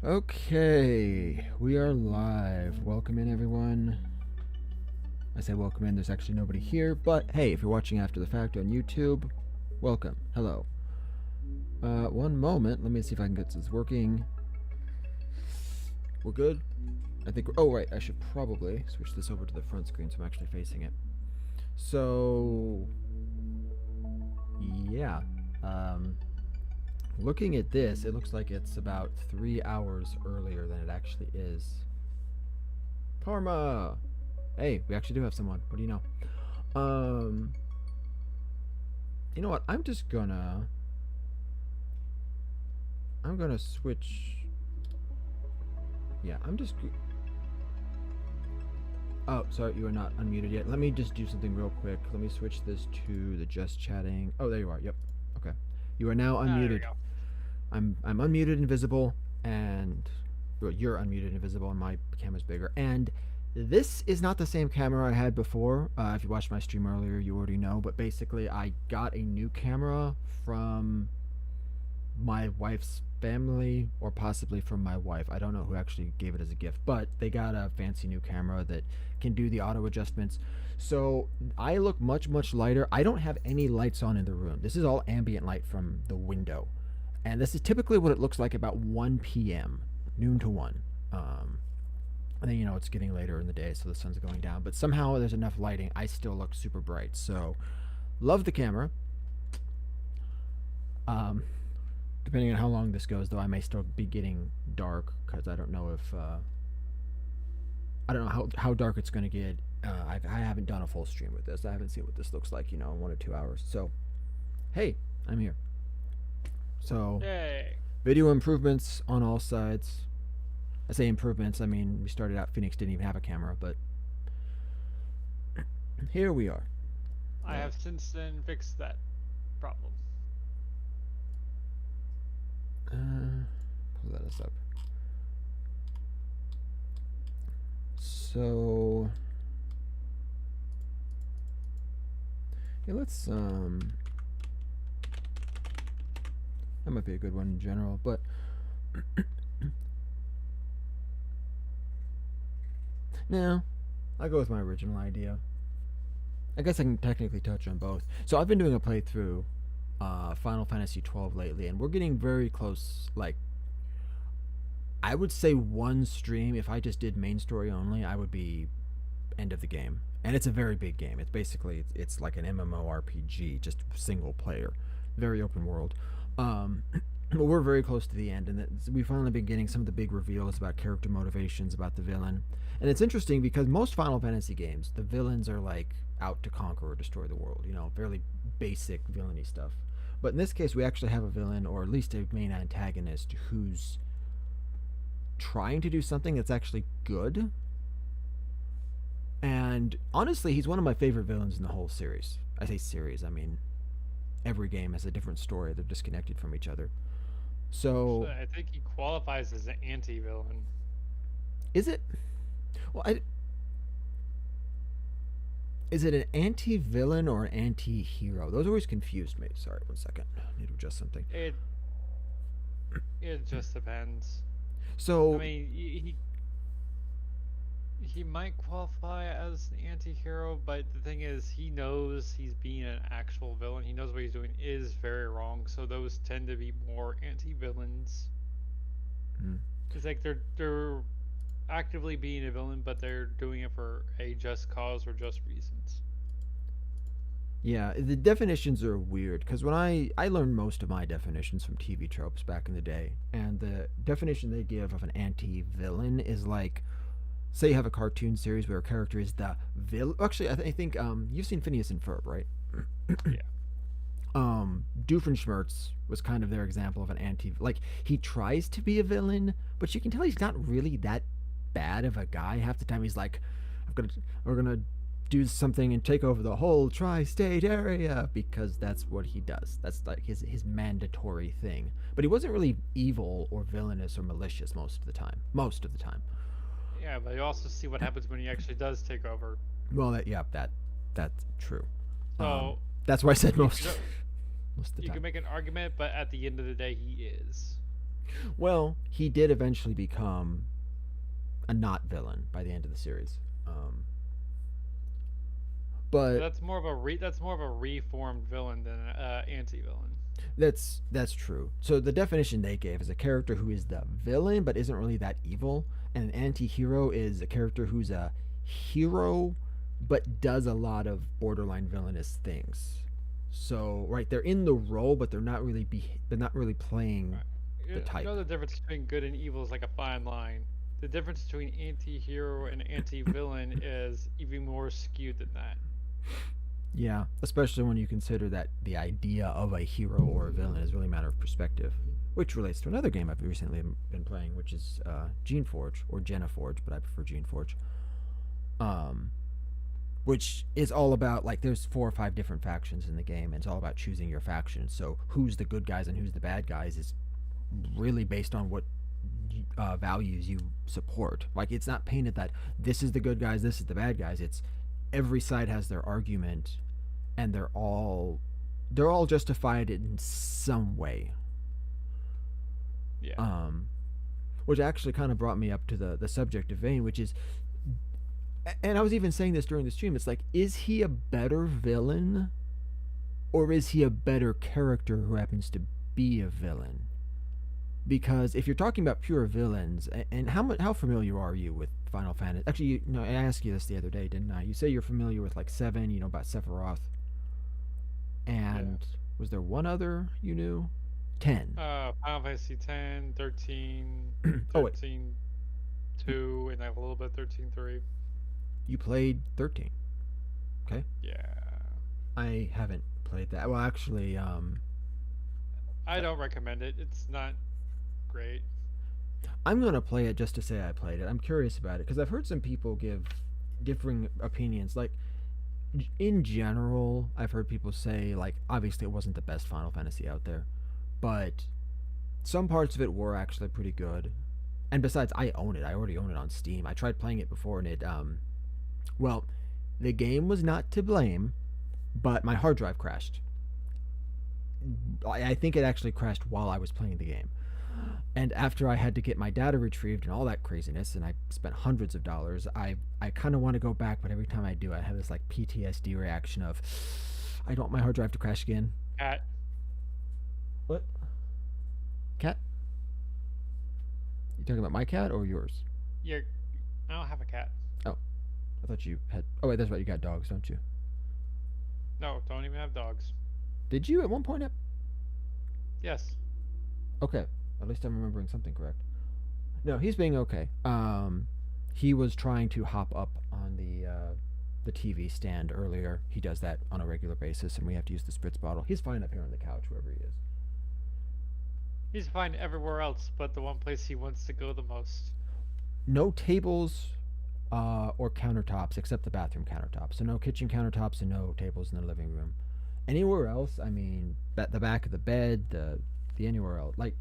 Okay, we are live. Welcome in, everyone. I say welcome in, there's actually nobody here, but hey, if you're watching after the fact on YouTube, welcome. Hello. One moment, let me see if I can get this working. We're good? I think oh, right, I should probably switch this over to the front screen so I'm actually facing it. So, yeah. Looking at this, it looks like it's about 3 hours earlier than it actually is. Karma! Hey, we actually do have someone. What do you know? You know what? I'm gonna switch. Yeah, Oh, sorry, you are not unmuted yet. Let me just do something real quick. Let me switch this to the just chatting. Oh, there you are. Yep. Okay. You are now unmuted. There we go. I'm unmuted and visible, and well, you're unmuted and visible, and my camera's bigger. And this is not the same camera I had before. If you watched my stream earlier, you already know. But basically, I got a new camera from my wife's family, or possibly from my wife. I don't know who actually gave it as a gift, but they got a fancy new camera that can do the auto adjustments. So I look much lighter. I don't have any lights on in the room. This is all ambient light from the window. And this is typically what it looks like about 1 p.m., noon to 1. And then, it's getting later in the day, so the sun's going down. But somehow there's enough lighting. I still look super bright. So, love the camera. Depending on how long this goes, though, I may still be getting dark, because I don't know if... I don't know how dark it's going to get. I haven't done a full stream with this. I haven't seen what this looks like, in 1 or 2 hours. So, hey, I'm here. So, Yay. video improvements on all sides. I say improvements, I mean, we started out, Phoenix didn't even have a camera, but here we are. I have since then fixed that problem. Pull that up. So, yeah, let's, that might be a good one in general, but no, I'll go with my original idea. I guess I can technically touch on both. So I've been doing a playthrough Final Fantasy XII lately, and we're getting very close. Like, I would say one stream, if I just did main story only, I would be end of the game. And it's a very big game. It's basically, it's like an MMORPG, just single player, very open world. But we're very close to the end, and we've finally been getting some of the big reveals about character motivations, about the villain. And it's interesting because most Final Fantasy games, the villains are like out to conquer or destroy the world, fairly basic villainy stuff. But in this case, we actually have a villain, or at least a main antagonist, who's trying to do something that's actually good. And honestly, he's one of my favorite villains in the whole series. I say series, I mean every game has a different story. They're disconnected from each other. So I think he qualifies as an anti-villain. Is it? Well, is it an anti-villain or an anti-hero? Those always confused me. Sorry, 1 second. I need to adjust something. It just depends. So I mean, he might qualify as an anti-hero, but the thing is, he knows he's being an actual villain. He knows what he's doing is very wrong, so those tend to be more anti-villains. It's like they're actively being a villain, but they're doing it for a just cause or just reasons. yeah, the definitions are weird, because when I learned most of my definitions from TV tropes back in the day, and the definition they give of an anti-villain is like, say you have a cartoon series where a character is the villain. Actually, I think you've seen Phineas and Ferb, right? Yeah. Doofenshmirtz was kind of their example of an anti. Like, he tries to be a villain, but you can tell he's not really that bad of a guy. Half the time he's like, we're gonna do something and take over the whole tri-state area, because that's what he does. That's like his mandatory thing. But he wasn't really evil or villainous or malicious most of the time. Yeah, but you also see what happens when he actually does take over. Well, that's true. So that's why I said most. Most of the you time. can make an argument, but at the end of the day, he is. Well, he did eventually become a not villain by the end of the series. But But that's more of a reformed villain than an anti-villain. that's true. So the definition they gave is a character who is the villain but isn't really that evil, and an anti-hero is a character who's a hero but does a lot of borderline villainous things. So right, they're in the role, but they're not really playing Right. the You type. know the difference between good and evil is like a fine line. The difference between anti-hero and anti-villain is even more skewed than that. Yeah, especially when you consider that the idea of a hero or a villain is really a matter of perspective, which relates to another game I've recently been playing, which is Gene Forge or Jenna Forge, but I prefer Gene Forge. Um, which is all about like there's 4 or 5 different factions in the game, and it's all about choosing your faction. So who's the good guys and who's the bad guys is really based on what values you support. Like it's not painted that this is the good guys, this is the bad guys. It's every side has their argument, and they're all justified in some way. Yeah. Um, which actually kind of brought me up to the subject of Vane, which is, and I was even saying this during the stream. It's like, is he a better villain, or is he a better character who happens to be a villain? Because if you're talking about pure villains, and how familiar are you with Final Fantasy? Actually, I asked you this the other day, didn't I? You say you're familiar with like 7, about Sephiroth, Yeah. and was there one other you knew? 10. Final Fantasy 10, 13, Oh wait, 13, 2, and I have a little bit 13, 3. you played 13. Okay, Yeah. I haven't played that. Well, actually, I don't recommend it. It's not great. I'm gonna play it just to say I played it. I'm curious about it because I've heard some people give differing opinions. Like in general, I've heard people say like obviously it wasn't the best Final Fantasy out there, but some parts of it were actually pretty good. And besides, I own it. I already own it on Steam. I tried playing it before, and well, the game was not to blame, but my hard drive crashed. I think it actually crashed while I was playing the game. And after I had to get my data retrieved and all that craziness, and I spent hundreds of dollars, I kind of want to go back, but every time I do, I have this like PTSD reaction of, I don't want my hard drive to crash again. Cat. What? Cat? You talking about my cat or yours? You're. I don't have a cat. Oh, I thought you had. Oh wait, that's right. You got dogs, don't you? No, don't even have dogs. Did you at one point? Yes. Okay, at least I'm remembering something correct. No, he's being okay. He was trying to hop up on the TV stand earlier. He does that on a regular basis, and we have to use the spritz bottle. He's fine up here on the couch, wherever he is. He's fine everywhere else, but the one place he wants to go the most. No tables or countertops except the bathroom countertops. So no kitchen countertops and no tables in the living room. Anywhere else, I mean, the back of the bed, the anywhere else, like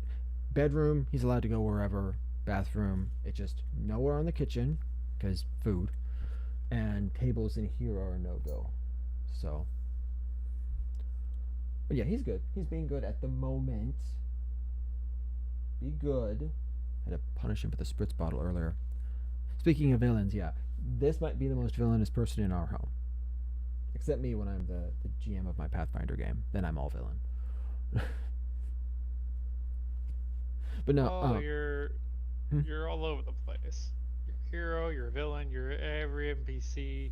bedroom, he's allowed to go wherever. Bathroom, it's just nowhere on the kitchen because food, and tables in here are a no go. So, but yeah, he's good. He's being good at the moment. Be good. I had to punish him with a spritz bottle earlier. Speaking of villains, yeah, this might be the most villainous person in our home. Except me when I'm the GM of my Pathfinder game. Then I'm all villain. But no, Oh, you're hmm? you're all over the place. You're a hero. You're a villain. You're every NPC.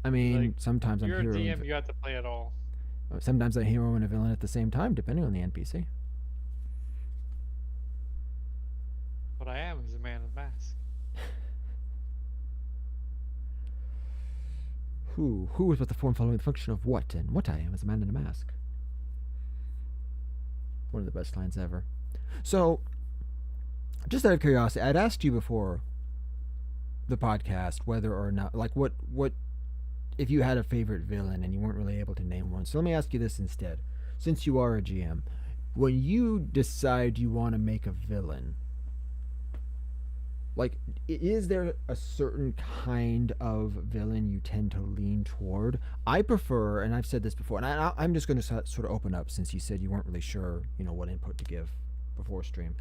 I mean, Like sometimes I'm you're a hero. DM. You have to play it all. Sometimes I'm hero and a villain at the same time, depending on the NPC. What I am is a man in a mask. Who is with the form following the function of what, and what I am as a man in a mask. One of the best lines ever. So, just out of curiosity, I'd asked you before the podcast whether or not, like, what if you had a favorite villain and you weren't really able to name one. So let me ask you this instead. Since you are a GM, when you decide you want to make a villain, like, is there a certain kind of villain you tend to lean toward? I prefer, and I've said this before, and I'm just going to sort of open up since you said you weren't really sure, what input to give before stream.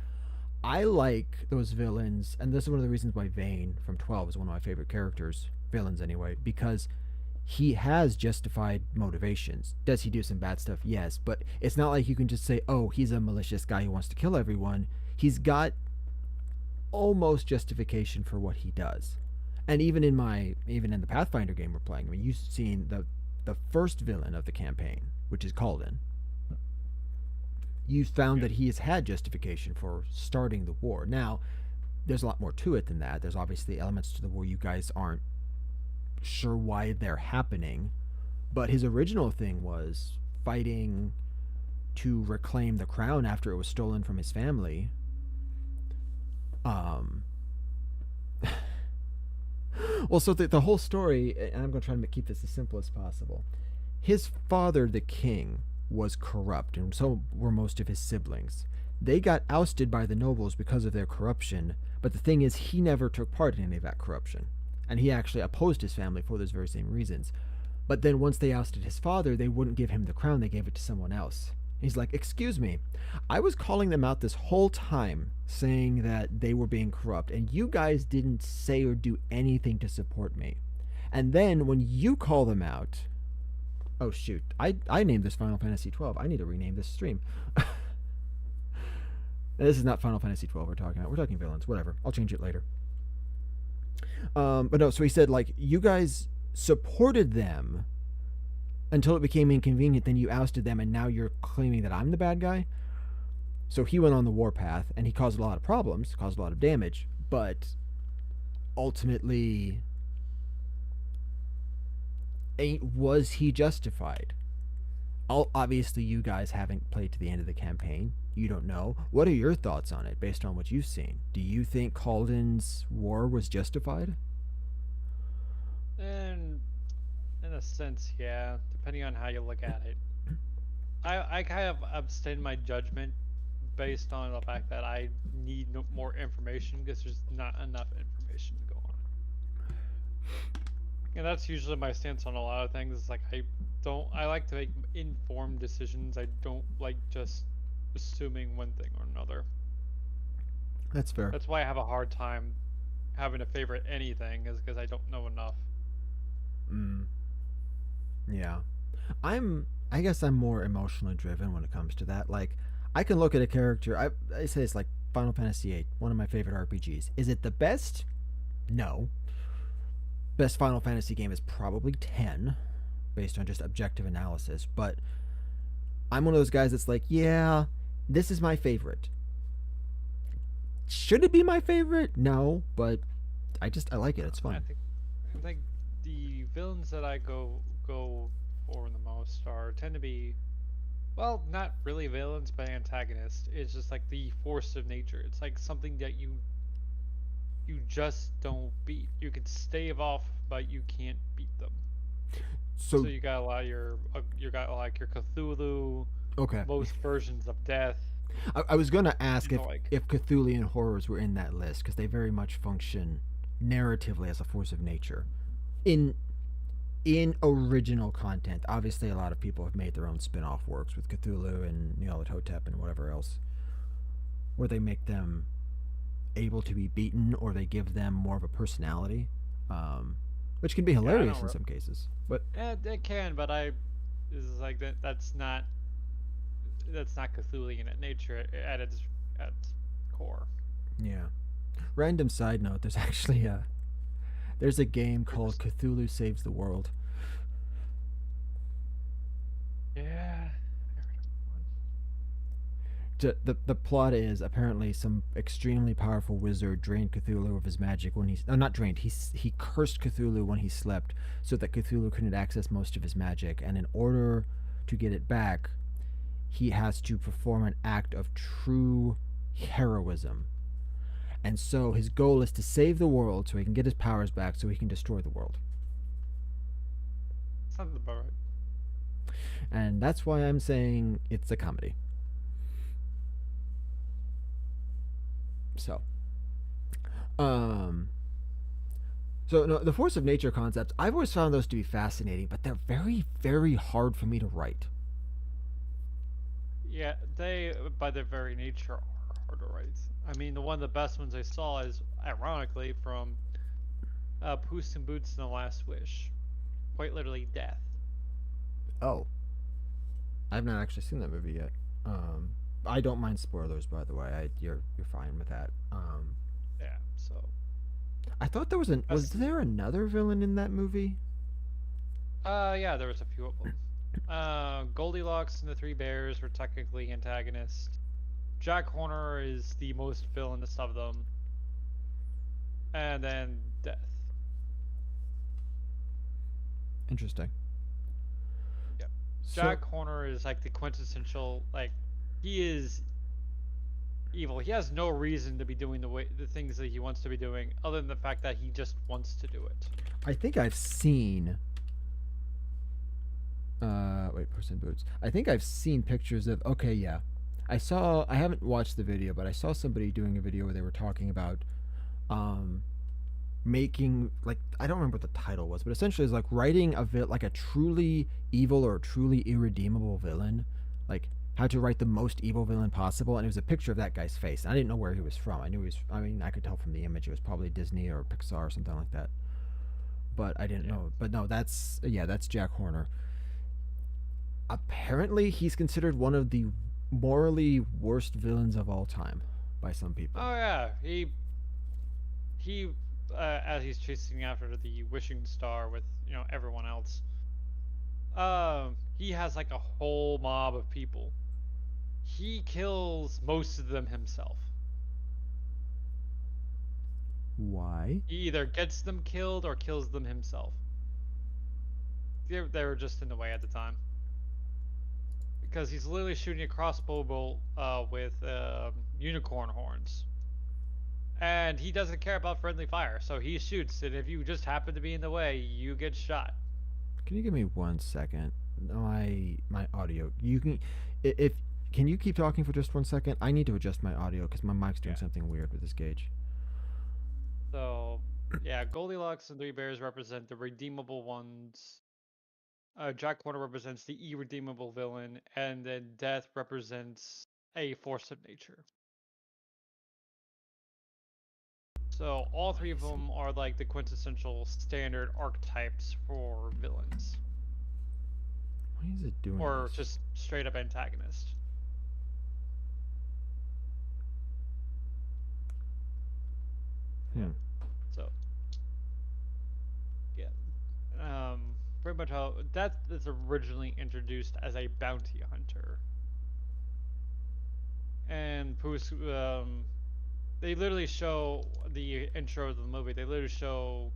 I like those villains, and this is one of the reasons why Vane from 12 is one of my favorite characters, villains anyway, because he has justified motivations. Does he do some bad stuff? Yes, but it's not like you can just say, oh, he's a malicious guy who wants to kill everyone. He's got almost justification for what he does. And even in the Pathfinder game we're playing, I mean, you've seen the first villain of the campaign, which is Calden. You found that he has had justification for starting the war. Now, there's a lot more to it than that. There's obviously elements to the war you guys aren't sure why they're happening, but his original thing was fighting to reclaim the crown after it was stolen from his family. Um, well, so the whole story, and I'm going to try to keep this as simple as possible. His father, the king, was corrupt, and so were most of his siblings. They got ousted by the nobles because of their corruption, but the thing is, he never took part in any of that corruption. And he actually opposed his family for those very same reasons. But then once they ousted his father, they wouldn't give him the crown, they gave it to someone else. He's like, excuse me, I was calling them out this whole time, saying that they were being corrupt, and you guys didn't say or do anything to support me. And then when you call them out, oh shoot, I named this Final Fantasy 12. I need to rename this stream. This is not Final Fantasy 12 we're talking about. We're talking villains, whatever. I'll change it later. But no, so he said, like, you guys supported them until it became inconvenient, then you ousted them, and now you're claiming that I'm the bad guy? So he went on the warpath, and he caused a lot of problems, caused a lot of damage, but ultimately, was he justified? Obviously, you guys haven't played to the end of the campaign. You don't know. What are your thoughts on it, based on what you've seen? Do you think Calden's war was justified? And in a sense, yeah, depending on how you look at it. I kind of abstain my judgment based on the fact that I need more information because there's not enough information to go on. And that's usually my stance on a lot of things. It's like I like to make informed decisions. I don't like just assuming one thing or another. That's fair. That's why I have a hard time having a favorite anything, is because I don't know enough. Yeah. I guess I'm more emotionally driven when it comes to that. Like, I can look at a character, I say it's like Final Fantasy VIII, one of my favorite RPGs. Is it the best? No. Best Final Fantasy game is probably 10, based on just objective analysis, but I'm one of those guys that's like, yeah, this is my favorite. Should it be my favorite? No, but I like it. It's fun. I think the villains that I go for the most tend to be, well, not really villains, but antagonists. It's just like the force of nature. It's like something that you just don't beat. You can stave off, but you can't beat them. So you got a lot of you got like your Cthulhu. Okay. Most versions of death. I was gonna ask like, if Cthulian horrors were in that list, because they very much function narratively as a force of nature. In original content, obviously a lot of people have made their own spin-off works with Cthulhu and Nyarlathotep and whatever else, where they make them able to be beaten, or they give them more of a personality, which can be hilarious in some cases. But it can, but is like that's not Cthulian in nature at its core. Yeah. Random side note: there's actually there's a game called Cthulhu Saves the World. Yeah. The plot is apparently some extremely powerful wizard drained Cthulhu of his magic when not drained, he cursed Cthulhu when he slept so that Cthulhu couldn't access most of his magic, and in order to get it back, he has to perform an act of true heroism. And so his goal is to save the world so he can get his powers back so he can destroy the world. Sounds about right. And that's why I'm saying it's a comedy. So, no, the force of nature concepts, I've always found those to be fascinating, but they're very, very hard for me to write. Yeah, they, by their very nature, are. hard to write. I mean, the one of the best ones I saw is ironically from Puss in Boots and the Last Wish. Quite literally, death. Oh, I've not actually seen that movie yet. I don't mind spoilers, by the way. You're fine with that. Yeah. So I thought there was an was that's there another villain in that movie? yeah, there was a few of them. Goldilocks and the Three Bears were technically antagonists. Jack Horner is the most villainous of them, and then Death. Interesting. Yep. So Jack Horner is like the quintessential like he is evil. He has no reason to be doing the things that he wants to be doing, other than the fact that he just wants to do it. I think I've seen. Wait, Puss in Boots. I think I've seen pictures of. Okay, yeah. I saw. I haven't watched the video, but I saw somebody doing a video where they were talking about, um, making like I don't remember what the title was, but essentially it's like writing like a truly evil or truly irredeemable villain, like how to write the most evil villain possible, and it was a picture of that guy's face. And I didn't know where he was from. I knew he was. I mean, I could tell from the image it was probably Disney or Pixar or something like that. But I didn't Yeah. know. But no, that's Jack Horner. Apparently, he's considered one of the morally worst villains of all time by some people. Oh yeah, he as he's chasing after the wishing star with everyone else. He has like a whole mob of people. He kills most of them himself. Why? He either gets them killed or kills them himself. They were just in the way at the time. Because he's literally shooting a crossbow bolt with unicorn horns. And he doesn't care about friendly fire, so he shoots, and if you just happen to be in the way, you get shot. Can you give me 1 second? My audio. You can, if can you keep talking for just 1 second? I need to adjust my audio because my mic's doing Yeah. something weird with this gauge. So, yeah, Goldilocks and Three Bears represent the redeemable ones. Jack Horner represents the irredeemable villain, and then Death represents a force of nature. So all three I of see. them are like the quintessential standard archetypes for villains, Why is it doing or this? just straight up antagonist. Yeah. Hmm. So yeah, pretty much how that is originally introduced as a bounty hunter, and Poos, they literally show the intro of the movie. They literally show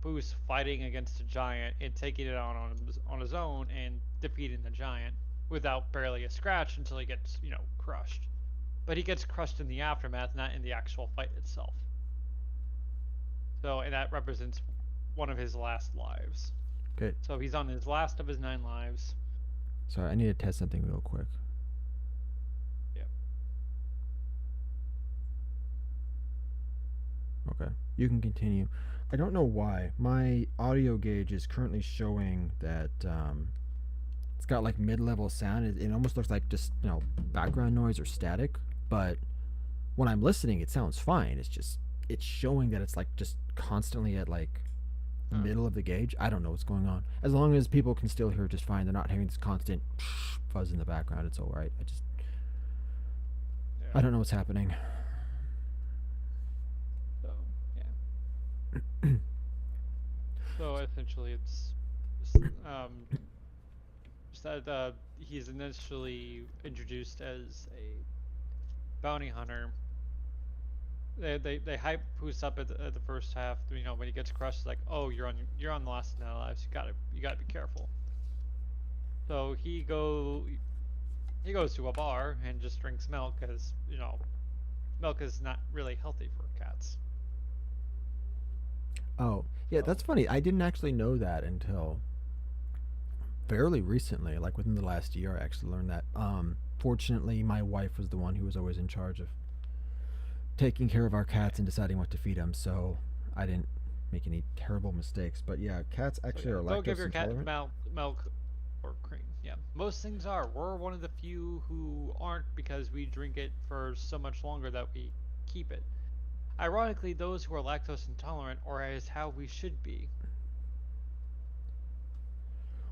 Poos fighting against a giant and taking it on his own and defeating the giant without barely a scratch until he gets crushed. But he gets crushed in the aftermath, not in the actual fight itself. So, and that represents one of his last lives. Good. So he's on his last of his 9 lives. Sorry, I need to test something real quick. Yeah. Okay, you can continue. I don't know why my audio gauge is currently showing that it's got like mid-level sound. It almost looks like just background noise or static. But when I'm listening, it sounds fine. It's showing that it's like just constantly at like the Huh. middle of the gauge. I don't know what's going on. As long as people can still hear it just fine, they're not hearing this constant fuzz in the background. It's all right. Yeah. I don't know what's happening. So so essentially, it's just that he's initially introduced as a bounty hunter. They hype Poos up at the first half. When he gets crushed, it's like, oh, you're on the last of 9 lives. You gotta be careful. So he goes to a bar and just drinks milk because milk is not really healthy for cats. Oh, yeah, So that's funny. I didn't actually know that until fairly recently, like within the last year. I actually learned that. Fortunately, my wife was the one who was always in charge of taking care of our yeah. cats and deciding what to feed them, so I didn't make any terrible mistakes. But yeah, cats So actually yeah, are don't give lactose your cat intolerant. milk. Or cream. Yeah, most things are. We're one of the few who aren't because we drink it for so much longer that we keep it. Ironically, those who are lactose intolerant or is how we should be.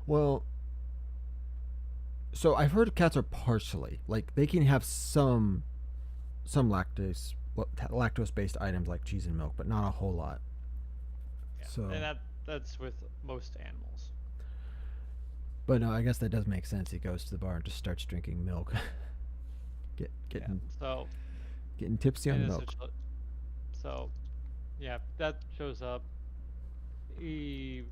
Well, so I've heard cats are partially like they can have some lactose based items like cheese and milk, but not a whole lot. Yeah, and So, that's with most animals. but no, I guess that does make sense. He goes to the bar and just starts drinking milk, get Yeah. getting So getting tipsy on and the milk. essentially, so yeah, that shows up. He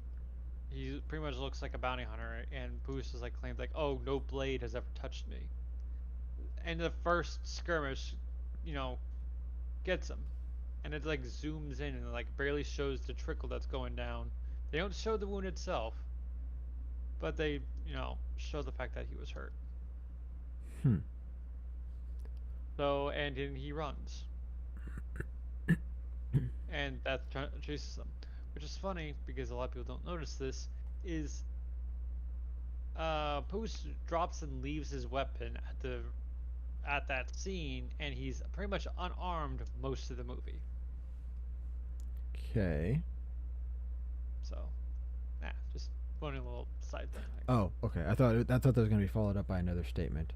he pretty much looks like a bounty hunter, and Boost is like claims like, "Oh, no blade has ever touched me." And the first skirmish, you know, gets him, and it like zooms in and like barely shows the trickle that's going down. They don't show the wound itself, but they, show the fact that he was hurt. Hmm. So, and then he runs, and that chases him, which is funny because a lot of people don't notice this. Is Poos drops and leaves his weapon at that scene, and he's pretty much unarmed most of the movie. Okay. So, just funny little side thing. Like, Oh, okay. I thought that was gonna be followed up by another statement.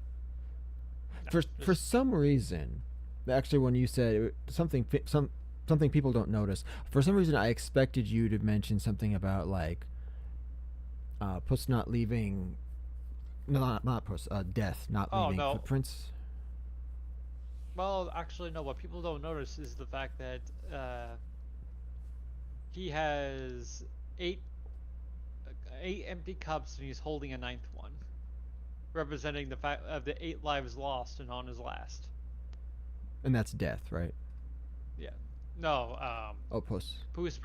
no, For just some reason, actually, when you said something people don't notice, for some reason I expected you to mention something about like Puss not leaving, no, not Puss, Death not oh leaving no. footprints. Well, actually, no. What people don't notice is the fact that he has eight eight empty cups and he's holding a ninth one, representing the fact of the 8 lives lost and on his last. And that's Death, right? Yeah. No. Oh, Puss. Poos.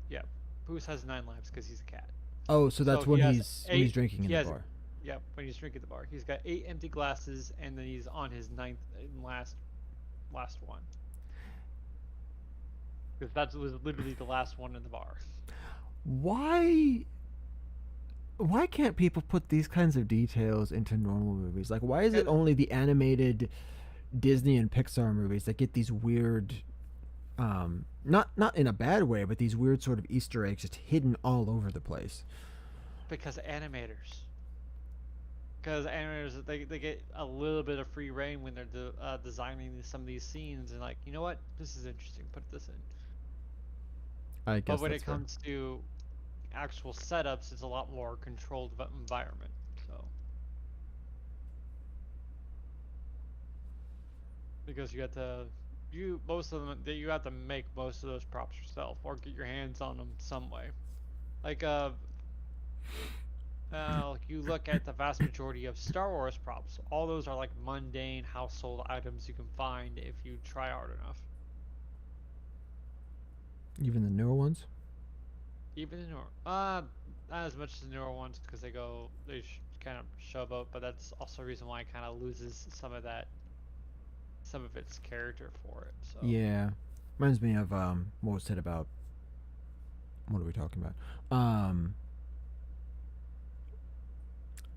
Yeah. Poos has 9 lives because he's a cat. Oh, so So that's he when has he's eight. drinking in He the has. bar. Yeah. When he's drinking at the bar, he's got 8 empty glasses, and then he's on his ninth and last one. Because that was literally the last one in the bar. Why? Why can't people put these kinds of details into normal movies? Like, why is it And only the animated Disney and Pixar movies that get these weird, not in a bad way, but these weird sort of Easter eggs just hidden all over the place? because animators. Because animators, they get a little bit of free reign when they're designing some of these scenes, and like, you know what, this is interesting, put this in. I But guess when that's it fair. comes to actual setups, it's a lot more controlled environment. So because most of them you have to make most of those props yourself or get your hands on them some way. Like like you look at the vast majority of Star Wars props, all those are like mundane household items you can find if you try hard enough. Even the newer ones. Even the newer, not as much as the newer ones because they kind of shove up, but that's also a reason why it kind of loses some of its character for it. So, Yeah, reminds me of what was said about what are we talking about?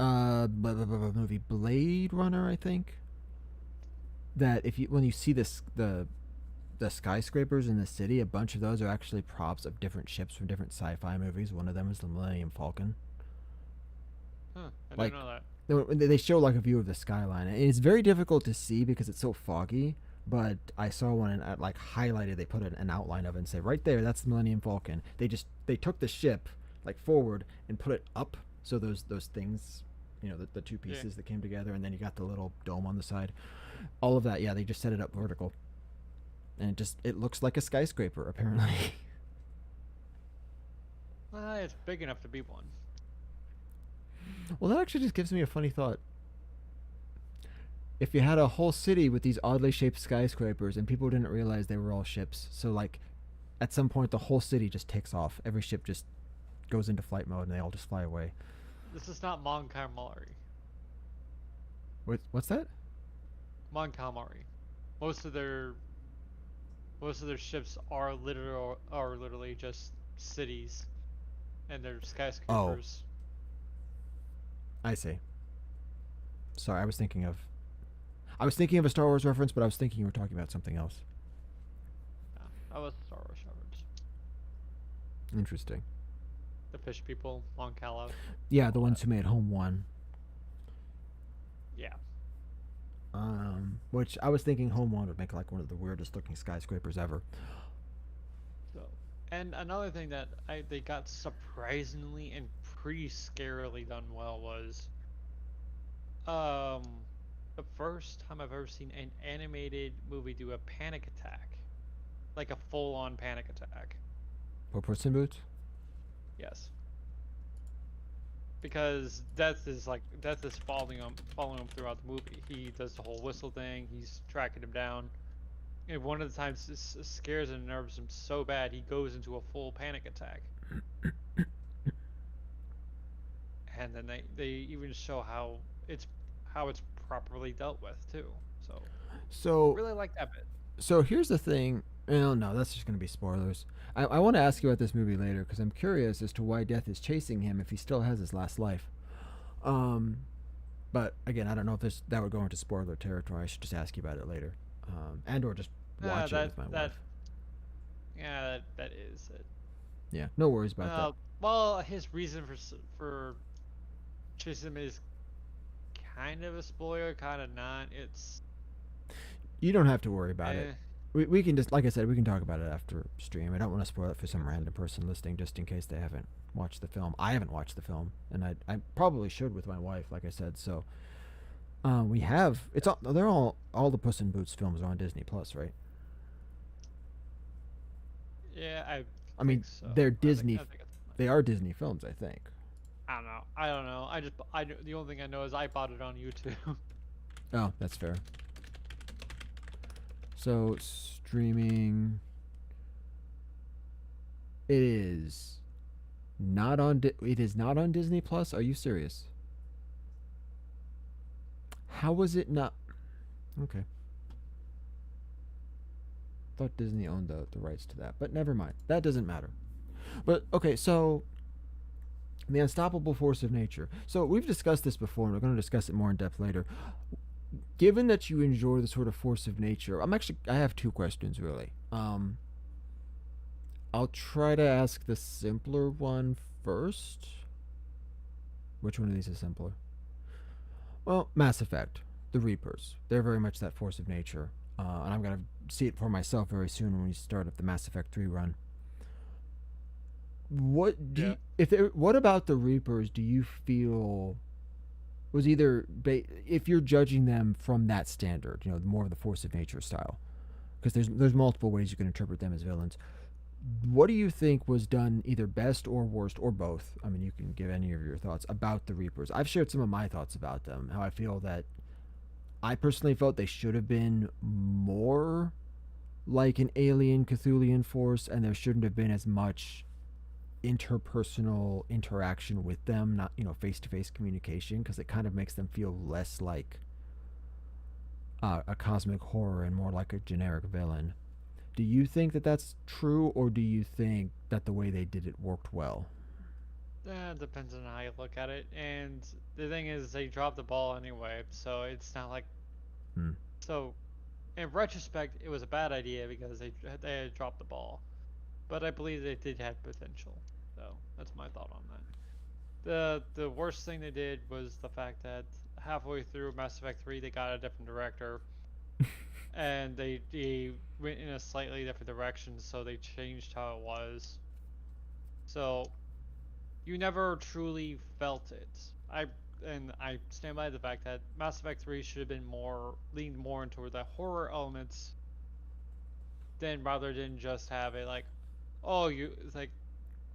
Movie Blade Runner, I think. That if you when you see the skyscrapers in the city, a bunch of those are actually props of different ships from different sci-fi movies. One of them is the Millennium Falcon. I didn't Like know that. they show like a view of the skyline, and it's very difficult to see because it's so foggy. But I saw one and like highlighted. They put an outline of it and say right there, that's the Millennium Falcon. They took the ship like forward and put it up, so those things, the two Yeah. pieces that came together, and then you got the little dome on the side. All of that, yeah, they just set it up vertical, and it looks like a skyscraper apparently. It's big enough to be one. Well, that actually just gives me a funny thought. If you had a whole city with these oddly shaped skyscrapers and people didn't realize they were all ships, so like at some point the whole city just takes off. Every ship just goes into flight mode and they all just fly away. This is not Mon Calamari. What's that? Mon Calamari. Most of their ships are literally just cities, and they're Oh, skyscrapers. I see. Sorry, I was thinking of a Star Wars reference, but I was thinking you were talking about something else. Yeah, that was Star Wars reference. Interesting. The fish people, Long Cala, Yeah, the all that. ones who made Home One. Yeah. Which I was thinking Home One would make like one of the weirdest looking skyscrapers ever. So, and another thing that they got surprisingly and pretty scarily done well was um the first time I've ever seen an animated movie do a panic attack, like a full-on panic attack. For Puss in Boots? Yes, because death is following him throughout the movie. He does the whole whistle thing. He's tracking him down. And one of the times this scares and nerves him so bad he goes into a full panic attack. And then they even show how it's properly dealt with too. So So really like that bit. so here's the thing. Oh no, that's just gonna be spoilers. I want to ask you about this movie later because I'm curious as to why Death is chasing him if he still has his last life. Um, but again, I don't know if that would go into spoiler territory. I should just ask you about it later, and or just watch it That with my that wife. yeah that is it. Yeah, no worries about that. Well, his reason for chasing him is kind of a spoiler, kind of not. It's You don't have to worry about it. eh. We can just, like I said, we can talk about it after stream. I don't want to spoil it for some random person listening, just in case they haven't watched the film. I haven't watched the film, and I probably should with my wife, like I said. So, we have it's all they're all the Puss in Boots films are on Disney Plus, right? Yeah, I I think mean, so. they're I think it's they are Disney films, I think. I don't know. I don't know. The only thing I know is I bought it on YouTube. Oh, that's fair. So streaming, it is it is not on Disney Plus. Are you serious? How was it not? Okay. Thought Disney owned the rights to that, but never mind. That doesn't matter. But okay, so the unstoppable force of nature. So we've discussed this before, and we're going to discuss it more in depth later. Given that you enjoy the sort of force of nature, I have two questions really. I'll try to ask the simpler one first. Which one of these is simpler? Well, Mass Effect, the Reapers. They're very much that force of nature, and I'm gonna see it for myself very soon when we start up the Mass Effect 3 run. What do Yeah. you, if there, what about the Reapers do you feel was if you're judging them from that standard, more of the force of nature style, because there's multiple ways you can interpret them as villains. What do you think was done either best or worst or both? I mean, you can give any of your thoughts about the Reapers. I've shared some of my thoughts about them. How I feel that I personally felt they should have been more like an alien Cthulian force, and there shouldn't have been as much interpersonal interaction with them, not face to face communication, because it kind of makes them feel less like a cosmic horror and more like a generic villain. Do you think that that's true, or do you think that the way they did it worked well? It depends on how you look at it. And the thing is, they dropped the ball anyway, so it's not like Hmm. so. In retrospect, it was a bad idea because they had dropped the ball, but I believe they did have potential. So that's my thought on that. The worst thing they did was the fact that halfway through Mass Effect 3 they got a different director and they went in a slightly different direction, so they changed how it was. So you never truly felt it. I stand by the fact that Mass Effect 3 should have been more leaned more into the horror elements than rather than just have it like, oh, it's like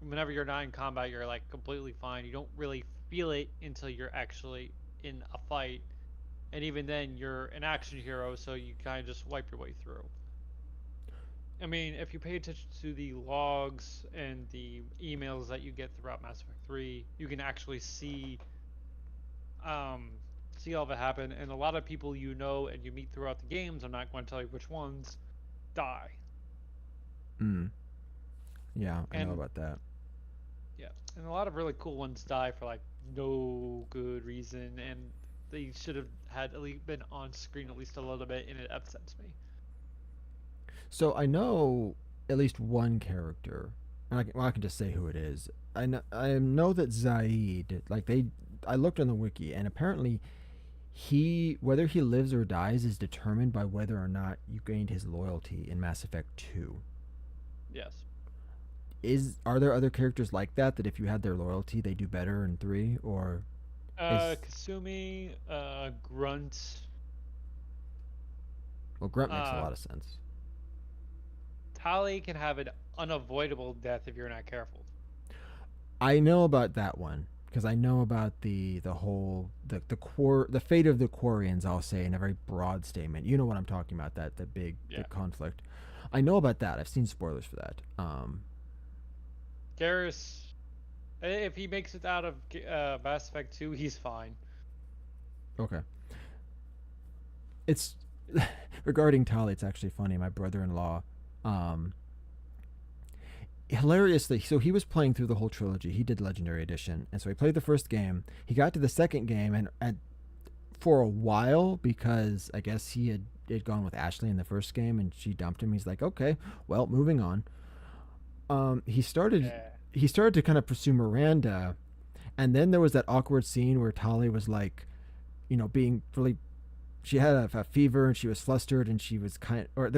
whenever you're not in combat you're like completely fine. You don't really feel it until you're actually in a fight, and even then you're an action hero, so you kind of just wipe your way through. I mean, if you pay attention to the logs and the emails that you get throughout Mass Effect 3, you can actually um, see all of it happen. And a lot of people and you meet throughout the games, I'm not going to tell you which ones, die. Mm. Yeah, I know And about that. Yeah, and a lot of really cool ones die for like no good reason, and they should have had at least been on screen at least a little bit, and it upsets me. So I know at least one character, and I can just say who it is. I know that Zaid, like they, I looked on the wiki, and apparently whether he lives or dies is determined by whether or not you gained his loyalty in Mass Effect 2. Yes. Are there other characters like that that if you had their loyalty they do better in 3, or is Kasumi, Grunt, well, Grunt makes a uh, lot of sense. Tali can have an unavoidable death if you're not careful. I know about that one because I know about the whole the fate of the Quarians. I'll say in a very broad statement. You know what I'm talking about, that the Yeah. big conflict. I know about that. I've seen spoilers for that. Garrus, if he makes it out of Mass Effect 2, he's fine. Okay. It's regarding Tali. It's actually funny. My brother-in-law, um, hilariously, so he was playing through the whole trilogy. He did Legendary Edition, and so he played the first game. He got to the second game, and for a while, because I guess he had gone with Ashley in the first game, and she dumped him. He's like, okay, well, moving on. He started Yeah. he started to kind of pursue Miranda, and then there was that awkward scene where Tali was like, being really, she had a fever and she was flustered and she was or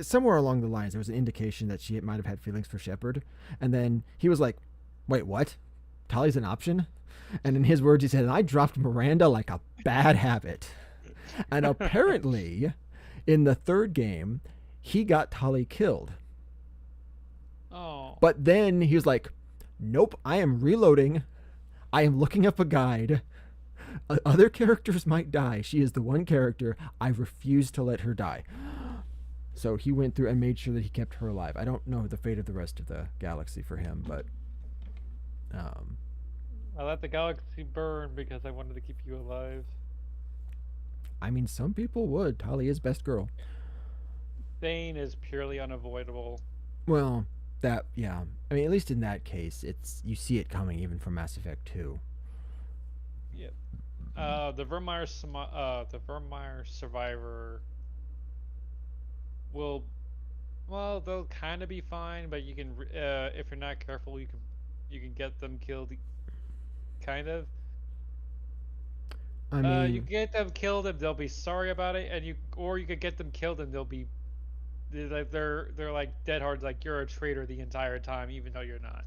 somewhere along the lines there was an indication that she might have had feelings for Shepard, and then he was like, wait, what? Tali's an option? And in his words, he said, I dropped Miranda like a bad habit. And apparently, in the third game, he got Tali killed. Oh. But then he was like, nope, I am reloading. I am looking up a guide. Other characters might die. She is the one character. I refuse to let her die. So he went through and made sure that he kept her alive. I don't know the fate of the rest of the galaxy for him, but um, I let the galaxy burn because I wanted to keep you alive. I mean, some people would. Tali is best girl. Thane is purely unavoidable. Well, yeah. I mean, at least in that case, you see it coming even from Mass Effect 2. Yep. The Vermeer survivor will, well, they'll kind of be fine, but you can, if you're not careful, you can get them killed, kind of. I You mean, get them killed and they'll be sorry about it, or you could get them killed and they're like dead hard, like you're a traitor the entire time, even though you're not.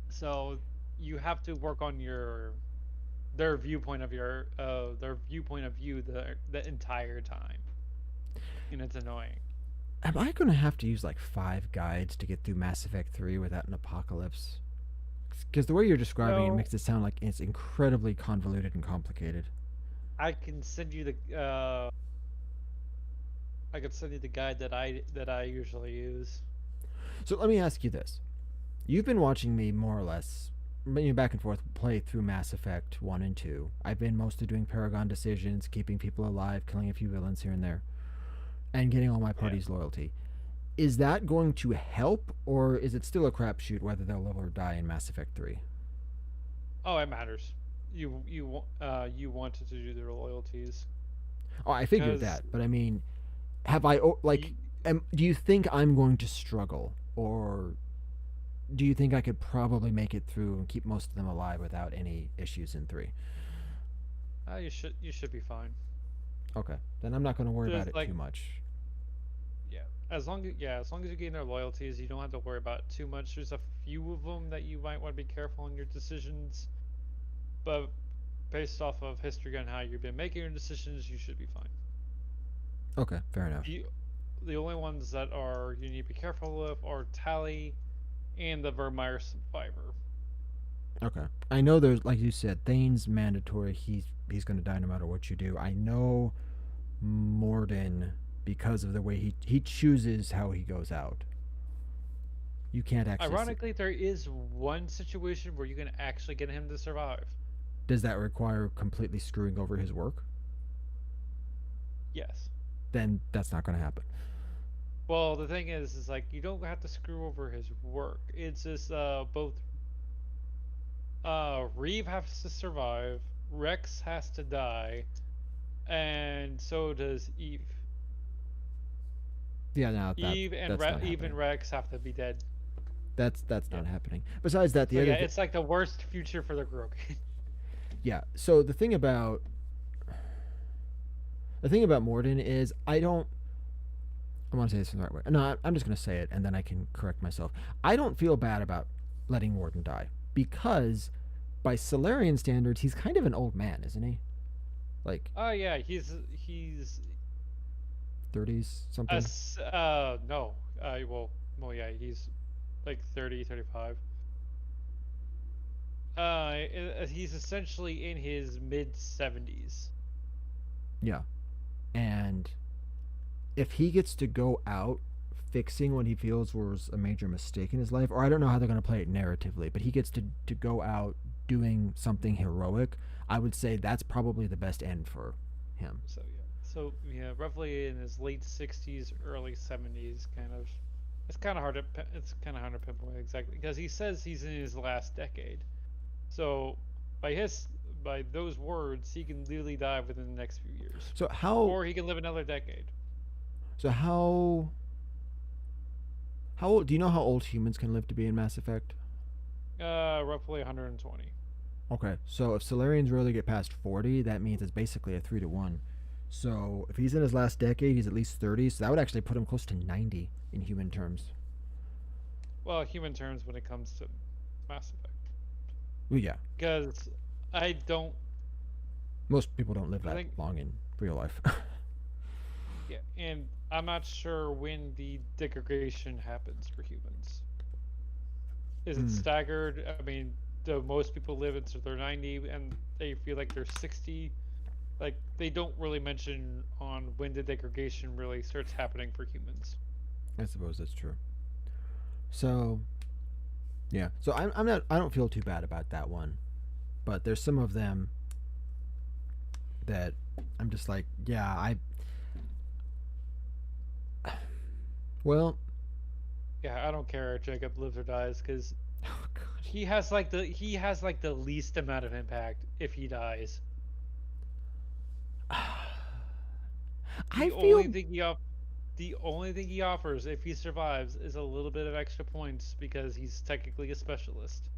So you have to work on their viewpoint of view the entire time, and it's annoying. am I going to have to use like 5 guides to get through Mass Effect 3 without an apocalypse? Because the way you're describing it No, makes it sound like it's incredibly convoluted and complicated. I can send you the guide that I usually use. So let me ask you this. You've been watching me more or less back and forth play through Mass Effect 1 and 2. I've been mostly doing Paragon decisions, keeping people alive, killing a few villains here and there, and getting all my Yeah. party's loyalty. Is that going to help, or is it still a crapshoot whether they'll live or die in Mass Effect 3? Oh, it matters. You wanted to do their loyalties Oh, I figured because that, but I mean, have I, you, do you think I'm going to struggle, or do you think I could probably make it through and keep most of them alive without any issues in 3? you should be fine. Okay, then I'm not going to worry about There's it like too much. Yeah, as long as you gain their loyalties, you don't have to worry about it too much. There's a few of them that you might want to be careful in your decisions, but based off of history and how you've been making your decisions, you should be fine. Okay, fair enough. The the only ones that are you need to be careful of are Tally and the Vermeer survivor. Okay, I know there's, like you said, Thane's mandatory. He's going to die no matter what you do. I know Morden, because of the way he chooses how he goes out. You can't actually. Ironically, there is one situation where you can actually get him to survive. Does that require completely screwing over his work? Yes. Then that's not going to happen. Well, the thing is like you don't have to screw over his work. It's just both Reeve has to survive, Rex has to die, and so does Eve. Yeah, no, that's not Eve and happening. Rex have to be dead. That's Yeah. not happening. Besides that, So yeah, it's like the worst future for the group. yeah. So the thing about Morden is I want to say this in the right way. No, I'm just going to say it and then I can correct myself. I don't feel bad about letting Morden die because, by Solarian standards, he's kind of an old man, isn't he? Like, Oh yeah, he's 30s something. no well yeah, he's like 30, 35. He's essentially in his mid 70s. Yeah, and if he gets to go out fixing what he feels was a major mistake in his life, or I don't know how they're going to play it narratively, but he gets to go out doing something heroic, I would say that's probably the best end for him. So yeah, roughly in his late 60s, early 70s, kind of. It's kind of hard to pinpoint exactly because he says he's in his last decade. So by his by those words, he can literally die within the next few years, So how or he can live another decade. so how old do you know how old humans can live to be in Mass Effect? Roughly 120. Okay, so if Solarians really get past 40, that means it's basically a 3 to 1. So if he's in his last decade, he's at least 30. So that would actually put him close to 90 in human terms. Well, human terms when it comes to Mass Effect, Well, yeah, because I don't. most people don't live I that think long in real life. yeah, and I'm not sure when the degradation happens for humans. Is it Hmm. staggered? I mean, do most people live until they're 90 and they feel like they're 60? Like they don't really mention on when the degradation really starts happening for humans. I suppose that's true. So yeah, so I'm not. I don't feel too bad about that one, but there's some of them that I'm just like, yeah, well, Yeah, I don't care if Jacob lives or dies because oh god, he has like the least amount of impact if he dies. I The only feel thing he off the only thing he offers if he survives is a little bit of extra points because he's technically a specialist.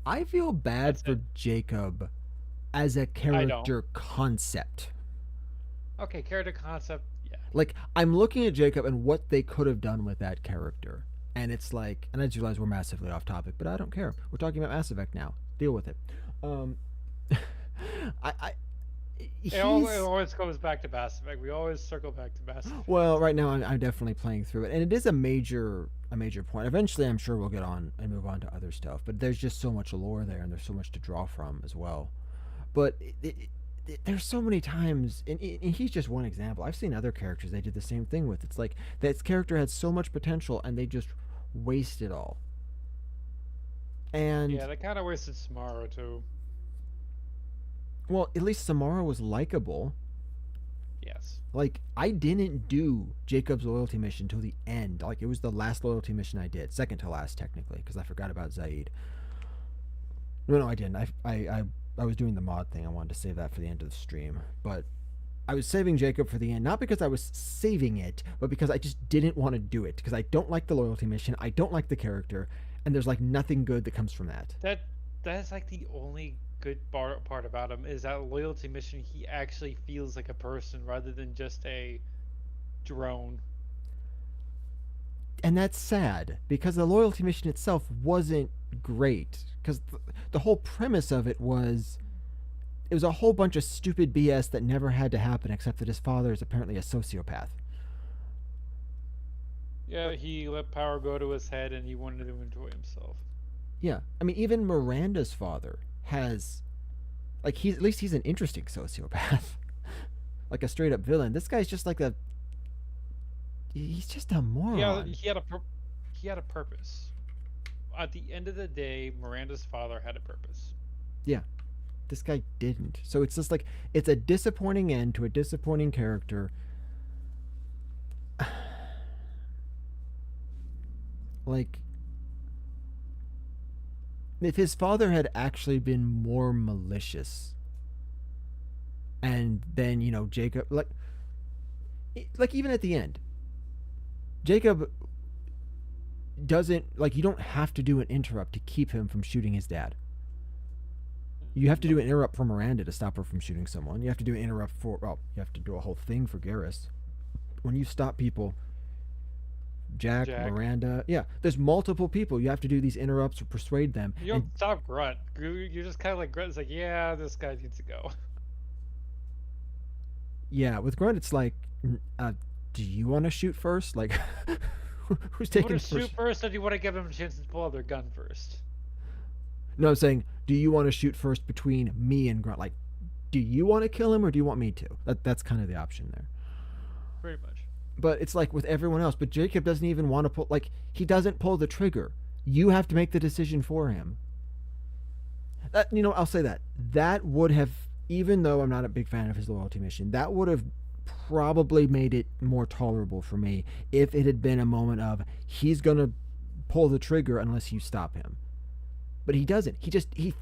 I feel bad That's for it. Jacob as a I don't. character concept. Okay, character concept, yeah. Like, I'm looking at Jacob and what they could have done with that character. And it's like, and I just realize we're massively off topic, but I don't care. We're talking about Mass Effect now. Deal with it. Um, I It he's always goes back to Mass Effect. We always circle back to Mass well, Effect. right now I'm definitely playing through it, and it is a major point. Eventually, I'm sure we'll get on and move on to other stuff, but there's just so much lore there, and there's so much to draw from as well. But there's so many times, and he's just one example. I've seen other characters they did the same thing with. It's like that character had so much potential, and they just waste it all. And Yeah, they kind of wasted Samara too. well, at least Samara was likable. Yes. Like, I didn't do Jacob's loyalty mission till the end. Like, it was the last loyalty mission I did, second to last technically, because I forgot about Zaid. No, I didn't. I was doing the mod thing. I wanted to save that for the end of the stream, but I was saving Jacob for the end, not because I was saving it, but because I just didn't want to do it because I don't like the loyalty mission. I don't like the character, and there's like nothing good that comes from that. That that's like the only good part about him is that loyalty mission. He actually feels like a person rather than just a drone. And that's sad because the loyalty mission itself wasn't great because the whole premise of it was a whole bunch of stupid BS that never had to happen except that his father is apparently a sociopath. Yeah, he let power go to his head and he wanted to enjoy himself. Yeah, I mean even Miranda's father has like he's at least he's an interesting sociopath, like a straight up villain. This guy's just like a he's just a Yeah, moron. he had a purpose. At the end of the day, Miranda's father had a purpose. Yeah, this guy didn't. So it's just like it's a disappointing end to a disappointing character. Like, if his father had actually been more malicious, and then Jacob, like even at the end, Jacob doesn't like, you don't have to do an interrupt to keep him from shooting his dad. You have to do an interrupt for Miranda to stop her from shooting someone. You have to do an interrupt for, well, you have to do a whole thing for Garrus. When you stop people, Jack, Jack. Miranda, yeah, there's multiple people. You have to do these interrupts or persuade them. You don't And stop Grunt. You just kind of like Grunt. It's like, yeah, this guy needs to go. yeah, with Grunt, it's like, do you want to shoot first? Like, who's You want taking to shoot first? first, or do you want to give him a chance to pull out their gun first? No, I'm saying, do you want to shoot first between me and Grunt? Like, do you want to kill him or do you want me to? That's kind of the option there. Pretty much. But it's like with everyone else. But Jacob doesn't even want to pull. Like, he doesn't pull the trigger. You have to make the decision for him. I'll say that. That would have, even though I'm not a big fan of his loyalty mission, that would have probably made it more tolerable for me if it had been a moment of, he's gonna pull the trigger unless you stop him. But he doesn't. He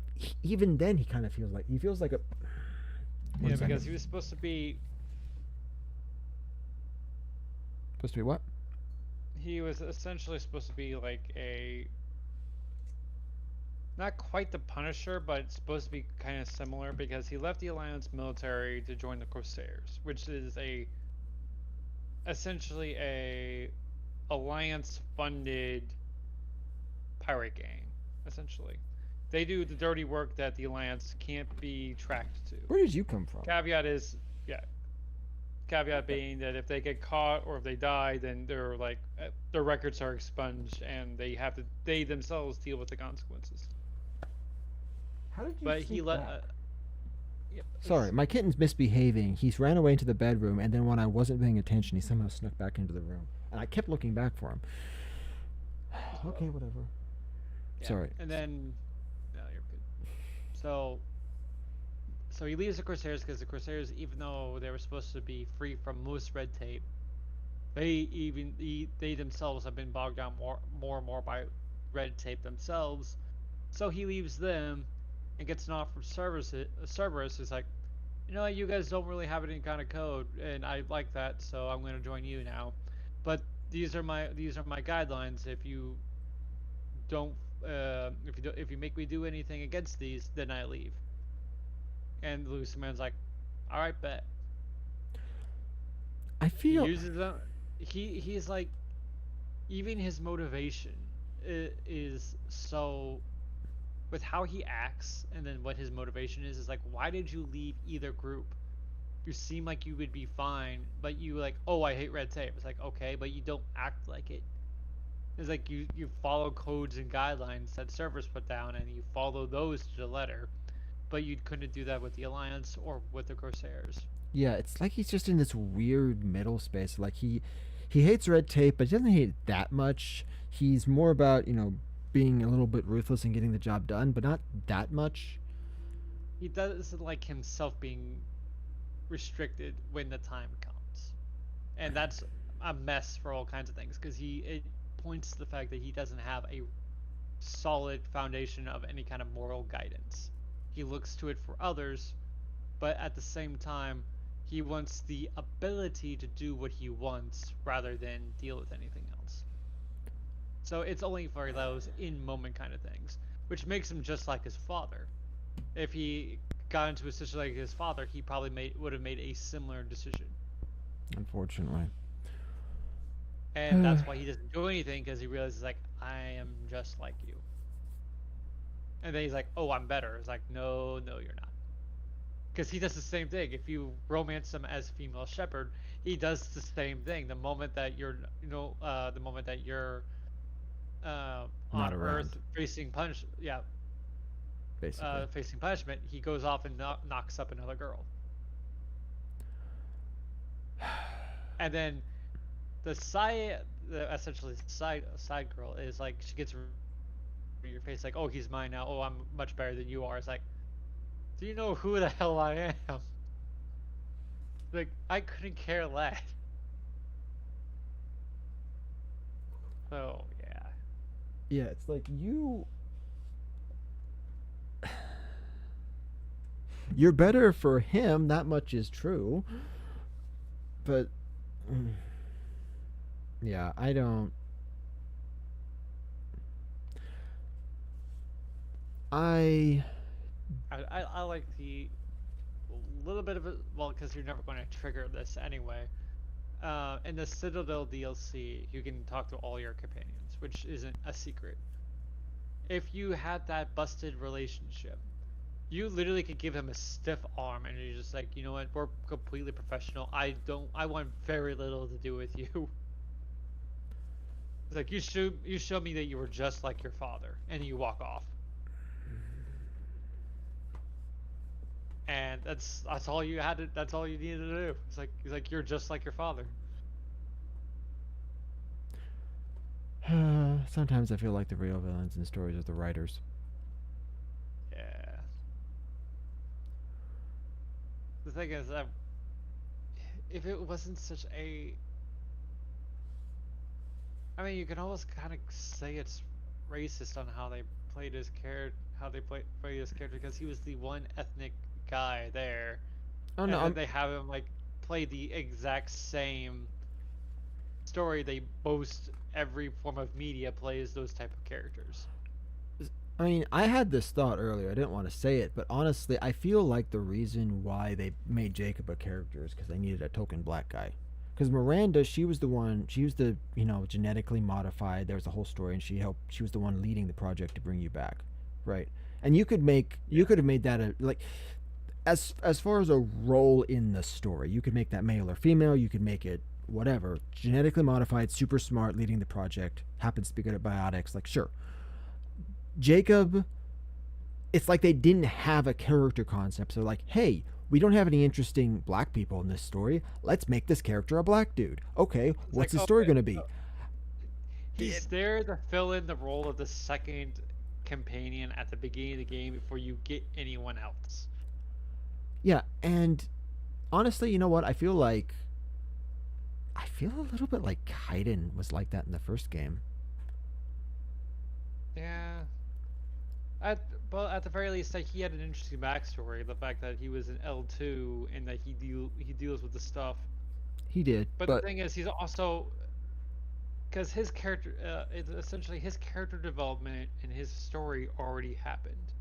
even then he kind of feels like a. Yeah, because he was supposed to be. Supposed to be what? He was essentially supposed to be like a. Not quite the Punisher, but it's supposed to be kind of similar because he left the Alliance military to join the Corsairs, which is essentially a Alliance-funded pirate gang. Essentially, they do the dirty work that the Alliance can't be tracked to. Where did you come from? Caveat is, yeah. Caveat being that if they get caught or if they die, then their records are expunged and they themselves deal with the consequences. How did you? But he let. Yep. Sorry, my kitten's misbehaving. He's ran away into the bedroom, and then when I wasn't paying attention, he somehow snuck back into the room, and I kept looking back for him. Okay, whatever. Yeah. Sorry. And then, no, you're good. So he leaves the Corsairs because the Corsairs, even though they were supposed to be free from most red tape, they themselves have been bogged down more and more by red tape themselves. So he leaves them and gets an offer from Cerberus who's like, you guys don't really have any kind of code, and I like that, so I'm going to join you now. But these are my guidelines. If you don't, if you make me do anything against these, then I leave. And Luciman's like, all right, bet. I feel He uses them. He's like, even his motivation is so, with how he acts and then what his motivation is like, why did you leave either group? You seem like you would be fine, but you like, oh, I hate red tape. It's like, okay, but you don't act like it. It's like you follow codes and guidelines that servers put down, and you follow those to the letter, but you couldn't do that with the Alliance or with the Corsairs. yeah, it's like he's just in this weird middle space. Like he hates red tape, but he doesn't hate it that much. He's more about being a little bit ruthless and getting the job done, but not that much. He doesn't like himself being restricted when the time comes, and that's a mess for all kinds of things because it points to the fact that he doesn't have a solid foundation of any kind of moral guidance. He looks to it for others, but at the same time, he wants the ability to do what he wants rather than deal with anything else. So it's only for those in-moment kind of things, which makes him just like his father. If he got into a situation like his father, he probably would have made a similar decision. Unfortunately. And that's why he doesn't do anything, because he realizes, like, I am just like you. And then he's like, oh, I'm better. It's like, no, you're not. Because he does the same thing. If you romance him as a female shepherd, he does the same thing. The moment that you're, the moment that you're on Not around. Earth facing Basically. facing punishment, he goes off and knocks up another girl. And then essentially side girl is like, she gets in your face like, oh, he's mine now. Oh, I'm much better than you are. It's like, do you know who the hell I am? Like, I couldn't care less. So yeah, Yeah, it's like you're better for him. That much is true. But yeah, I don't. I I like the little bit of it. Well, because you're never going to trigger this anyway. In the Citadel DLC, you can talk to all your companions, which isn't a secret. If you had that busted relationship, you literally could give him a stiff arm, and you're just like, you know what? We're completely professional. I want very little to do with you. It's like you showed me that you were just like your father, and you walk off. And that's all you had to. That's all you needed to do. It's like you're just like your father. sometimes I feel like the real villains in stories are the writers. Yeah. The thing is, if it wasn't such a, I mean, you can almost kind of say it's racist on how they played his character, how they played his character, because he was the one ethnic guy there, Oh no, and then they have him like play the exact same story they boast every form of media plays those type of characters. I mean, I had this thought earlier. I didn't want to say it, but honestly, I feel like the reason why they made Jacob a character is because they needed a token black guy. Because Miranda, she was the one. She was the genetically modified. There was a whole story, and she helped. She was the one leading the project to bring you back, right? And you Yeah. could have made that a like as far as a role in the story, you could make that male or female. You could make it whatever, genetically modified, super smart, leading the project, happens to be good at biotics. Like sure, Jacob, it's like they didn't have a character concept. So like, hey, we don't have any interesting black people in this story. Let's make this character a black dude. Okay, It's what's like, his story okay, going to be? he's there to fill in the role of the second companion at the beginning of the game before you get anyone else. Yeah, and honestly, you know what? I feel a little bit like Kaiden was like that in the first game. Yeah. At well, at the very least, like he had an interesting backstory. The fact that he was an L2 and that he deals with the stuff. He did, But the but thing is, he's also because his character, it's essentially his character development and his story already happened.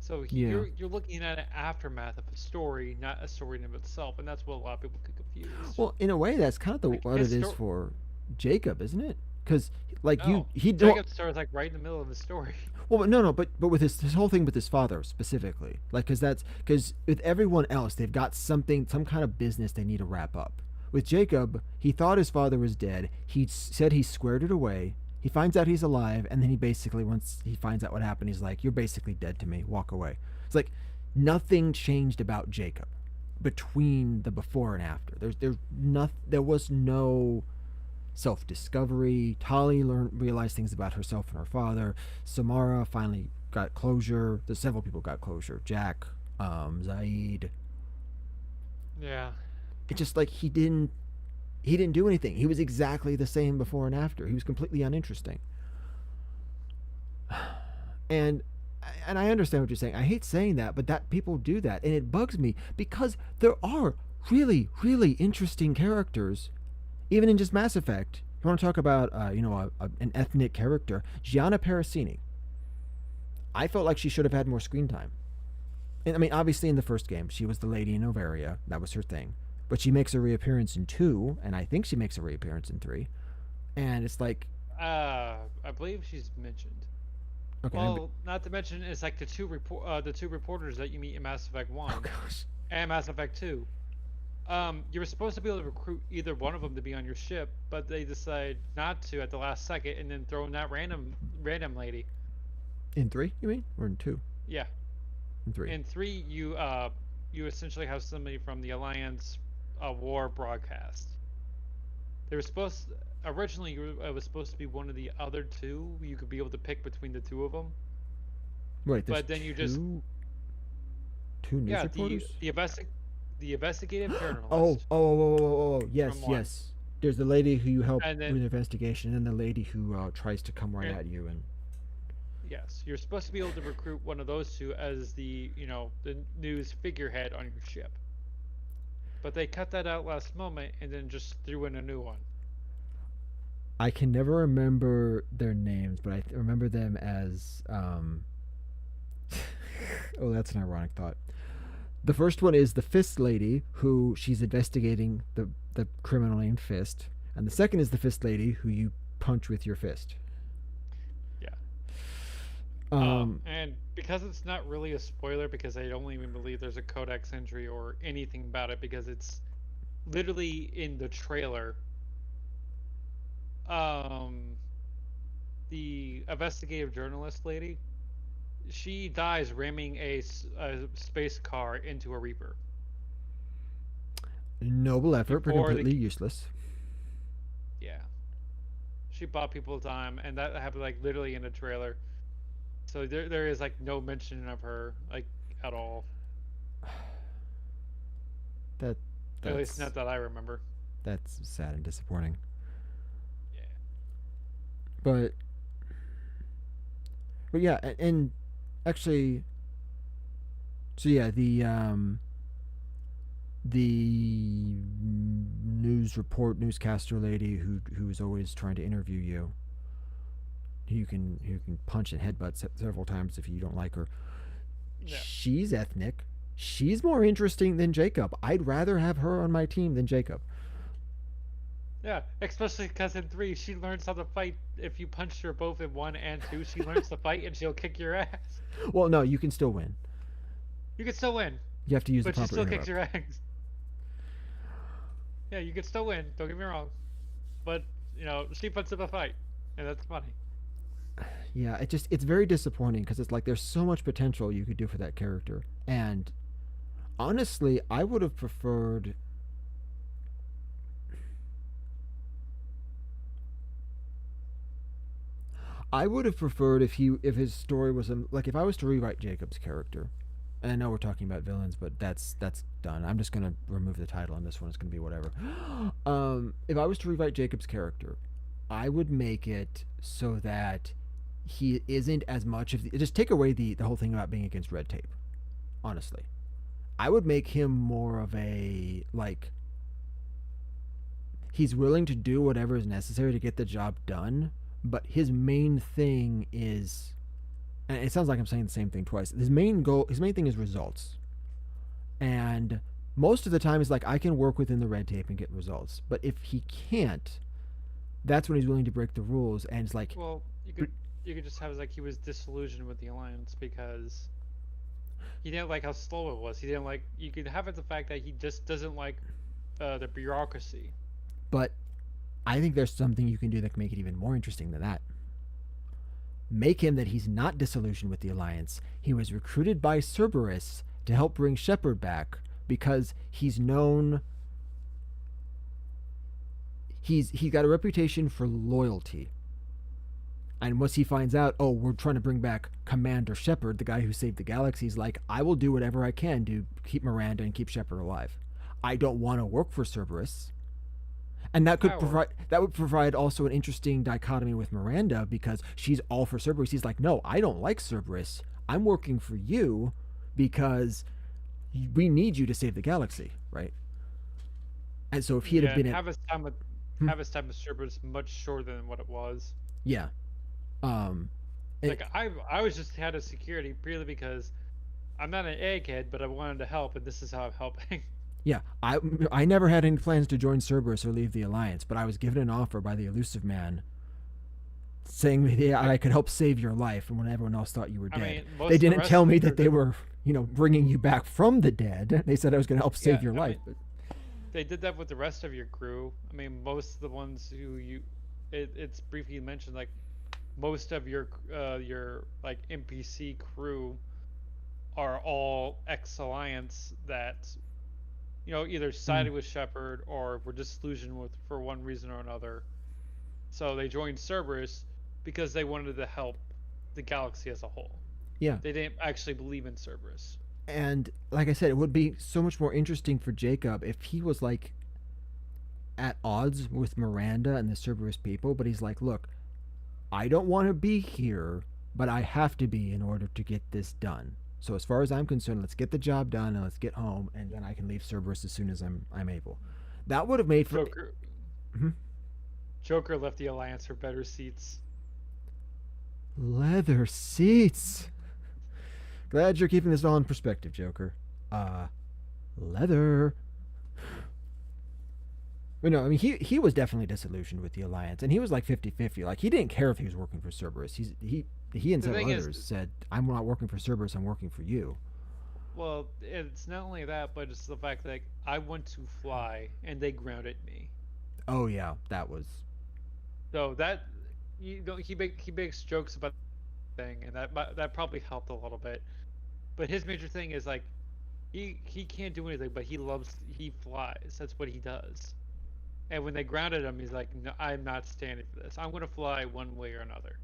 So yeah. you're looking at an aftermath of a story, not a story in of itself, and that's what a lot of people get confused. Well, in a way, that's kind of Like what his it is story, for Jacob, isn't it? Because like no, he don't. Jacob's story is like right in the middle of the story. Well, no, no, but with his whole thing with his father specifically, like, because with everyone else, they've got something, some kind of business they need to wrap up. With Jacob, he thought his father was dead. He said he squared it away. He finds out he's alive, and then he basically, once he finds out what happened, he's like, "You're basically dead to me. Walk away." It's like nothing changed about Jacob between the before and after. There was no self discovery. Tali realized things about herself and her father. Samara finally got closure. There's several people got closure. Jack, Zaid. Yeah. It's just like he didn't do anything. He was exactly the same before and after. He was completely uninteresting. And I understand what you're saying. I hate saying that, but that people do that, and it bugs me because there are really, really interesting characters, even in just Mass Effect. You want to talk about, an ethnic character, Gianna Parasini. I felt like she should have had more screen time. And, I mean, obviously in the first game, she was the lady in Novaria. That was her thing. But she makes a reappearance in 2, and I think she makes a reappearance in 3. And it's like, I believe she's mentioned. okay, Well, not to mention it's like the two reporters that you meet in Mass Effect oh One gosh. and Mass Effect Two. You were supposed to be able to recruit either one of them to be on your ship, but they decide not to at the last second, and then throw in that random lady. In 3, you mean? Or in 2? Yeah. In 3. In 3, you essentially have somebody from the Alliance war broadcast. They were supposed originally it was supposed to be one of the other two. You could be able to pick between the two of them, Wait, there's but then you just two news yeah reporters? the investigative Oh, journalist oh, oh, oh, oh, oh, oh, yes, from one. yes. There's the lady who you help and with then the investigation, and then the lady who tries to come right and at you. And yes, you're supposed to be able to recruit one of those two as the the news figurehead on your ship. But they cut that out last moment and then just threw in a new one. I can never remember their names, but I remember them as. Oh, that's an ironic thought. The first one is the Fist Lady, who she's investigating the criminal named Fist, and the second is the Fist Lady, who you punch with your fist. Yeah. Um, And because it's not really a spoiler, because I don't even believe there's a codex entry or anything about it, because it's literally in the trailer. Um, the investigative journalist lady, she dies ramming a space car into a Reaper Noble effort, but before the completely useless. yeah. She bought people time, and that happened like literally in the trailer. So there is like no mention of her like at all. That At least that's not that I remember. that's sad and disappointing. Yeah. But yeah, and actually, so yeah, the newscaster lady who is always trying to interview you, who can punch and headbutt several times if you don't like her. Yeah. She's ethnic. She's more interesting than Jacob. I'd rather have her on my team than Jacob. Yeah, especially because in 3 she learns how to fight. If you punch her both in 1 and 2, she learns to fight and she'll kick your ass. Well, no, you can still win. You can still win, You have to use the but she proper still kicks interrupt. your ass. Yeah, you can still win. Don't get me wrong, but she puts up a fight, and that's funny. Yeah, it's very disappointing because it's like there's so much potential you could do for that character. And honestly, I would have preferred if his story was like if I was to rewrite Jacob's character. And I know we're talking about villains, but that's done. I'm just gonna remove the title on this one. It's gonna be whatever. If I was to rewrite Jacob's character, I would make it so that he isn't as much of just take away the whole thing about being against red tape. Honestly, I would make him more of a like he's willing to do whatever is necessary to get the job done, but his main thing is, and it sounds like I'm saying the same thing twice. His main thing is results. And most of the time is like I can work within the red tape and get results. But if he can't, that's when he's willing to break the rules and it's like Well, you could just have like he was disillusioned with the alliance because he didn't like how slow it was. He didn't like. You could have it the fact that he just doesn't like the bureaucracy. but I think there's something you can do that can make it even more interesting than that. Make him that he's not disillusioned with the alliance. He was recruited by Cerberus to help bring Shepard back because he's known he got a reputation for loyalty. And once he finds out, oh, we're trying to bring back Commander Shepard, the guy who saved the galaxy, he's like, I will do whatever I can to keep Miranda and keep Shepard alive. I don't want to work for Cerberus. And that would provide also an interesting dichotomy with Miranda because she's all for Cerberus. He's like, no, I don't like Cerberus. I'm working for you because we need you to save the galaxy, right? And so if he had been at have his time with Cerberus much shorter than what it was. yeah, Like I was just had a security purely because I'm not an egghead, but I wanted to help, and this is how I'm helping. yeah, I never had any plans to join Cerberus or leave the Alliance, but I was given an offer by the Elusive Man saying that I could help save your life, and when everyone else thought you were dead, they didn't tell me that they were, bringing you back from the dead. They said I was going to help save your life. Mean, they did that with the rest of your crew. I mean, most of the ones who it's briefly mentioned, like most of your like NPC crew are all ex-Alliance that either sided with Shepard or were disillusioned with for one reason or another. So they joined Cerberus because they wanted to help the galaxy as a whole. Yeah. They didn't actually believe in Cerberus. And like I said, it would be so much more interesting for Jacob if he was like at odds with Miranda and the Cerberus people, but he's like, look, I don't want to be here, but I have to be in order to get this done. So as far as I'm concerned, let's get the job done and let's get home, and then I can leave Cerberus as soon as I'm able. That would have made for Joker Mhm. Joker left the Alliance for better seats. Leather seats. Glad you're keeping this all in perspective, Joker. Uh, leather. But no, I mean he was definitely disillusioned with the Alliance, and he was like 50-50. Like he didn't care if he was working for Cerberus. He and The several thing is, others said, "I'm not working for Cerberus. I'm working for you." well, it's not only that, but it's the fact that like, I want to fly and they grounded me. Oh yeah, that was So that he makes jokes about the thing, and that probably helped a little bit. But his major thing is like he can't do anything, but he flies. That's what he does. And when they grounded him, he's like, no, I'm not standing for this. I'm gonna fly one way or another.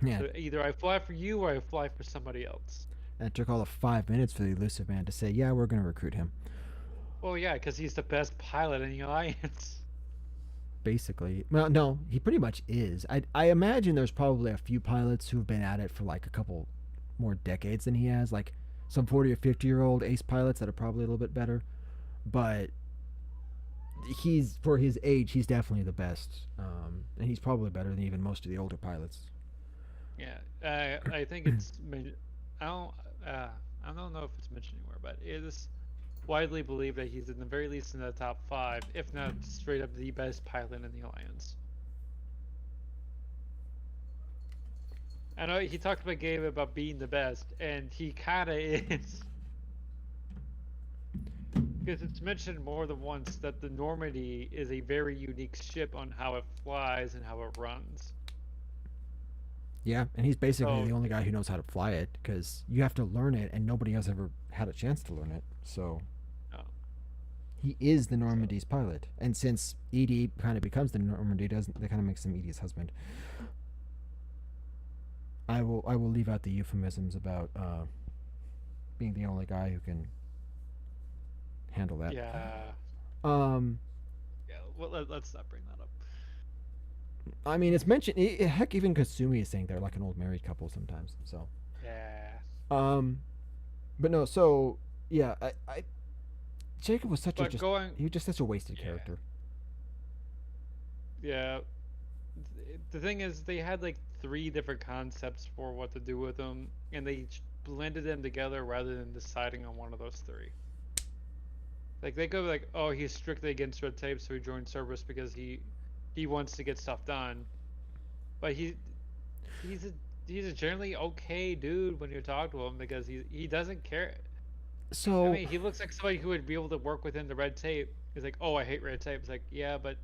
yeah. So either I fly for you or I fly for somebody else. And it took all of 5 minutes for the elusive man to say, "Yeah, we're going to recruit him." Well, yeah, because he's the best pilot in the Alliance. Basically, well, no, he pretty much is. I imagine there's probably a few pilots who've been at it for like a couple more decades than he has, like some 40 or 50-year-old ace pilots that are probably a little bit better. But he's for his age, he's definitely the best, and he's probably better than even most of the older pilots. Yeah, I think it's. I don't. Uh, I don't know if it's mentioned anywhere, but it is widely believed that he's in the very least in the top 5, if not straight up the best pilot in the Alliance. I know he talked about Gabe about being the best, and he kind of is. Because it's mentioned more than once that the Normandy is a very unique ship on how it flies and how it runs. Yeah, and he's basically So, the only guy who knows how to fly it because you have to learn it, and nobody has ever had a chance to learn it. So oh, he is the so Normandy's pilot, and since Edie kind of becomes the Normandy, doesn't that kind of makes him Edie's husband? I will leave out the euphemisms about being the only guy who can handle that. yeah, Um, yeah. Well, let's not bring that up. I mean, it's mentioned. Heck, even Kasumi is saying they're like an old married couple sometimes. So, Yeah, um, but no. So yeah, I Jacob was such a but just going, he was just such a wasted yeah, character. yeah. The thing is, they had like 3 different concepts for what to do with them, and they blended them together rather than deciding on one of those 3. Like they go like, oh, he's strictly against red tape, so he joined Cerberus because he wants to get stuff done. But he's a he's a generally okay dude when you talk to him because he doesn't care. I So mean, he looks like somebody who would be able to work within the red tape. He's like, oh, I hate red tape. It's like, yeah, but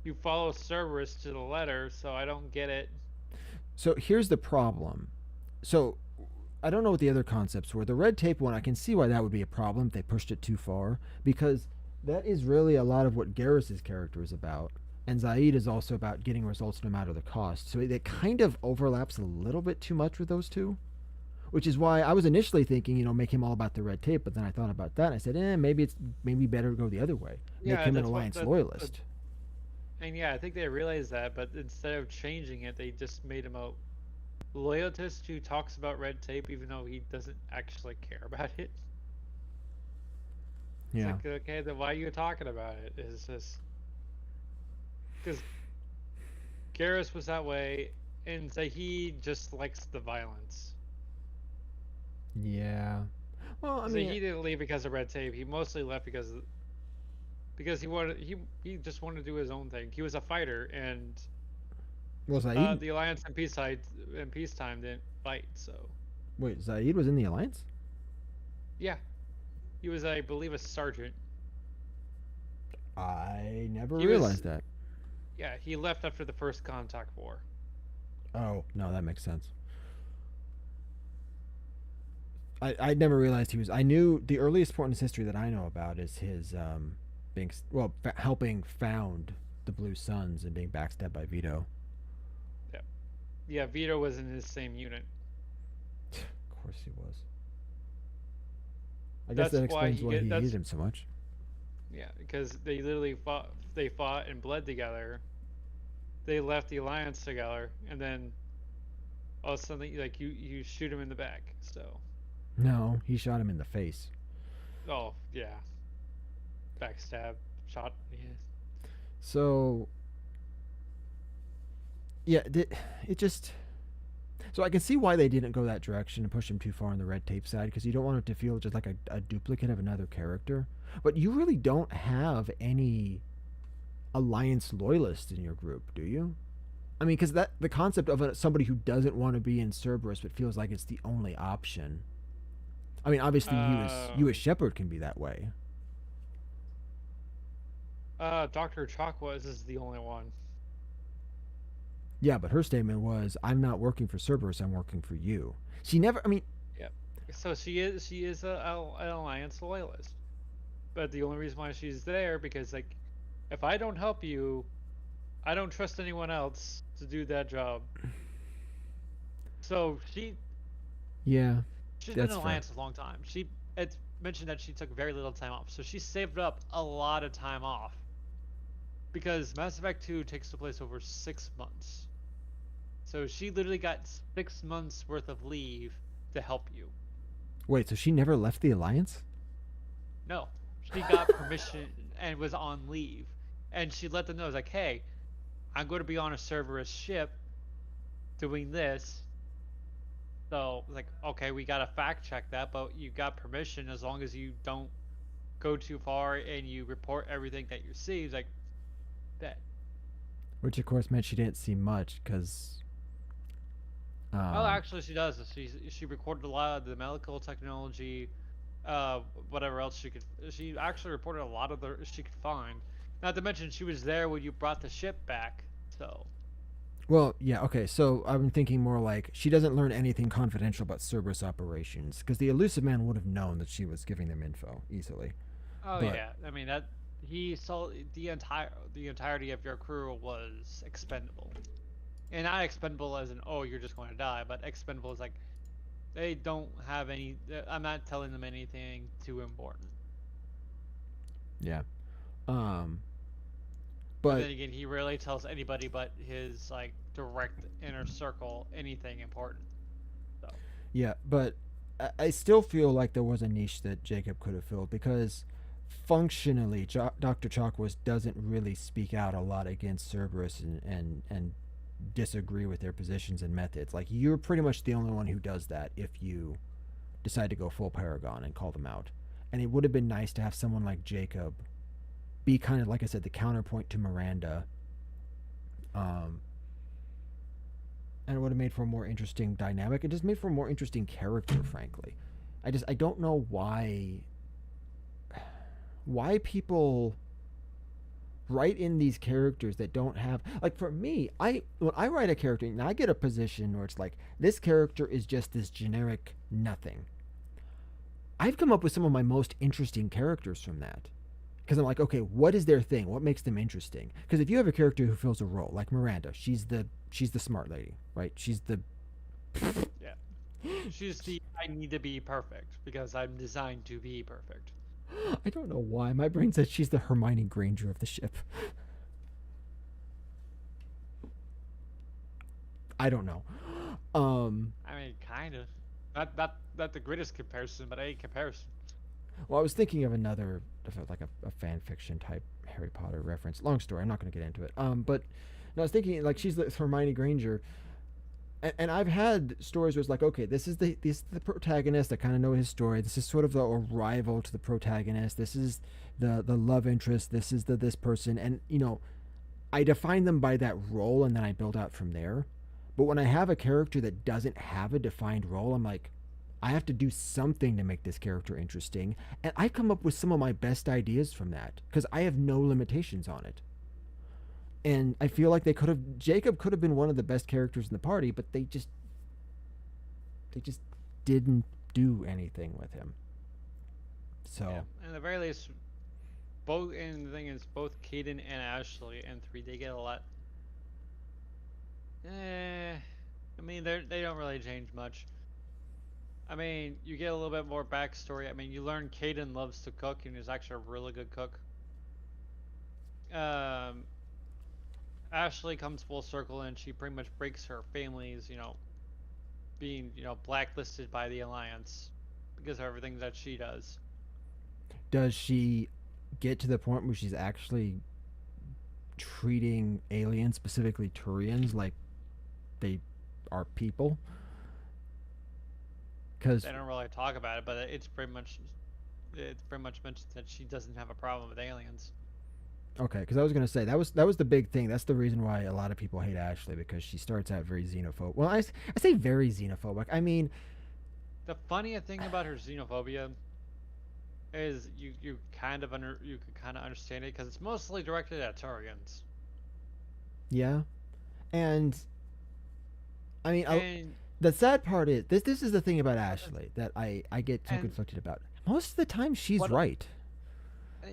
you follow Cerberus to the letter, so I don't get it. so here's the problem. So I don't know what the other concepts were. The red tape one, I can see why that would be a problem if they pushed it too far, because that is really a lot of what Garrus's character is about. And Zaid is also about getting results no matter the cost. So it kind of overlaps a little bit too much with those two, which is why I was initially thinking, make him all about the red tape. But then I thought about that and I said, maybe it's maybe better to go the other way. Make Yeah, him an that's what alliance that. loyalist. And yeah, I think they realized that, but instead of changing it, they just made him a loyalist who talks about red tape, even though he doesn't actually care about it. It's Yeah. like, okay, then why are you talking about it? It's just because Garrus was that way, and Zahid just likes the violence. Yeah. Well, I So mean, he didn't leave because of red tape. He mostly left because he just wanted to do his own thing. He was a fighter, and well, Zaid. the Alliance in peacetime didn't fight. So Wait, Zaid was in the alliance. yeah, he was, I believe, a sergeant. I never He was realized that. Yeah, he left after the first contact war. Oh no, that makes sense. I never realized he was. I knew the earliest point in his history that I know about is his being helping found the Blue Suns and being backstabbed by Vito. Yeah, yeah. Vito was in his same unit. Of course he was. I guess That's that why explains he why get. he That's hated him so much. Yeah, because they literally fought. They fought and bled together. They left the alliance together, and then all of a sudden, like you shoot him in the back. So, No, he shot him in the face. oh yeah, backstab shot. Yeah. So yeah, it just. So I can see why they didn't go that direction and push him too far on the red tape side, because you don't want it to feel just like a duplicate of another character. But you really don't have any alliance loyalists in your group, do you? I mean, because that the concept of somebody who doesn't want to be in Cerberus but feels like it's the only option. I mean, obviously you as Um. Shepard can be that way. Doctor Chakwas is the only one. Yeah, but her statement was, "I'm not working for Cerberus. I'm working for you." She never. I mean, Yep. So she is an alliance loyalist, but the only reason why she's there because like, if I don't help you, I don't trust anyone else to do that job. So yeah, She's been in that's fair. Alliance a long time. It's mentioned that she took very little time off, so she saved up a lot of time off because Mass Effect 2 takes place over 6 months. So she literally got 6 months worth of leave to help you. Wait, so she never left the alliance? No, she got permission and was on leave, and she let them know, like, hey, I'm going to be on a Cerberus ship doing this. So like, okay, we gotta fact check that, but you got permission as long as you don't go too far and you report everything that you see. It's like that. Which of course meant she didn't see much, because Oh, um, actually, she does. She recorded a lot of the medical technology, whatever else she could. She actually reported a lot of the she could find. Not to mention, she was there when you brought the ship back. So well, yeah, okay. So I'm thinking more like she doesn't learn anything confidential about Cerberus operations, because the elusive man would have known that she was giving them info easily. oh But yeah, I mean that he saw the entirety of your crew was expendable, and not expendable as in oh you're just going to die, but expendable is like they don't have any. I'm not telling them anything too important. yeah, um, But but then again, he rarely tells anybody but his like direct inner circle anything important. So yeah, but I still feel like there was a niche that Jacob could have filled, because functionally, Dr. Chalkwas doesn't really speak out a lot against Cerberus and disagree with their positions and methods. Like, you're pretty much the only one who does that if you decide to go full Paragon and call them out. And it would have been nice to have someone like Jacob be kind of, like I said, the counterpoint to Miranda. Um, and it would have made for a more interesting dynamic. It just made for a more interesting character, frankly. I don't know why people write in these characters that don't have, like, for me, I when I write a character and I get a position where it's like this character is just this generic nothing. I've come up with some of my most interesting characters from that, because I'm like, okay, what is their thing? What makes them interesting? Because if you have a character who fills a role, like Miranda, she's the smart lady, right? She's the yeah, she's the I need to be perfect because I'm designed to be perfect. I don't know why my brain says she's the Hermione Granger of the ship. I don't know. I mean, kind of. Not the greatest comparison, but a comparison. Well, I was thinking of another, like a fan fiction type Harry Potter reference. Long story. I'm not going to get into it. But no, I was thinking like she's the Hermione Granger, and I've had stories where it's like, okay, this is the protagonist. I kind of know his story. This is sort of the rival to the protagonist. This is the love interest. This is this person, and I define them by that role, and then I build out from there. But when I have a character that doesn't have a defined role, I'm like, I have to do something to make this character interesting. And I come up with some of my best ideas from that because I have no limitations on it. And I feel like Jacob could have been one of the best characters in the party, but they just didn't do anything with him. Yeah, So, and at the very least, both. And the thing is, both Caden and Ashley and three they get a lot. I mean, they don't really change much. I mean, you get a little bit more backstory. I mean, you learn Caden loves to cook and is actually a really good cook. um, Ashley comes full circle and she pretty much breaks her family's, being, blacklisted by the Alliance because of everything that she does. Does she get to the point where she's actually treating aliens, specifically Turians, like they are people? Because They don't really talk about it, but it's pretty much mentioned that she doesn't have a problem with aliens. okay, because I was gonna say that was the big thing. That's the reason why a lot of people hate Ashley, because she starts out very xenophobic. Well, I say very xenophobic. I mean, The funny thing about her xenophobia is you could kind of understand it because it's mostly directed at Turians. yeah, and I mean, And the sad part is this is the thing about Ashley that I get so and conflicted about. Most of the time, she's what right.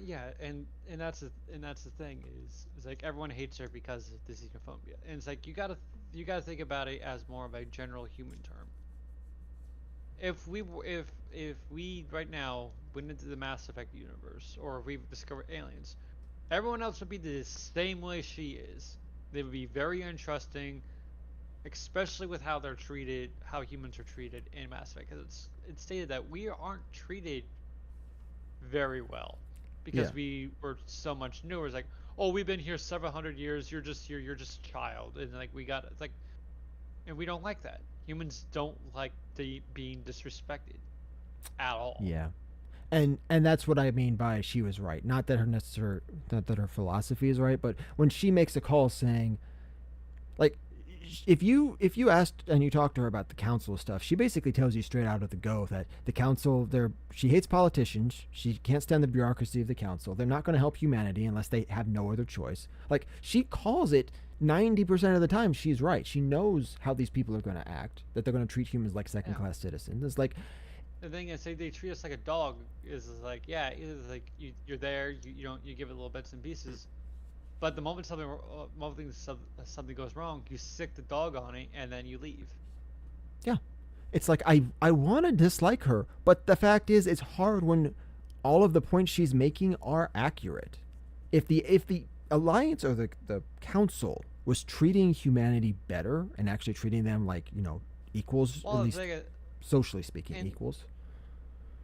yeah, and that's the thing is like everyone hates her because of the xenophobia, and it's like you gotta think about it as more of a general human term. If we right now went into the Mass Effect universe, or if we discovered aliens, everyone else would be the same way she is. They would be very untrusting, especially with how they're treated, how humans are treated in Mass Effect, because it's stated that we aren't treated very well Yeah, because we were so much newer. It's like, oh, we've been here several hundred years. You're just here. You're just a child, and like we got it's like, and we don't like that. Humans don't like the being disrespected at all. yeah, and that's what I mean by she was right. Not that her philosophy is right, but when she makes a call saying, like, if you asked and you talked to her about the council stuff, she basically tells you straight out of the go that the council, she hates politicians. She can't stand the bureaucracy of the council. They're not going to help humanity unless they have no other choice. Like, she calls it 90% of the time. She's right. She knows how these people are going to act, that they're going to treat humans like second Yeah. class citizens. It's like, The thing is, they treat us like a dog. Is like, yeah, it's like you're there. You don't you give it little bits and pieces. But the moment something goes wrong, you sick the dog on it, and then you leave. yeah, it's like I want to dislike her, but the fact is, it's hard when all of the points she's making are accurate. If the alliance or the council was treating humanity better and actually treating them like, equals, at Well, the least thing is, socially speaking, and equals.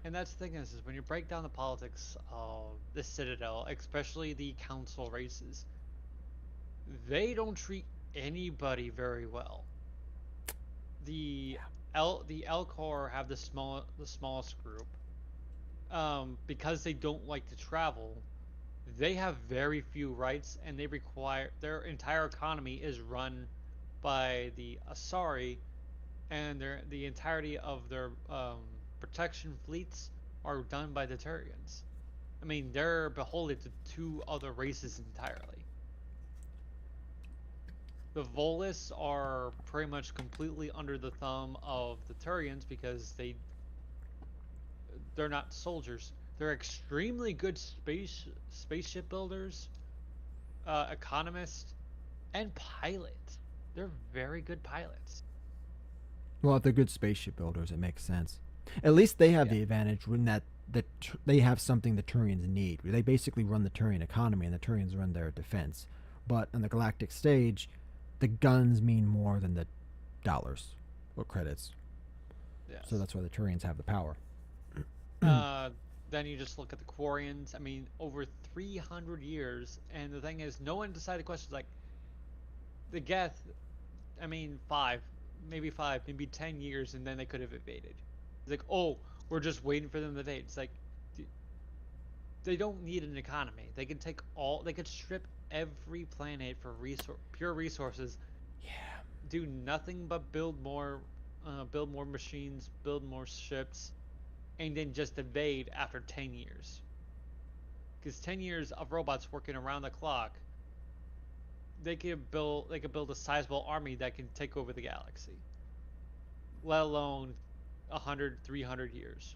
and that's the thing is when you break down the politics of the Citadel, especially the council races, they don't treat anybody very well. The Yeah, the Elcor have the smallest group. Because they don't like to travel, they have very few rights, and they require their entire economy is run by the Asari, and the entirety of their protection fleets are done by the Turians. I mean, they're beholden to two other races entirely. The Volus are pretty much completely under the thumb of the Turians because they're not soldiers. They're extremely good spaceship builders, economists, and pilots. They're very good pilots. well, if they're good spaceship builders, it makes sense. At least they have Yeah. the advantage when they have something the Turians need. They basically run the Turian economy, and the Turians run their defense. But on the galactic stage, the guns mean more than the dollars or credits. So Yes. that's why the Turians have the power. Uh, then you just look at the Quarians. I mean, over 300 years, and the thing is, no one decided questions like the Geth. I mean, five, maybe 10 years, and then they could have invaded. It's like, oh, we're just waiting for them to invade. It's like they don't need an economy. They can take all. They could strip every planet for pure resources, Yeah. do nothing but build more machines, build more ships, and then just invade after 10 years. Because 10 years of robots working around the clock, they could build a sizable army that can take over the galaxy, let alone 100, 300 years.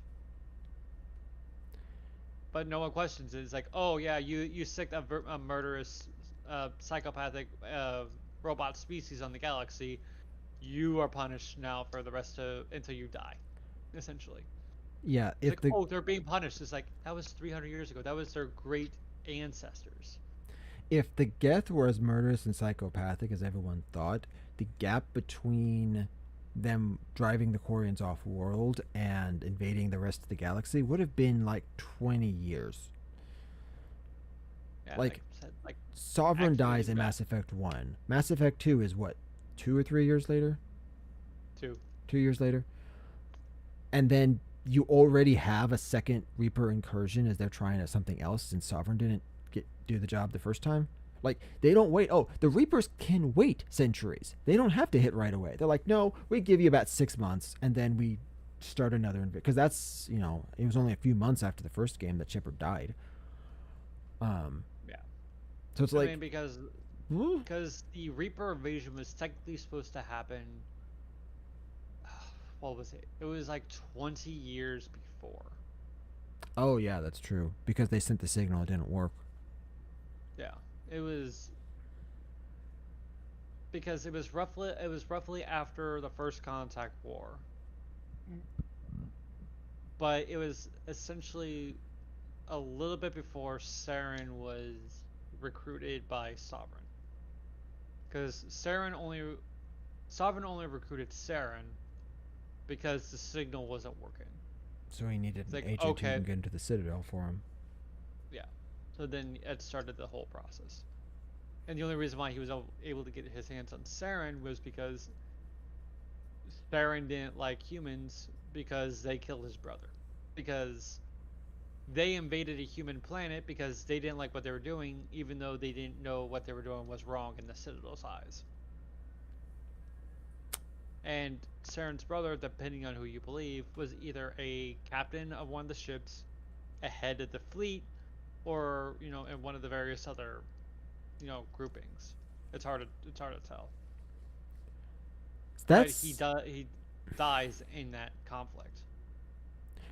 But no one questions it. It's like, oh yeah, you sicked a murderous, psychopathic robot species on the galaxy. You are punished now for the rest of until you die, essentially. Yeah, It's if like, the oh, they're being punished. It's like that was 300 years ago. That was their great ancestors. If the Geth were as murderous and psychopathic as everyone thought, the gap between them driving the Quarians off world and invading the rest of the galaxy would have been like 20 years. Yeah, Like, I said, like Sovereign actually dies in that Mass Effect 1. Mass Effect 2 is what, 2 or 3 years later? too. 2 years later? And then you already have a second Reaper incursion as they're trying to something else since Sovereign didn't do the job the first time. Like, they don't wait. Oh, the Reapers can wait centuries. They don't have to hit right away. They're like, no, we give you about 6 months and then we start another because that's, it was only a few months after the first game that Shepard died. Yeah. So it's I like, mean, because woo. the Reaper invasion was technically supposed to happen. What was it? It was like 20 years before. Oh yeah, that's true. Because they sent the signal, it didn't work. Yeah, it was because it was roughly after the first Contact War, but it was essentially a little bit before Saren was recruited by Sovereign. Because Sovereign only recruited Saren because the signal wasn't working. So he needed It's an like, agent who okay, can get into the Citadel for him. yeah. So then it started the whole process. And the only reason why he was able to get his hands on Saren was because Saren didn't like humans because they killed his brother. Because they invaded a human planet because they didn't like what they were doing, even though they didn't know what they were doing was wrong in the Citadel's eyes. And Saren's brother, depending on who you believe, was either a captain of one of the ships, a head of the fleet, or in one of the various other groupings. It's hard to tell. But That's he dies in that conflict.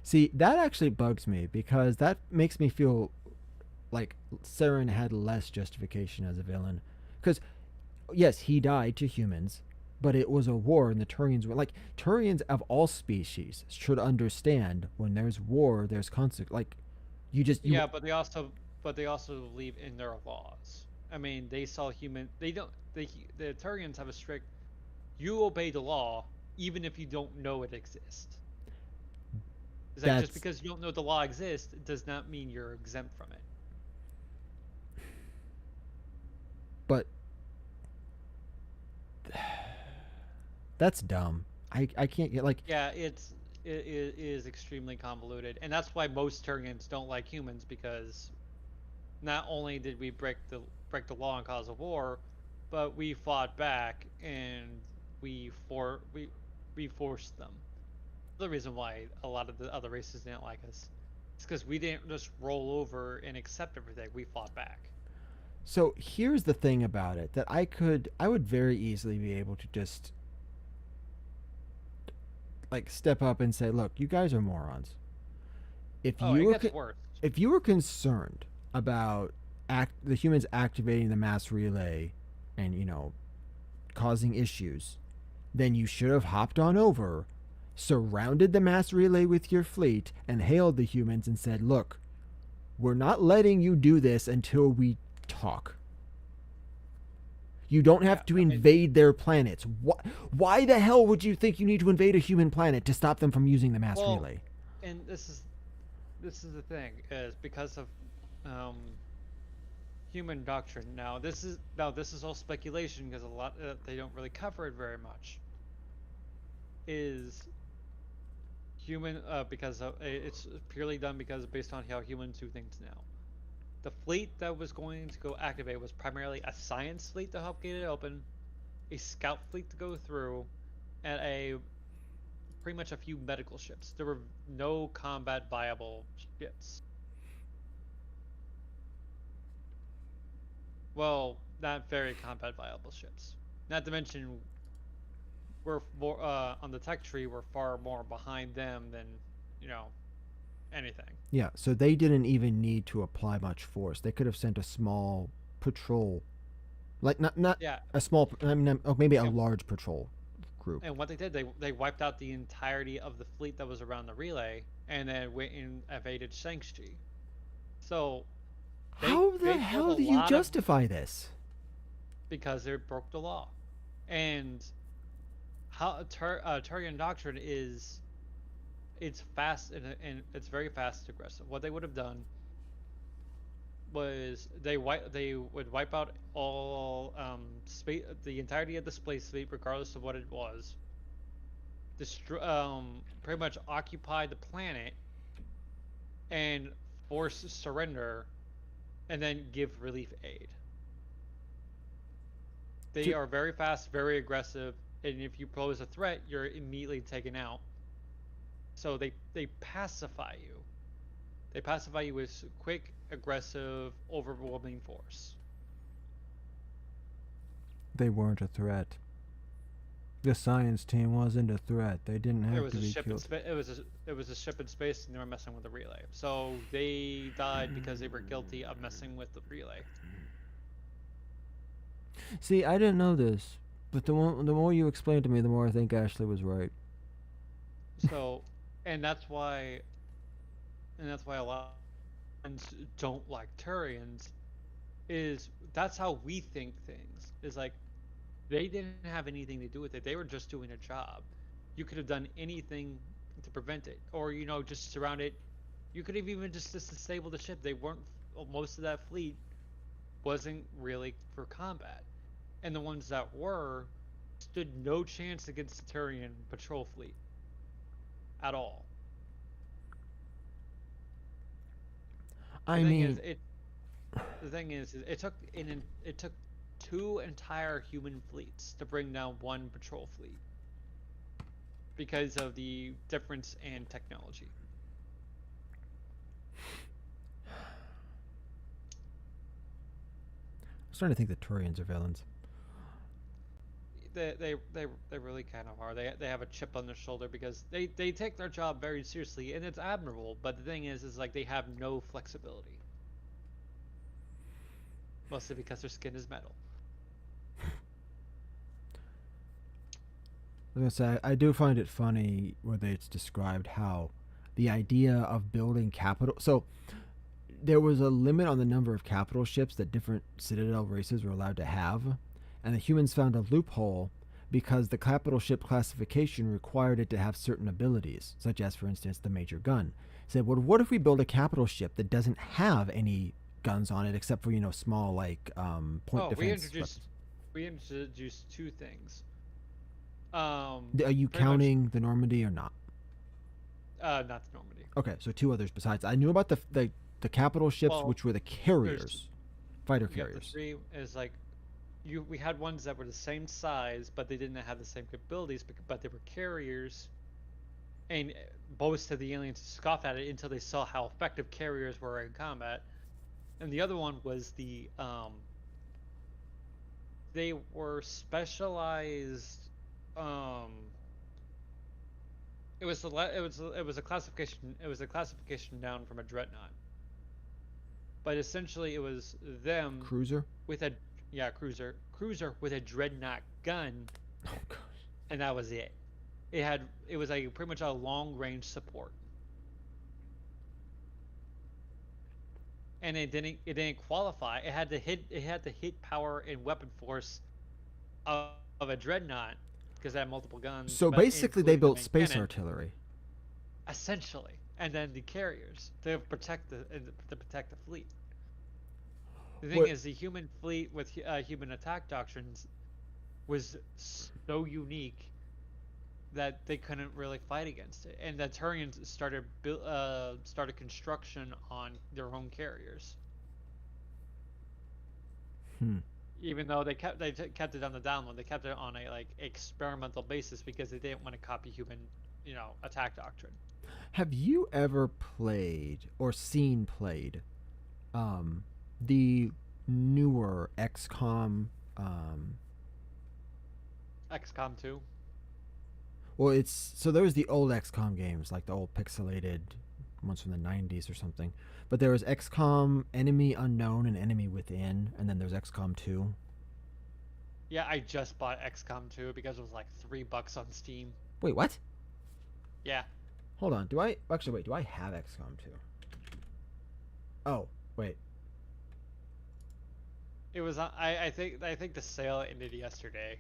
See, that actually bugs me because that makes me feel like Saren had less justification as a villain. Because yes, he died to humans, but it was a war, and the Turians were like Turians of all species should understand when there's war, there's consequence. Like, you just you Yeah, but they also believe in their laws. I mean, they saw human. They don't. The Turians have a strict. You obey the law even if you don't know it exists. It's like just that's because you don't know the law exists does not mean you're exempt from it. but that's dumb. I can't get like Yeah, it is extremely convoluted, and that's why most Turians don't like humans because not only did we break the law and cause a war, but we fought back and we forced them. The reason why a lot of the other races didn't like us is because we didn't just roll over and accept everything. We fought back. so here's the thing about it that I would very easily be able to just like step up and say, look, you guys are morons. If Oh, you it were gets worse. if you were concerned about the humans activating the mass relay and causing issues, then you should have hopped on over, surrounded the mass relay with your fleet, and hailed the humans and said, look, we're not letting you do this until we talk. You don't Yeah, have to I mean, invade their planets. Why the hell would you think you need to invade a human planet to stop them from using the mass well, relay? and this is the thing is because of um, human doctrine. Now this is all speculation because a lot they don't really cover it very much. Is human because it's purely done because based on how humans do things now. The fleet that was going to go activate was primarily a science fleet to help get it open, a scout fleet to go through, and a pretty much a few medical ships. There were no combat viable ships. Well, not very combat viable ships. Not to mention, we're more, on the tech tree. We're far more behind them than you know anything. Yeah, so they didn't even need to apply much force. They could have sent a small patrol, like not Yeah, a small. I mean, maybe a and large patrol group. what they did, they wiped out the entirety of the fleet that was around the relay, and then went and invaded Shangxi. So How the they killed hell a do you lot of justify this? because they broke the law, and how Turian doctrine is it's fast and it's very fast and aggressive. What they would have done was they would wipe out all space the entirety of the space fleet regardless of what it was. Destroy pretty much occupy the planet and force surrender and then give relief aid. They To, are very fast, very aggressive, and if you pose a threat, you're immediately taken out. So they pacify you. They pacify you with quick, aggressive, overwhelming force. they weren't a threat. The science team wasn't a threat. They didn't There have was to a be ship in killed. space. It was a ship in space, and they were messing with the relay. So they died because they were guilty of messing with the relay. See, I didn't know this, but the more you explain to me, the more I think Ashley was right. So, and that's why a lot of friends don't like Turians. Is that's how we think things. Is like they didn't have anything to do with it. They were just doing a job. You could have done anything to prevent it, or just surround it. You could have even just disabled the ship. They weren't. Most of that fleet wasn't really for combat, and the ones that were stood no chance against the Turian patrol fleet at all. The I thing is, mean, it took two entire human fleets to bring down one patrol fleet because of the difference in technology. I'm starting to think the Turians are villains. They really kind of are. They have a chip on their shoulder because they take their job very seriously, and it's admirable. But the thing is like they have no flexibility, mostly because their skin is metal. I was gonna say, I do find it funny where it's described how the idea of building capital. So there was a limit on the number of capital ships that different Citadel races were allowed to have, and the humans found a loophole because the capital ship classification required it to have certain abilities, such as, for instance, the major gun. Said, well, what if we build a capital ship that doesn't have any guns on it except for small point Oh, defense weapons? we introduced two things. Are you Pretty much, counting the Normandy or not? not the Normandy. Okay, so two others besides. I knew about the capital ships, Well, which were the carriers, fighter you have the carriers. three is like we had ones that were the same size, but they didn't have the same capabilities, but they were carriers, and most of the aliens scoffed at it until they saw how effective carriers were in combat. And the other one was they were specialized. It was a classification down from a dreadnought, but essentially it was them Cruiser. with a cruiser with a dreadnought gun, Oh gosh. and that was it. It was like pretty much a long range support, and it didn't qualify. It had the hit power and weapon force of a dreadnought because it had multiple guns. So but basically, they including the built main space cannon, artillery. essentially, and then the carriers to protect the fleet. The thing What? is, the human fleet with human attack doctrines was so unique that they couldn't really fight against it, and the Turians started construction on their own carriers, Hmm. even though kept it on the down low. They kept it on a experimental basis because they didn't want to copy human attack doctrine. Have you ever played or seen played the newer XCOM? XCOM 2. Well, so there was the old XCOM games, like the old pixelated ones from the 90s or something. But there was XCOM Enemy Unknown and Enemy Within, and then there's XCOM 2. Yeah, I just bought XCOM 2 because it was like $3 on Steam. Wait, what? Yeah. Hold on. Do I have XCOM 2? Oh, wait. It was. I think the sale ended yesterday.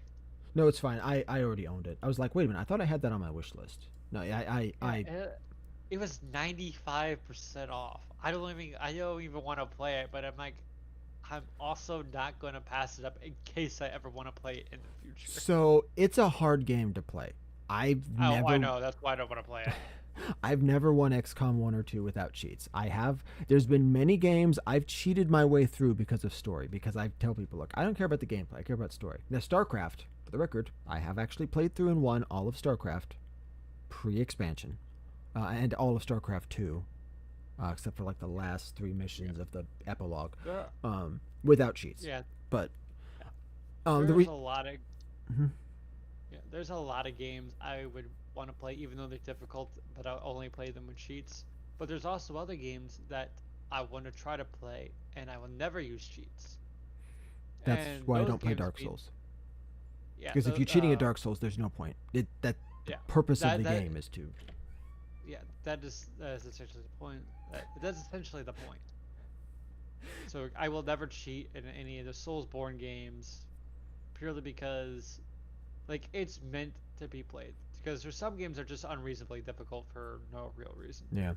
No, it's fine. I already owned it. I was like, wait a minute. I thought I had that on my wish list. No, Yeah, it was 95% off. I don't even want to play it, but I'm like, I'm also not going to pass it up in case I ever want to play it in the future. So it's a hard game to play. I've Oh, I never know. That's why I don't want to play it. I've never won XCOM 1 or 2 without cheats. I have. There's been many games I've cheated my way through because of story. Because I tell people, look, I don't care about the gameplay. I care about story. Now, StarCraft, for the record, I have actually played through and won all of StarCraft pre-expansion, and all of StarCraft 2, except for like the last 3 missions of the epilogue, There, without cheats. yeah, But the there's a lot of Mhm. yeah, there's a lot of games I would want to play, even though they're difficult, but I'll only play them with cheats. But there's also other games that I want to try to play, and I will never use cheats. That's And why I those don't play games Dark mean, Souls. yeah, Because if the you're cheating at Dark Souls, there's no point. That the yeah, purpose of that the that game is to. yeah, that is essentially the point. That's essentially the point. So I will never cheat in any of the Soulsborne games, purely because like it's meant to be played. Because there's some games that are just unreasonably difficult for no real reason. Yeah.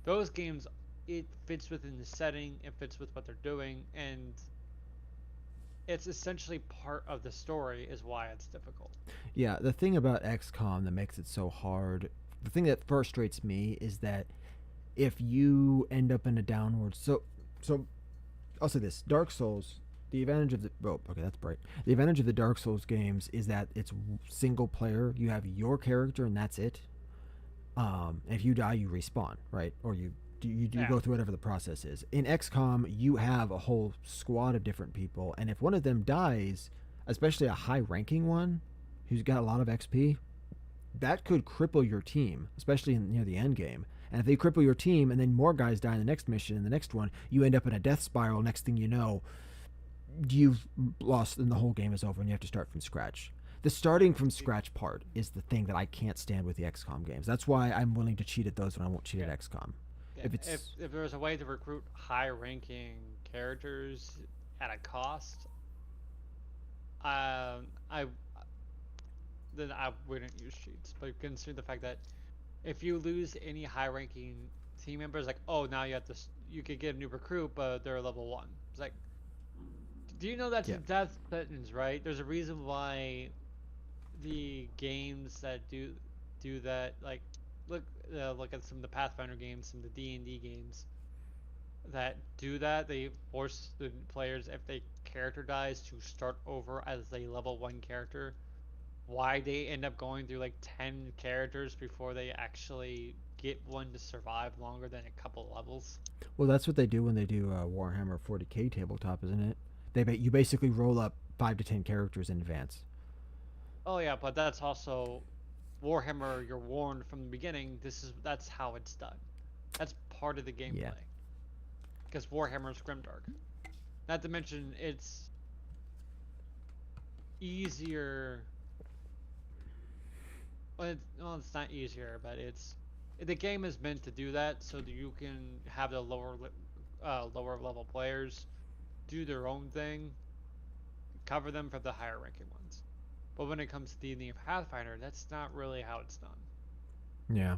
Those games, it fits within the setting, it fits with what they're doing, and it's essentially part of the story is why it's difficult. Yeah, the thing about XCOM that makes it so hard, the thing that frustrates me is that if you end up in a downward, so I'll say this: Dark Souls. The advantage of the okay, that's bright. The advantage of the Dark Souls games is that it's single player. You have your character and that's it. If you die, you respawn, right? Or you Yeah, go through whatever the process is. In XCOM, you have a whole squad of different people, and if one of them dies, especially a high-ranking one who's got a lot of XP, that could cripple your team, especially in near the end game. And if they cripple your team, and then more guys die in the next mission, and the next one, you end up in a death spiral. Next thing you know, you've lost, and the whole game is over, and you have to start from scratch. The starting from y- scratch part is the thing that I can't stand with the XCOM games. That's why I'm willing to cheat at those, and I won't cheat yeah, at XCOM. yeah. If If it's if there was a way to recruit high-ranking characters at a cost, I then I wouldn't use cheats. But consider the fact that if you lose any high-ranking team members, like oh now you have to you could get a new recruit, but they're level 1. It's like, do you know that's a yeah, death sentence, right? There's a reason why the games that do that, like look at some of the Pathfinder games, some of the D&D games that do that. They force the players, if their character dies, to start over as a level 1 character. Why they end up going through like 10 characters before they actually get one to survive longer than a couple levels. well, that's what they do when they do Warhammer 40k tabletop, isn't it? You basically roll up 5 to 10 characters in advance. Oh yeah, but that's also Warhammer. You're warned from the beginning. That's how it's done. That's part of the Yeah, gameplay. Because Warhammer is grimdark. Not to mention it's easier. It's not easier, but it's the game is meant to do that so that you can have the lower level players do their own thing, cover them for the higher ranking ones. But when it comes to D&D and Pathfinder, that's not really how it's done. yeah,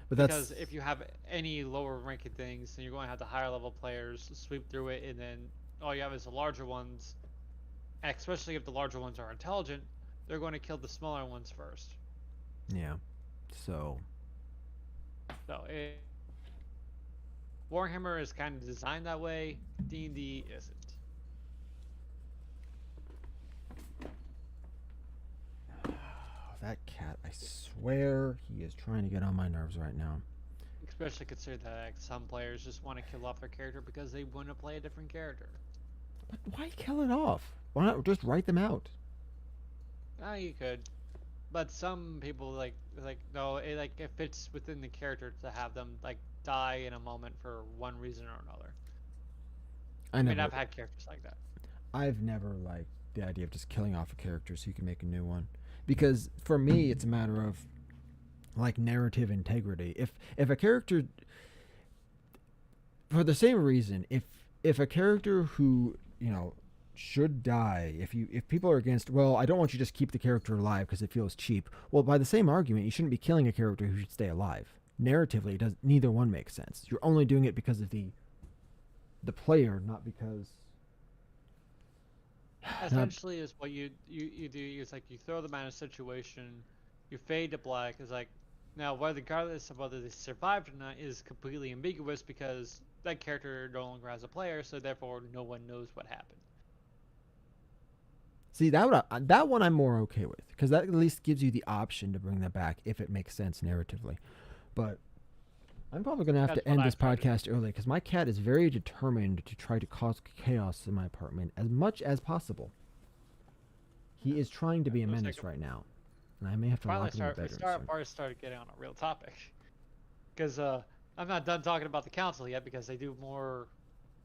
but Because that's if you have any lower ranking things, then you're going to have the higher level players sweep through it, and then all you have is the larger ones. Especially if the larger ones are intelligent, they're going to kill the smaller ones first. yeah. So So Warhammer is kind of designed that way. D&D isn't. that cat, I swear, he is trying to get on my nerves right now. Especially considering that like, some players just want to kill off their character because they want to play a different character. But why kill it off? Why not just write them out? Ah, you could, but some people like no, it fits within the character to have them like die in a moment for one reason or another. I I mean, never, I've had characters like that. I've never liked the idea of just killing off a character so you can make a new one. Because for me, it's a matter of like narrative integrity. If a character, for the same reason, if a character who should die. If people are against, well, I don't want you to just keep the character alive because it feels cheap. Well, by the same argument, you shouldn't be killing a character who should stay alive. Narratively, it does neither one makes sense. You're only doing it because of the player, not because. Essentially, is what you do. It's like you throw them in a situation, you fade to black. It's like now, regardless of whether they survived or not, is completely ambiguous because that character no longer has a player, so therefore no one knows what happened. See that one I'm more okay with because that at least gives you the option to bring that back if it makes sense narratively. But I'm probably going to have That's to what end I this tried to do. podcast early because my cat is very determined to try to cause chaos in my apartment as much as possible. He is trying to be a Looks like menace right now, and I may have to Finally, lock him in the bedroom soon. started getting on a real topic, because I'm not done talking about the council yet because they do more,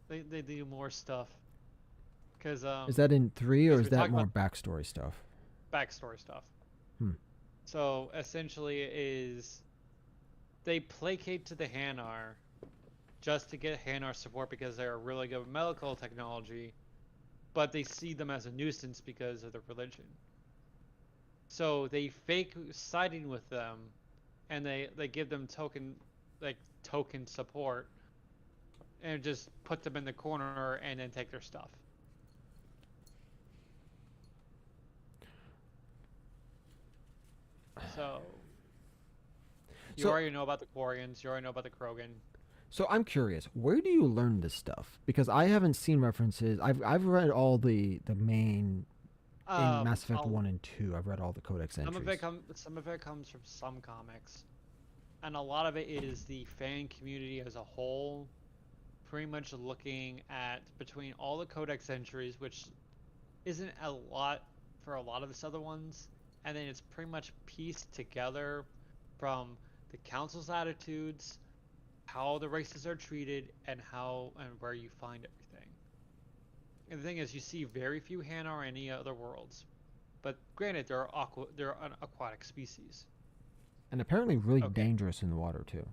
they do more stuff. Because Is that in 3 or because is we that talked more about backstory stuff? backstory stuff. Hmm. So essentially, it is they placate to the Hanar just to get Hanar support because they're really good with medical technology, but they see them as a nuisance because of their religion. So they fake siding with them, and they give them token support, and just put them in the corner and then take their stuff. So you So already know about the Quarians, you already know about the Krogan. So I'm curious, where do you learn this stuff? Because I haven't seen references. I've read all the main in Mass Effect I'll, 1 and 2. I've read all the codex entries. some of it comes from some comics, and a lot of it is the fan community as a whole, pretty much looking at between all the codex entries, which isn't a lot for a lot of the other ones, and then it's pretty much pieced together from the council's attitudes, how the races are treated, and how and where you find everything. And the thing is, you see very few Hanar or any other worlds, but granted, they're an aquatic species. And apparently really Okay. dangerous in the water too.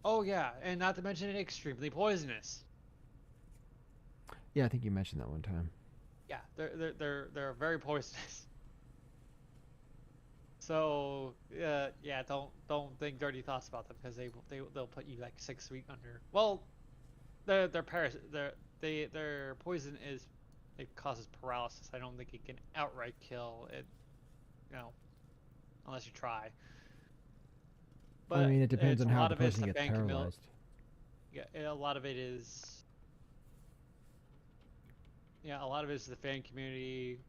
Oh yeah, and not to mention extremely poisonous. Yeah, I think you mentioned that one time. Yeah, they're very poisonous. So yeah, don't think dirty thoughts about them because they'll put you like 6 feet under. Well, their their poison is it causes paralysis. I don't think it can outright kill it, you know, unless you try. I But mean, it depends it's on a how lot the of it's person the gets fan community. paralyzed. Yeah, a lot of it is. Yeah, a lot of it is the fan community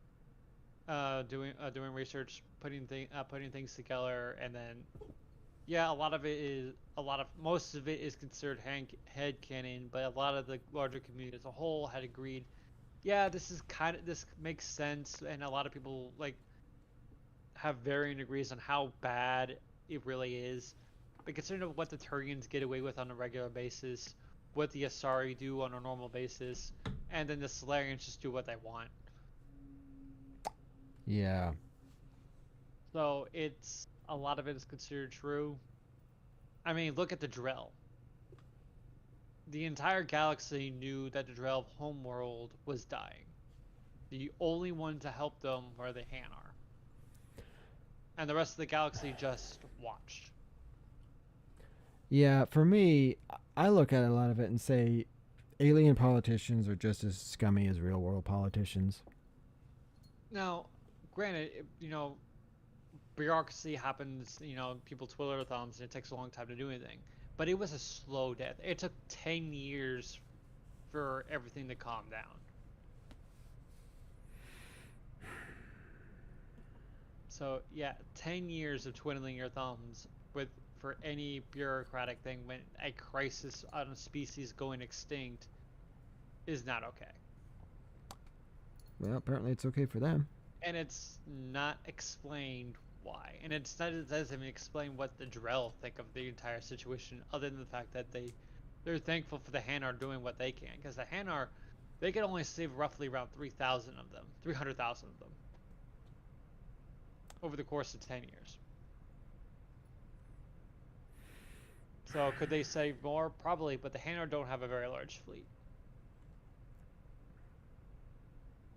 doing research, putting things together, and then yeah, a lot of it is most of it is considered head canon, but a lot of the larger community as a whole had agreed, yeah, this makes sense, and a lot of people like have varying degrees on how bad it really is. But considering what the Turians get away with on a regular basis, what the Asari do on a normal basis, and then the Solarians just do what they want. Yeah. So it's a lot of it is considered true. I mean, look at the Drell. The entire galaxy knew that the Drell homeworld was dying. The only one to help them were the Hanar. And the rest of the galaxy just watched. Yeah, for me, I look at a lot of it and say alien politicians are just as scummy as real world politicians. Now, granted, bureaucracy happens, people twiddle their thumbs and it takes a long time to do anything. But it was a slow death. It took 10 years for everything to calm down. So, yeah, 10 years of twiddling your thumbs for any bureaucratic thing when a crisis on a species going extinct is not okay. Well, apparently it's okay for them. And it's not explained why. And it doesn't even explain what the Drell think of the entire situation, other than the fact that they're thankful for the Hanar doing what they can, because the Hanar, they can only save roughly around 3,000 of them, 300,000 of them, over the course of 10 years. So could they save more? Probably, but the Hanar don't have a very large fleet.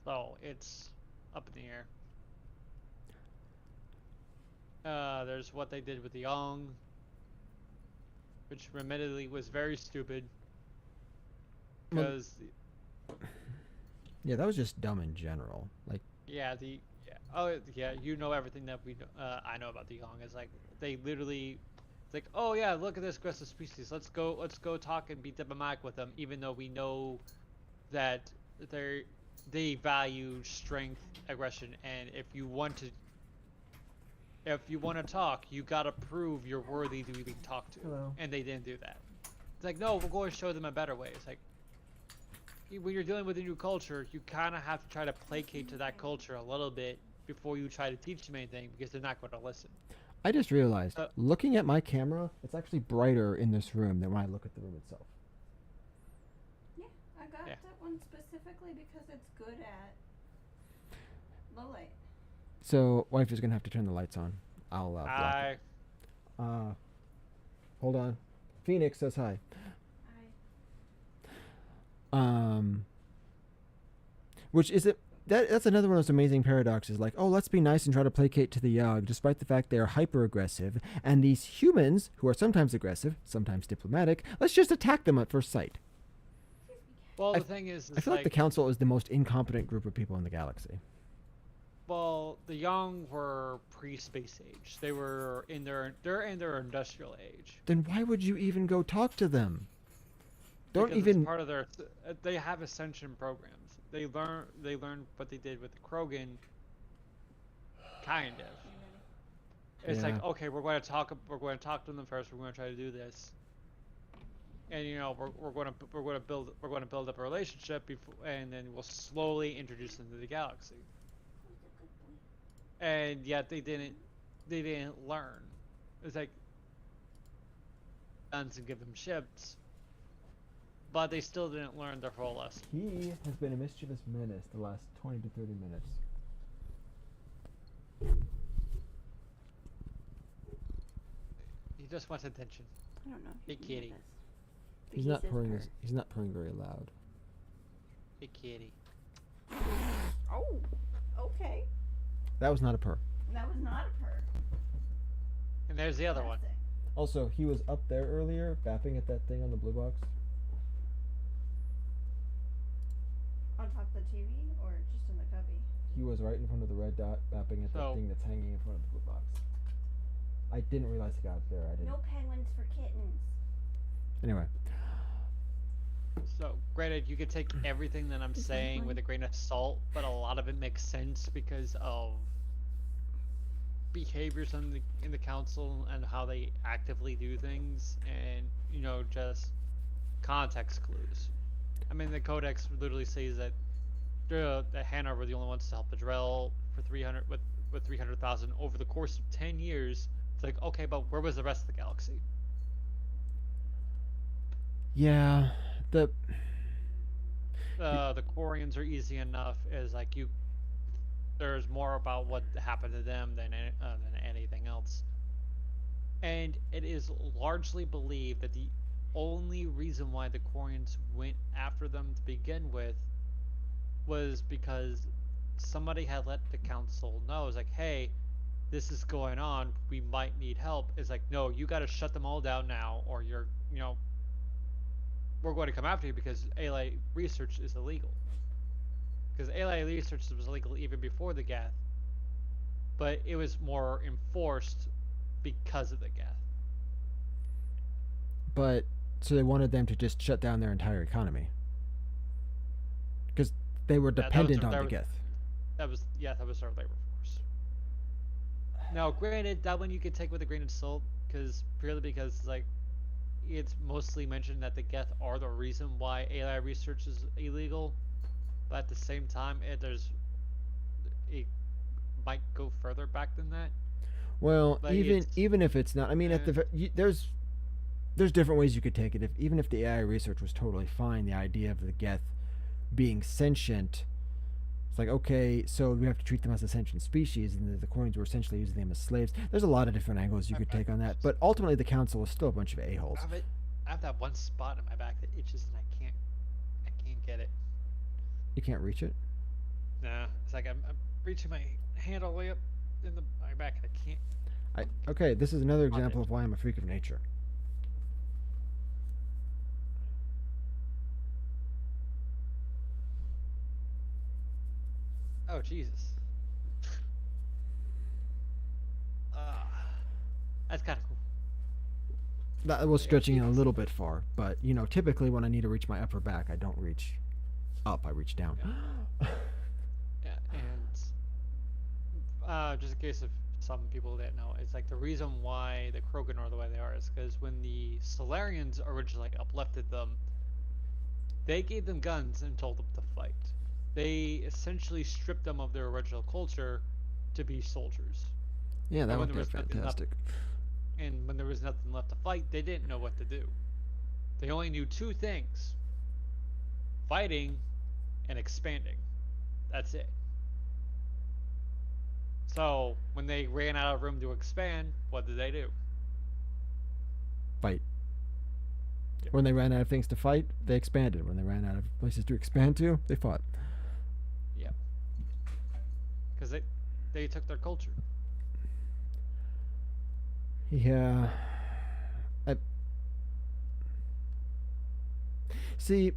So it's up in the air. There's what they did with the Young, which admittedly was very stupid. Well, Because yeah, that was just dumb in general. Like, yeah, oh yeah, you know everything that I know about the Young. It's like they literally, it's like, oh yeah, look at this aggressive species. Let's go talk and be diplomatic with them, even though we know that they value strength, aggression, and if you want to talk, you gotta prove you're worthy to even talk to. Hello. And they didn't do that. It's like, no, we're going to show them a better way. It's like, when you're dealing with a new culture, you kind of have to try to placate to that culture a little bit before you try to teach them anything, because they're not going to listen. I just realized, Uh, looking at my camera, it's actually brighter in this room than when I look at the room itself. Yeah, I got Yeah. that one specifically because it's good at low light. So, wife is gonna have to turn the lights on. I'll block I it. Hold on. Phoenix says hi. Which is it? That's another one of those amazing paradoxes. Like, oh, let's be nice and try to placate to the Yogg, despite the fact they are hyper aggressive, and these humans who are sometimes aggressive, sometimes diplomatic, let's just attack them at first sight. well, I- the thing is, I feel like the council is the most incompetent group of people in the galaxy. well, the Young were pre-space age. They're in their industrial age. Then why would you even go talk to them? Don't Because even. it's part of their. They have ascension programs. They learn what they did with the Krogan. Kind of. It's like, Yeah. okay, we're going to talk to them first. We're going to try to do this, and we're going to build up a relationship before, and then we'll slowly introduce them to the galaxy. And yet they didn't learn. It's like guns and give them ships, but they still didn't learn their full lesson. He has been a mischievous menace the last 20 to 30 minutes. He just wants attention. I don't know. Hey, If you know kitty. this, but He's he not says purring. purr. He's not purring very loud. Hey, kitty. Oh, okay. That was not a purr. That was not a purr. And there's the other one. Fantastic. Also, he was up there earlier, bapping at that thing on the blue box. On top of the TV or just in the cubby? He was right in front of the red dot, bapping at that So- thing that's hanging in front of the blue box. I didn't realize he got up there. I didn't. No penguins for kittens. Anyway, So, granted, you could take everything that I'm saying with a grain of salt, but a lot of it makes sense because of behaviors in the council and how they actively do things, and just context clues. I mean, the Codex literally says that that Hannah were the only ones to help the Drell for 300 with 300,000 over the course of 10 years. It's like, okay, but where was the rest of the galaxy? yeah, the The Quarians are easy enough as like there's more about what happened to them than anything else, and it is largely believed that the only reason why the Quarians went after them to begin with was because somebody had let the council know. It's like, hey, this is going on, we might need help. It's like, no, you got to shut them all down now, or we're going to come after you because ALA research is illegal. Because ALA research was illegal even before the Geth, but it was more enforced because of the Geth. but so they wanted them to just shut down their entire economy because they were that was dependent their- on that the was- Geth. That was their labor force. Now, granted, that one you could take with a grain of salt, purely because like it's mostly mentioned that the Geth are the reason why AI research is illegal, but at the same time, it might go further back than that. Well, Like, even it's- even if it's not, I mean, there's different ways you could take it. Even if the AI research was totally fine, the idea of the Geth being sentient, it's like, okay, so we have to treat them as a sentient species, and the Quarians were essentially using them as slaves. There's a lot of different angles you could take on that, but ultimately the council is still a bunch of a-holes. I have that one spot in my back that itches, and I can't get it. You can't reach it. Nah, it's like I'm reaching my hand all the way up in my back and I can't. Okay, this is another On example it. of why I'm a freak of nature. Oh Jesus. That's kind of cool. That was Yeah, stretching it a little bit far, but typically when I need to reach my upper back, I don't reach up, I reach down. yeah, and just in case of some people that know, it's like the reason why the Krogan are the way they are is because when the Solarians originally uplifted them, they gave them guns and told them to fight. They essentially stripped them of their original culture to be soldiers. Yeah, that And when worked there out was nothing left, fantastic. and when there was nothing left to fight, they didn't know what to do. They only knew two things: fighting and expanding. That's it. So when they ran out of room to expand, what did they do? Fight. Yep. When they ran out of things to fight, they expanded. When they ran out of places to expand to, they fought. Yep. Because they took their culture. Yeah. I, see,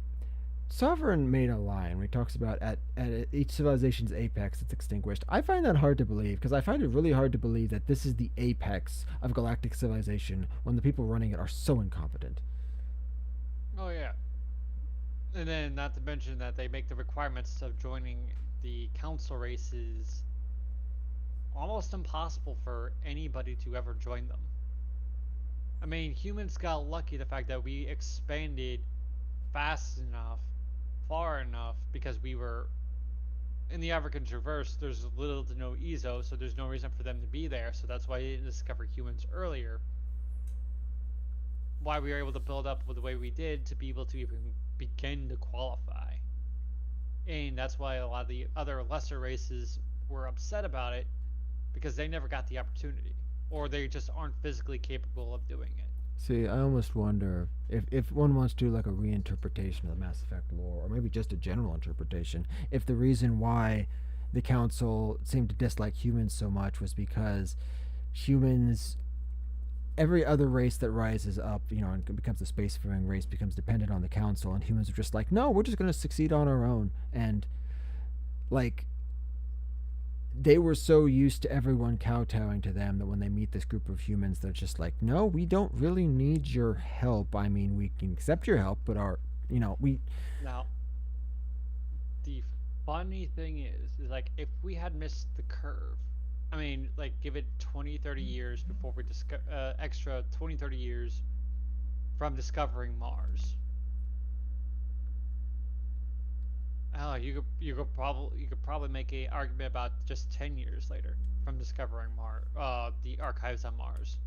Sovereign made a line where he talks about at each civilization's apex it's extinguished. I find that hard to believe because I find it really hard to believe that this is the apex of galactic civilization when the people running it are so incompetent. Oh yeah. And then not to mention that they make the requirements of joining the council races almost impossible for anybody to ever join them. I mean, humans got lucky the fact that we expanded fast enough, far enough, because we were in the African Traverse. There's little to no EZO, so there's no reason for them to be there. So that's why they didn't discover humans earlier. Why we were able to build up the way we did to be able to even begin to qualify. And that's why a lot of the other lesser races were upset about it because they never got the opportunity or they just aren't physically capable of doing it. See, I almost wonder if one wants to do like a reinterpretation of the Mass Effect lore, or maybe just a general interpretation, if the reason why the Council seemed to dislike humans so much was because humans, every other race that rises up, and becomes a spacefaring race, becomes dependent on the Council, and humans are just like, no, we're just going to succeed on our own. And, like, they were so used to everyone kowtowing to them that when they meet this group of humans, they're just like, no, we don't really need your help. I mean, we can accept your help, but we. Now, the funny thing is like if we had missed the curve, I mean, like give it 20, 30 years before we extra 20, 30 years from discovering Mars. Oh, you could probably make a argument about just 10 years later from discovering Mars, the archives on Mars.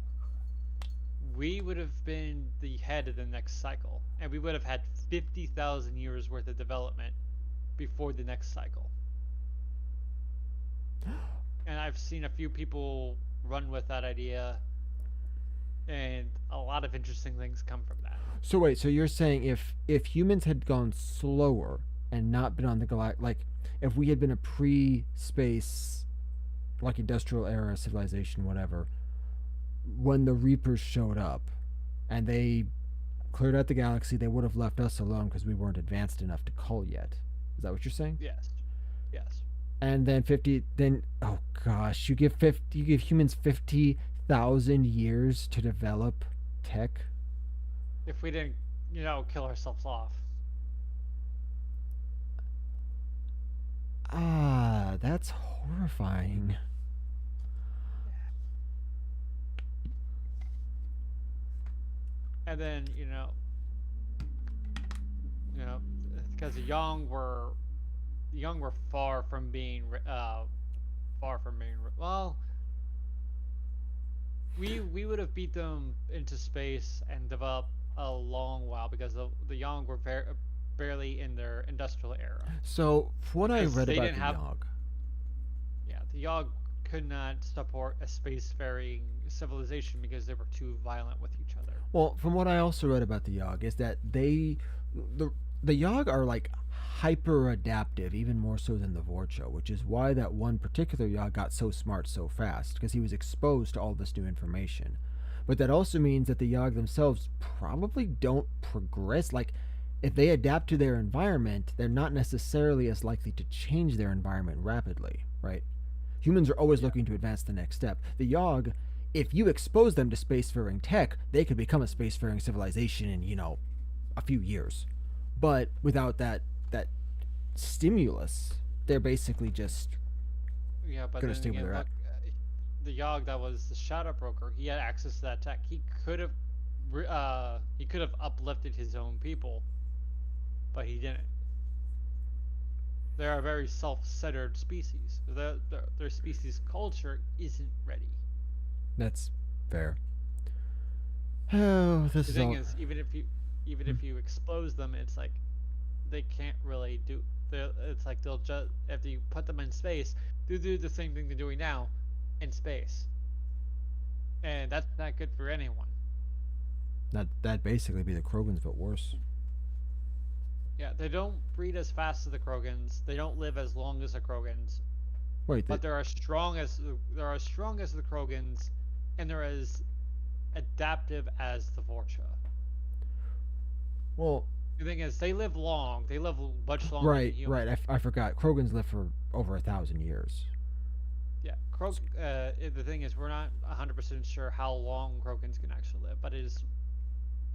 We would have been the head of the next cycle, and we would have had 50,000 years worth of development before the next cycle. And I've seen a few people run with that idea, and a lot of interesting things come from that. So wait, so you're saying if humans had gone slower and not been on the like, if we had been a pre-space, like industrial era civilization, whatever, when the Reapers showed up, and they cleared out the galaxy, they would have left us alone because we weren't advanced enough to call yet. Is that what you're saying? Yes. Yes. And then oh gosh, you give humans 50,000 years to develop tech. If we didn't, kill ourselves off. Ah, that's horrifying. And then, because the young were far from being well, we would have beat them into space and developed a long while because the young were barely in their industrial era. So, for what I read they about didn't the have- Yogg, Yeah, the Yogg could not support a spacefaring civilization because they were too violent with each other. well, from what I also read about the Yogg is that the the Yogg are like hyper adaptive, even more so than the Vorcha, which is why that one particular Yogg got so smart so fast, because he was exposed to all this new information. But that also means that the Yogg themselves probably don't progress. Like, if they adapt to their environment, they're not necessarily as likely to change their environment rapidly, right? Humans are always Yeah. looking to advance the next step. The Yogg, if you expose them to spacefaring tech, they could become a spacefaring civilization in, a few years. But without that stimulus, they're basically just Yeah, but gonna then stay where again, they're at. look, the Yogg that was the shadow broker, he had access to that tech. He could have uplifted his own people, but he didn't. They're a very self-centered species. Their species culture isn't ready. That's fair. Oh, this The is thing all. is, even Hmm. if you expose them, it's like they can't really do. It's like they'll just if you put them in space, they'll do the same thing they're doing now in space, and that's not good for anyone. That basically be the Krogans, but worse. Yeah, they don't breed as fast as the Krogans. They don't live as long as the Krogans, Wait, but they're as strong as the Krogans, and they're as adaptive as the Vorcha. well, The thing is, they live long. They live much longer than right. humans. I forgot. Krogans live for over 1,000 years. Yeah, the thing is, we're not 100% sure how long Krogans can actually live, but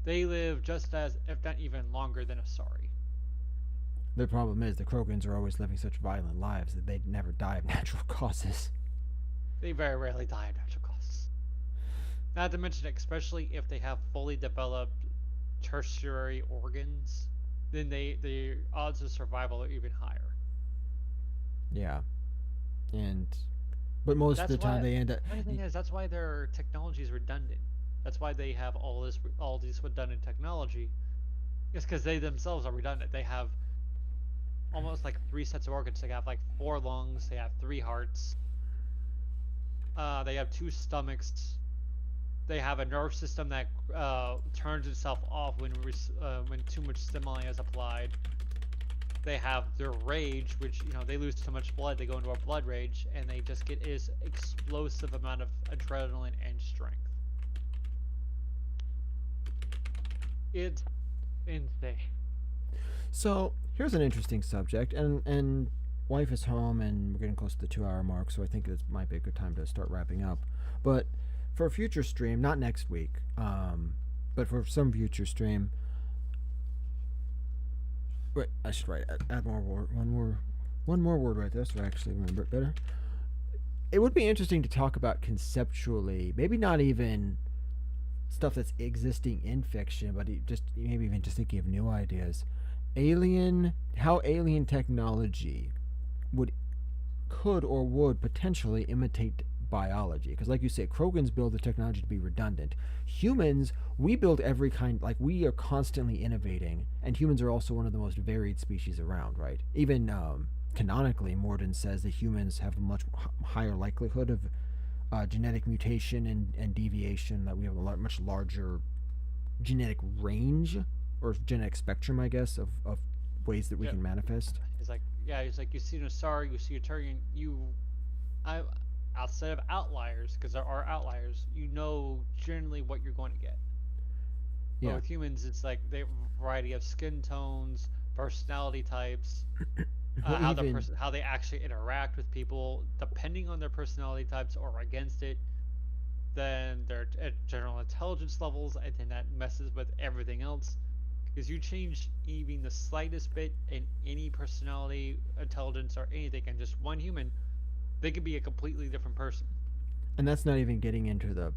they live just as, if not even longer than Asari. The problem is the Krogans are always living such violent lives that they'd never die of natural causes. They very rarely die of natural causes. Not to mention, especially if they have fully developed tertiary organs, then the odds of survival are even higher. Yeah, and but most of That's the time why they end up. the funny thing is that's why their technology is redundant. That's why they have all these redundant technology. It's because they themselves are redundant. They have almost like three sets of organs. They have like four lungs. They have three hearts. They have two stomachs. They have a nerve system that turns itself off when too much stimuli is applied. They have their rage, which they lose too much blood, they go into a blood rage, and they just get this explosive amount of adrenaline and strength. It's insane. So here's an interesting subject, and wife is home, and we're getting close to the 2 hour mark, so I think this might be a good time to start wrapping up. But for a future stream, not next week, but for some future stream, wait, I should write add more word, one more word right there, so I actually remember it better. It would be interesting to talk about conceptually, maybe not even stuff that's existing in fiction, but just maybe even just thinking of new ideas. How alien technology would could or would potentially imitate biology, because like you say, Krogans build the technology to be redundant. Humans, we build every kind, like we are constantly innovating, and humans are also one of the most varied species around, right? Even canonically, Morden says that humans have a much higher likelihood of genetic mutation and deviation, that we have a much larger genetic range or genetic spectrum, I guess, of ways that we Yeah, can manifest. he's like, you see an Asari, you see a Turian, I, outside of outliers, because there are outliers, you know generally what you're going to get. But Yeah. with humans, it's like they have a variety of skin tones, personality types, Well, even how they actually interact with people, depending on their personality types or against it. Then their general intelligence levels, and then that messes with everything else. Because you change even the slightest bit in any personality, intelligence, or anything, and just one human, they could be a completely different person. and that's not even getting into the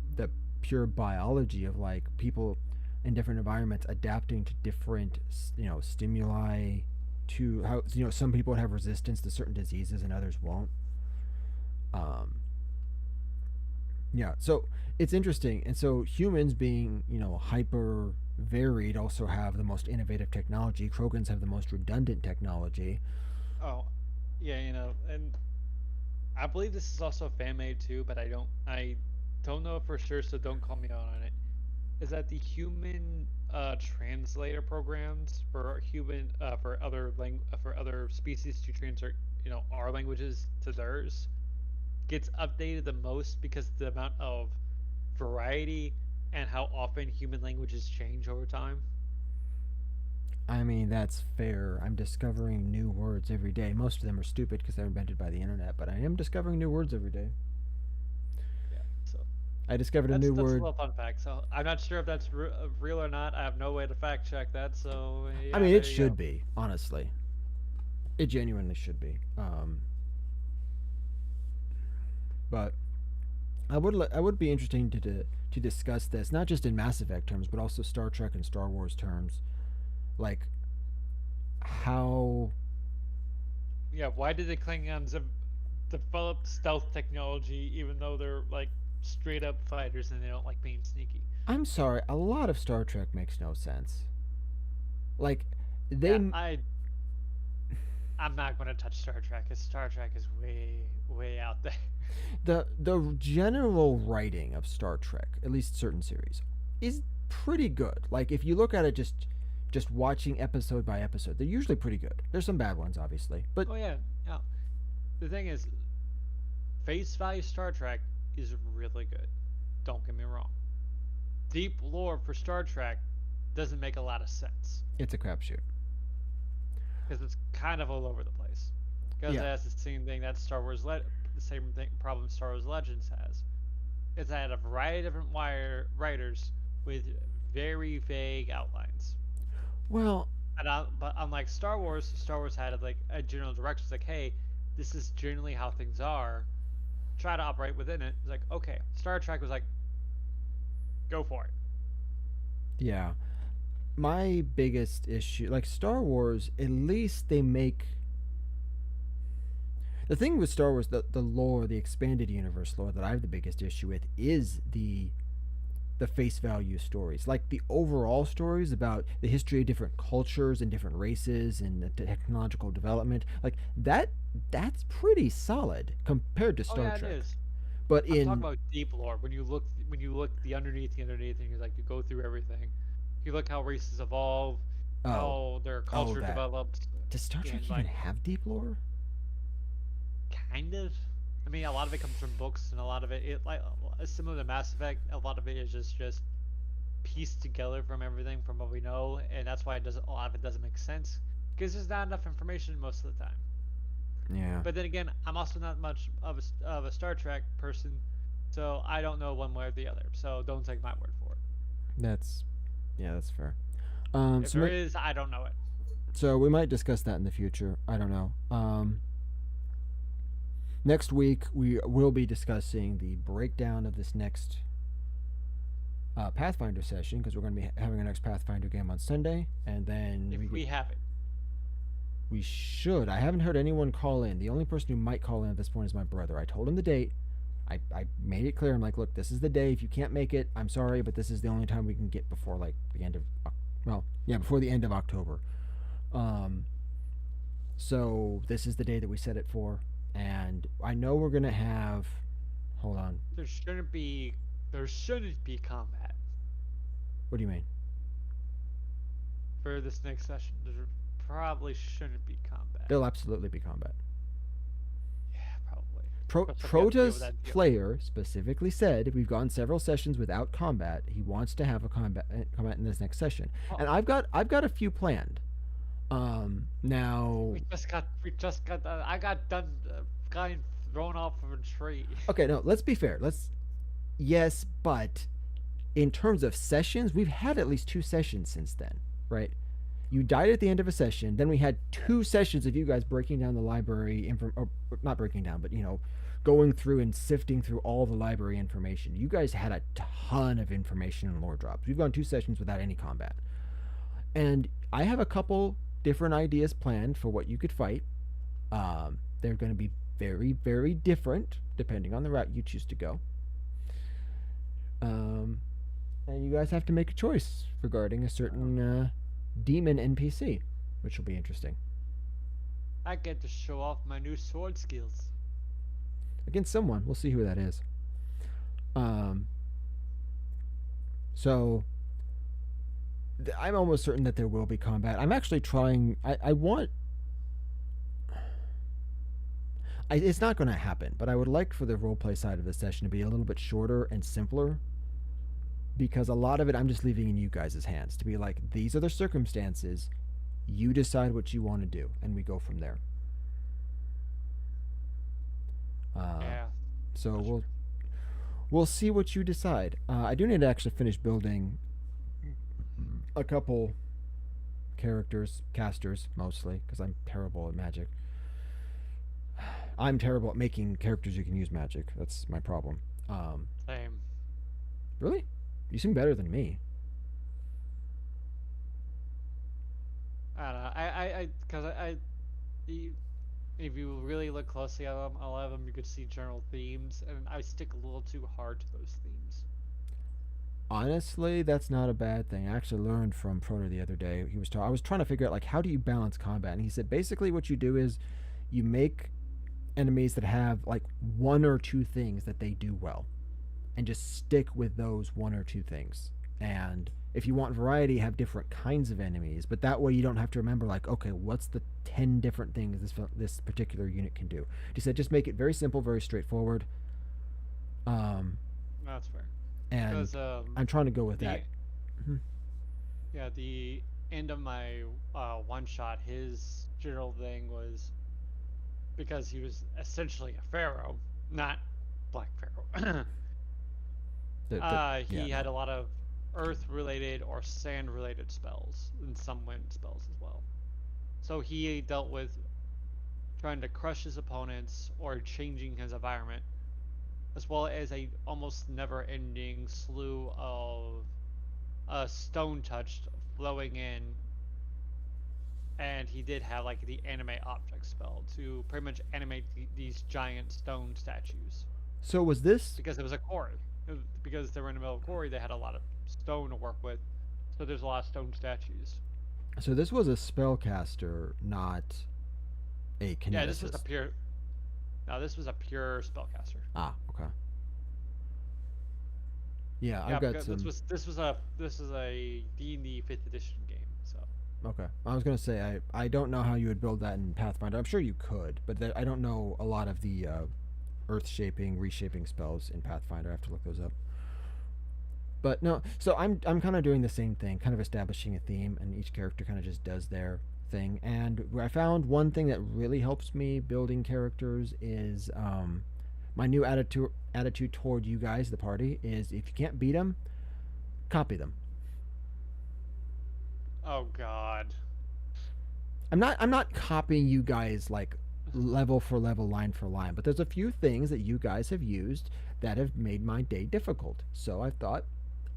pure biology of like people in different environments adapting to different stimuli, to how some people would have resistance to certain diseases and others won't. um yeah, so it's interesting. And so humans, being hyper varied, also have the most innovative technology. Krogans have the most redundant technology. Oh, yeah, and I believe this is also fan made too, but I don't know for sure, so don't call me out on it. is that the human translator programs for human for other species to translate our languages to theirs gets updated the most because the amount of variety and how often human languages change over time. I mean, that's fair. I'm discovering new words every day. Most of them are stupid because they're invented by the internet, but I am discovering new words every day. Yeah, so I discovered a that's new that's a word. little fun fact. So I'm not sure if that's real or not. I have no way to fact check that. So I yeah, mean, it there you go. should be, honestly. It genuinely should be. But I would be interesting to discuss this, not just in Mass Effect terms, but also Star Trek and Star Wars terms. Like, how. Yeah, why did the Klingons develop stealth technology even though they're like straight up fighters and they don't like being sneaky? I'm sorry, a lot of Star Trek makes no sense. Like, Yeah, they. I'm not going to touch Star Trek because Star Trek is way out there. The general writing of Star Trek, at least certain series, is pretty good. Like if you look at it just watching episode by episode, they're usually pretty good. There's some bad ones, obviously, but Oh yeah, yeah. The thing is, face value Star Trek is really good. Don't get me wrong. Deep lore for Star Trek doesn't make a lot of sense it's a crapshoot. because it's kind of all over the place. Because it Yeah. has the same thing that the same thing problem Star Wars Legends has. It's had a variety of different writers with very vague outlines. Well, But unlike Star Wars had like a general direction. It's like, hey, this is generally how things are. Try to operate within it. It's like, okay. Star Trek was like, go for it. yeah. My biggest issue, like Star Wars, at least they make the thing with Star Wars, the lore, the expanded universe lore that I have the biggest issue with is the face value stories, like the overall stories about the history of different cultures and different races and the technological development, like that's pretty solid compared to Oh Star yeah, it Trek. is. But I'm talking in about deep lore. When you look the underneath, and you like you go through everything. You look how races evolve, oh how their oh culture that develops, does Star Trek and even like have deep lore? kind of. I mean, a lot of it comes from books, and a lot of it like similar to Mass Effect. A lot of it is just pieced together from everything from what we know, and that's why a lot of it doesn't make sense because there's not enough information most of the time. Yeah, But then again, I'm also not much of a Star Trek person, so I don't know one way or the other. So don't take my word for it. that's yeah, that's fair. If So there is, I don't know it. so we might discuss that in the future. I don't know. Next week we will be discussing the breakdown of this next Pathfinder session because we're going to be having our next Pathfinder game on Sunday, and then If we have it, we should. I haven't heard anyone call in. The only person who might call in at this point is my brother. I told him the date. I made it clear. I'm like, look, this is the day. If you can't make it, I'm sorry, but this is the only time we can get before like the end of before the end of October. Um, so this is the day that we set it for, and I know we're gonna have. Hold on. there shouldn't be combat What do you mean? for this next session. There probably shouldn't be combat. There'll absolutely be combat. Yeah, probably. Especially if you have to deal with Prota's that deal. player specifically said we've gone several sessions without combat. He wants to have a combat in this next session, Oh. and I've got a few planned. Now, We just got. I got done. Guy thrown off of a tree. okay, no, let's be fair. Yes, but in terms of sessions, we've had at least 2 sessions since then, right? You died at the end of a session, then we had 2 sessions of you guys breaking down the library, or not breaking down, but going through and sifting through all the library information. You guys had a ton of information and lore drops. We've gone 2 sessions without any combat, and I have a couple different ideas planned for what you could fight. They're going to be very, very different depending on the route you choose to go. And you guys have to make a choice regarding a certain demon NPC, which will be interesting. I get to show off my new sword skills. Against someone, we'll see who that is. So I'm almost certain that there will be combat. I'm actually trying. I want. It's not going to happen, but I would like for the roleplay side of the session to be a little bit shorter and simpler, because a lot of it I'm just leaving in you guys' hands to be like, these are the circumstances. You decide what you want to do, and we go from there. Yeah. So That's we'll see what you decide. I do need to actually finish building a couple characters, casters mostly, because I'm terrible at magic. I'm terrible at making characters who can use magic. That's my problem. Same. Really? You seem better than me. I don't know. Because if you really look closely at them, a lot of them you could see general themes, and I stick a little too hard to those themes. Honestly, that's not a bad thing. I actually learned from Proto the other day. I was trying to figure out like how do you balance combat, and he said basically what you do is you make enemies that have like one or two things that they do well, and just stick with those one or two things. And if you want variety, have different kinds of enemies, but that way you don't have to remember like, okay, what's the 10 different things this particular unit can do. He said just make it very simple, very straightforward. That's fair. And Because I'm trying to go with the that. Mhm. yeah, the end of my one shot, his general thing was because he was essentially a pharaoh, not Black Pharaoh. He Yeah, had no. a lot of earth-related or sand-related spells, and some wind spells as well. So he dealt with trying to crush his opponents or changing his environment, as well as a almost never-ending slew of stone touched flowing in. And he did have like the animate object spell to pretty much animate these giant stone statues So was this because it was a quarry. Because they were in the middle of a quarry, they had a lot of stone to work with. So there's a lot of stone statues. so this was a spellcaster, not a kineticist. Yeah, this was a pure. No, this was a pure spellcaster. Ah, okay. Yeah, Yeah, I've got because some. this was a D&D 5th edition game. So Okay, I was gonna say I don't know how you would build that in Pathfinder. I'm sure you could, but I don't know a lot of the earth shaping, reshaping spells in Pathfinder. I have to look those up. But no, so I'm kind of doing the same thing, kind of establishing a theme, and each character kind of just does their thing. And I found one thing that really helps me building characters is my new attitude toward you guys, the party, is if you can't beat them, copy them. oh god. I'm not copying you guys like level for level, line for line, but there's a few things that you guys have used that have made my day difficult. So I thought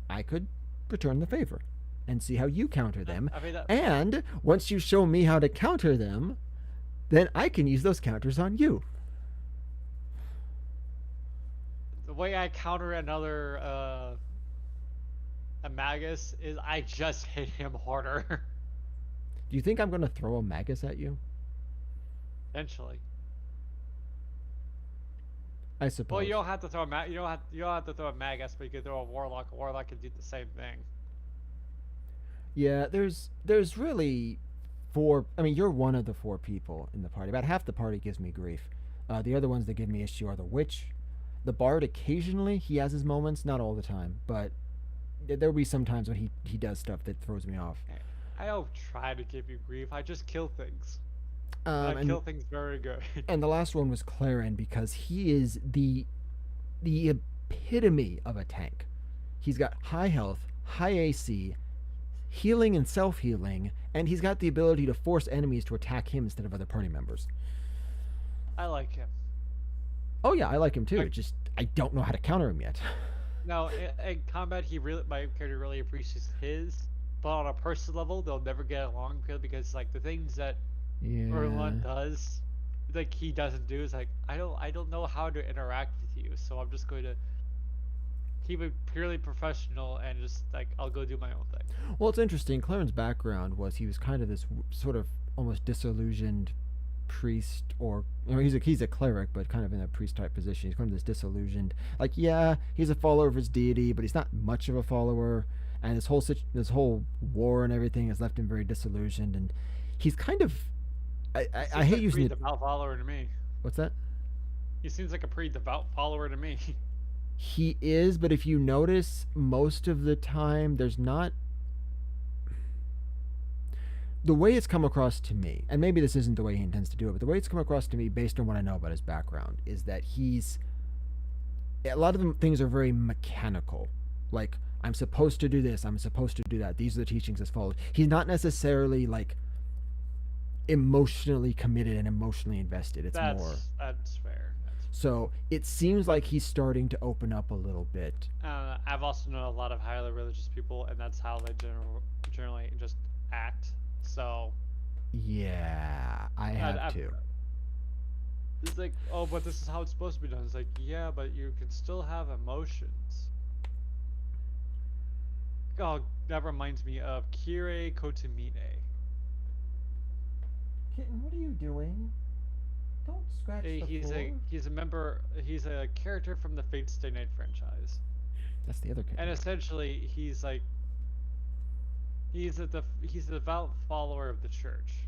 I could return the favor and see how you counter them. I mean that. And once you show me how to counter them, then I can use those counters on you. The way I counter another a magus is I just hit him harder. Do you think I'm going to throw a magus at you? Eventually. I suppose. Well, you don't have to throw you don't have to throw a magus, but you can throw a warlock. A warlock can do the same thing. Yeah, there's really four. I mean, you're one of the four people in the party. About half the party gives me grief. The other ones that give me issue are the witch, the bard. Occasionally, he has his moments, not all the time, but there'll be some times when he does stuff that throws me off. I don't try to give you grief. I just kill things. I And kill things very good. and the last one was Clarin because he is the epitome of a tank. He's got high health, high AC, healing and self healing, and he's got the ability to force enemies to attack him instead of other party members. I like him. Oh yeah, I like him too. I- Just I don't know how to counter him yet. Now, in combat, my character really appreciates his, but on a personal level, they'll never get along because like the things that Erlund Yeah. does, like he doesn't do, is like I don't know how to interact with you, so I'm just going to keep it purely professional and just like I'll go do my own thing. Well, it's interesting. Claren's background was he was kind of this sort of almost disillusioned priest, or he's a cleric, but kind of in a priest type position. He's kind of this disillusioned, like yeah, he's a follower of his deity, but he's not much of a follower. and this whole war and everything has left him very disillusioned, and he's kind of I Seems hate like a using pretty it. devout follower to me. What's that? He seems like a pretty devout follower to me. He is, but if you notice, most of the time there's not the way it's come across to me, and maybe this isn't the way he intends to do it, but the way it's come across to me, based on what I know about his background, is that he's a lot of the things are very mechanical. Like, I'm supposed to do this, I'm supposed to do that. These are the teachings as follows. He's not necessarily like emotionally committed and emotionally invested. It's more. That's fair. That's So it seems like he's starting to open up a little bit. I've also known a lot of highly religious people, and that's how they generally just act. So Yeah, I have I've, to. it's like, oh, but this is how it's supposed to be done. It's like, yeah, but you can still have emotions. Oh, that reminds me of Kire Kotomine. Kitten, what are you doing? Don't scratch the floor. He's a member. He's a character from the Fate Stay Night franchise, That's the other kitten. and essentially, he's like he's a devout follower of the church,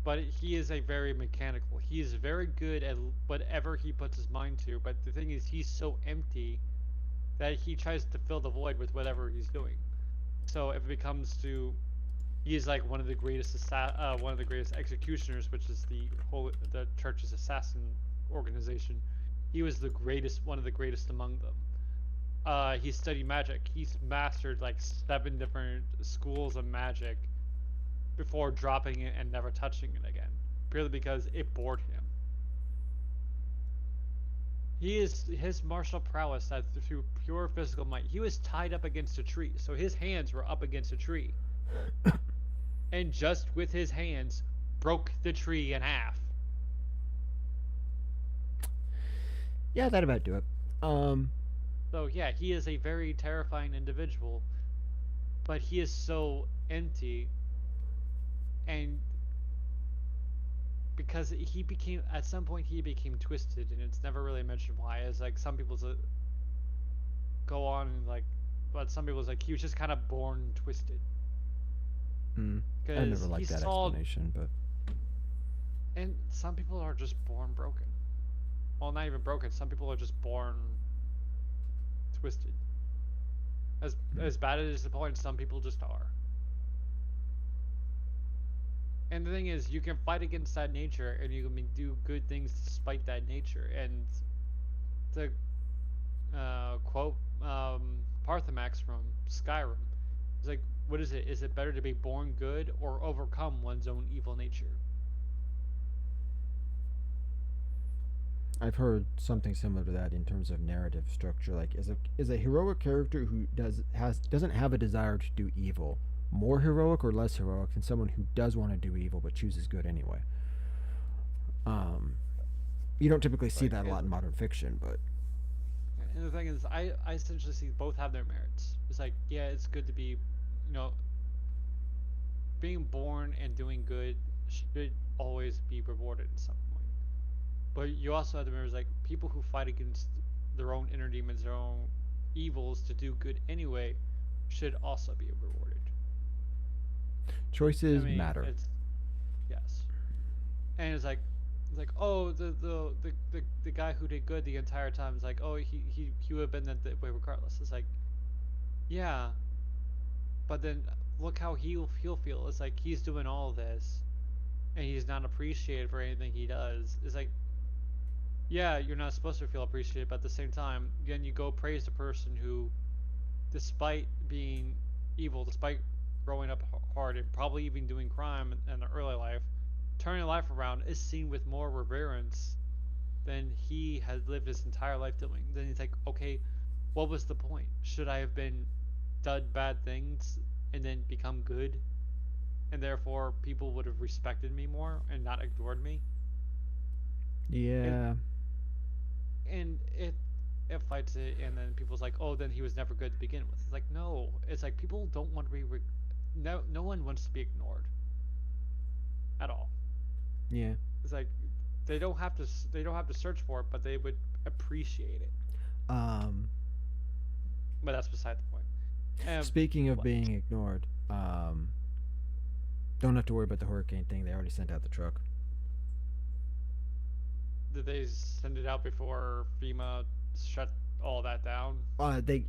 but he is a very mechanical. He is very good at whatever he puts his mind to. But the thing is, he's so empty that he tries to fill the void with whatever he's doing. So if it becomes to, he's like one of the greatest one of the greatest executioners, which is the church's assassin organization. He was one of the greatest among them. He studied magic. He's mastered like 7 different schools of magic before dropping it and never touching it again, purely because it bored him. His martial prowess that through pure physical might. He was tied up against a tree, so his hands were up against a tree, and just with his hands broke the tree in half. Yeah, that about do it. So yeah, he is a very terrifying individual, but he is so empty, and because he became at some point he became twisted, and it's never really mentioned why. It's like some people's go on and like, but some people's like he was just kind of born twisted. I never liked that explanation, but and some people are just born broken. Well, not even broken. Some people are just born twisted. As bad as the point, some people just are. And the thing is, you can fight against that nature, and you can do good things despite that nature. And the quote Parthamax from Skyrim is like, what is it? Is it better to be born good or overcome one's own evil nature? I've heard something similar to that in terms of narrative structure. Like, is a heroic character who doesn't have a desire to do evil more heroic or less heroic than someone who does want to do evil but chooses good anyway? You don't typically see that a lot in modern fiction, but. And the thing is, I essentially see both have their merits. It's like, yeah, it's good to be, being born and doing good should always be rewarded at some point. But you also have to remember, like, people who fight against their own inner demons, their own evils to do good anyway, should also be rewarded. Choices matter. Yes. And it's like, oh, the guy who did good the entire time is like, oh, he would have been that way regardless. It's like, yeah, but then look how he'll feel. It's like he's doing all this, and he's not appreciated for anything he does. It's like, yeah, you're not supposed to feel appreciated, but at the same time, then you go praise the person who, despite being evil, despite growing up hard and probably even doing crime in the early life, turning life around is seen with more reverence than he has lived his entire life doing. Then he's like, okay, what was the point? Should I have been done bad things and then become good, and therefore people would have respected me more and not ignored me? Yeah. And it fights it, and then people's like, oh, then he was never good to begin with. It's like, no, it's like people don't want to be no one wants to be ignored at all. Yeah. It's like they don't have to search for it, but they would appreciate it. But that's beside the point. Speaking of What? being ignored, don't have to worry about the hurricane thing. They already sent out the truck. Did they send it out before FEMA shut all that down? They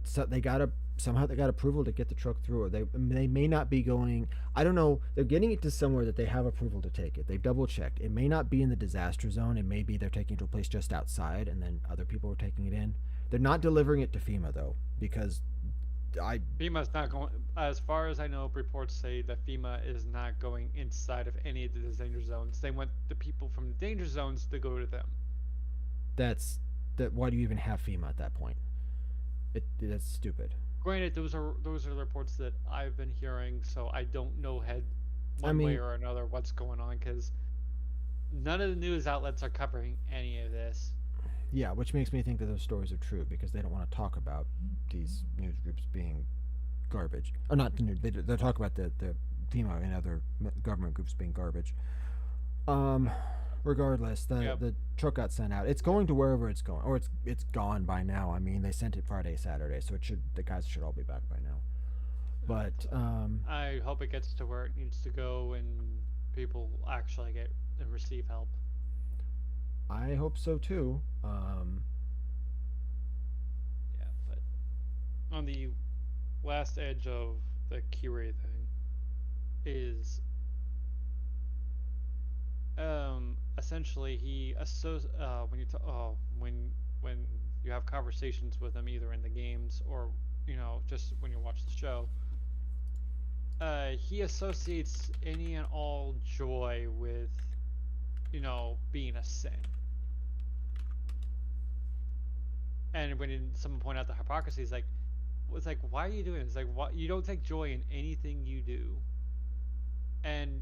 got a somehow they got approval to get the truck through. Or they may not be going. I don't know. They're getting it to somewhere that they have approval to take it. They've double checked. It may not be in the disaster zone. It may be they're taking it to a place just outside, and then other people are taking it in. They're not delivering it to FEMA though, because I FEMA's not going. As far as I know, reports say that FEMA is not going inside of any of the danger zones. They want the people from the danger zones to go to them. that's that. Why do you even have FEMA at that point? That's stupid. Granted, those are the reports that I've been hearing, so I don't know I one way mean, or another what's going on because none of the news outlets are covering any of this. yeah, which makes me think that those stories are true because they don't want to talk about these news groups being garbage, or not. They talk about the FEMA and other government groups being garbage. Um, regardless, the Yep. the truck got sent out. It's going to wherever it's going, or it's gone by now. I mean, they sent it Friday, Saturday, so the guys should all be back by now. But I hope it gets to where it needs to go and people actually get and receive help. I hope so too. Yeah, but on the last edge of the Kyrie thing is essentially when when you have conversations with him either in the games or just when you watch the show, he associates any and all joy with being a sin. And when someone pointed out the hypocrisy, it's like, why are you doing this? It's like, what, you don't take joy in anything you do, and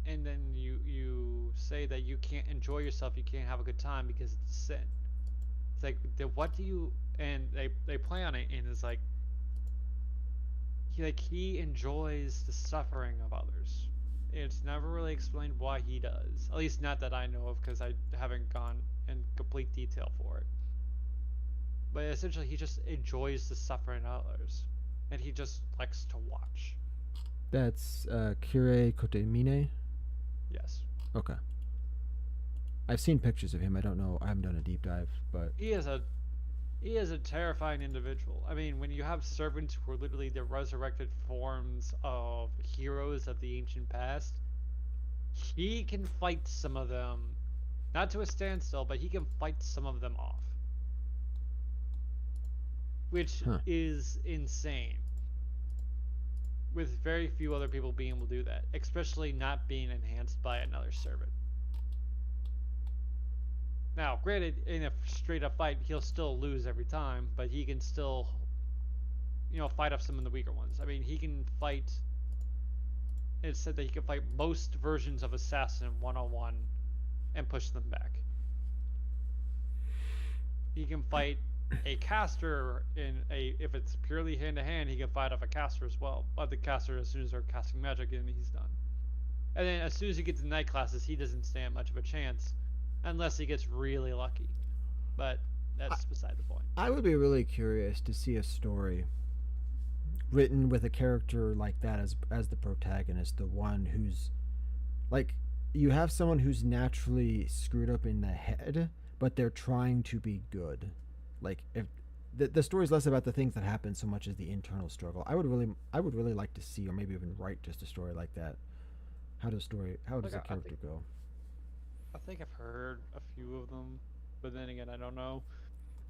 then you say that you can't enjoy yourself, you can't have a good time because it's a sin. It's like, what do you? And they play on it, and it's like he enjoys the suffering of others. It's never really explained why he does. At least not that I know of, because I haven't gone in complete detail for it. But essentially, he just enjoys the suffering of others, and he just likes to watch. that's Kire Kotemine. Yes. Okay. I've seen pictures of him. I don't know. I haven't done a deep dive, but He is a terrifying individual. I mean, when you have servants who are literally the resurrected forms of heroes of the ancient past, he can fight some of them, not to a standstill, but he can fight some of them off, which huh. is insane. With very few other people being able to do that, especially not being enhanced by another servant. Now, granted, in a straight up fight, he'll still lose every time, but he can still, fight off some of the weaker ones. I mean, he can fight. It's said that he can fight most versions of Assassin 1-on-1 and push them back. He can fight a caster if it's purely hand to hand, he can fight off a caster as well. But the caster, as soon as they're casting magic, then he's done. And then as soon as he gets to night classes, he doesn't stand much of a chance, unless he gets really lucky. But that's beside the point. I would be really curious to see a story written with a character like that as the protagonist, the one who's like you have someone who's naturally screwed up in the head, but they're trying to be good. Like if the story's less about the things that happen so much as the internal struggle. I would really like to see, or maybe even write just a story like that. How does a character go? I think I've heard a few of them, but then again, I don't know.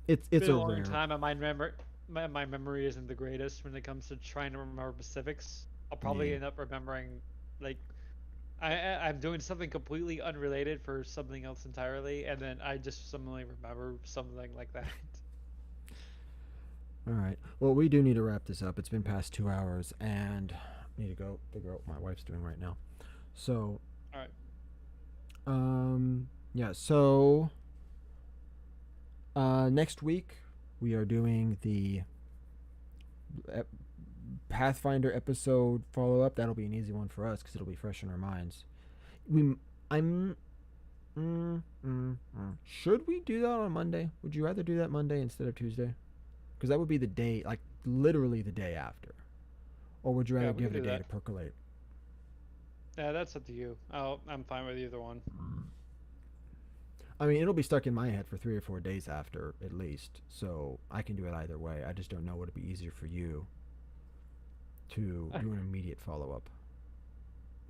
It's Been a a long rare. time, and my memory isn't the greatest when it comes to trying to remember specifics. I'll probably Yeah. end up remembering like I'm doing something completely unrelated for something else entirely, and then I just suddenly remember something like that. All right. Well, we do need to wrap this up. It's been past 2 hours, and I need to go figure out what my wife's doing right now. So, All right. yeah. So, next week we are doing the Pathfinder episode follow up. That'll be an easy one for us because it'll be fresh in our minds. We, I'm. Should we do that on Monday? Would you rather do that Monday instead of Tuesday? Because that would be the day, like literally the day after, or would you rather Yeah, we give can it a do day that. to percolate? Yeah, that's up to you. I'm fine with either one. I mean, it'll be stuck in my head for 3 or 4 days after, at least. So I can do it either way. I just don't know would it be easier for you to do an immediate follow up.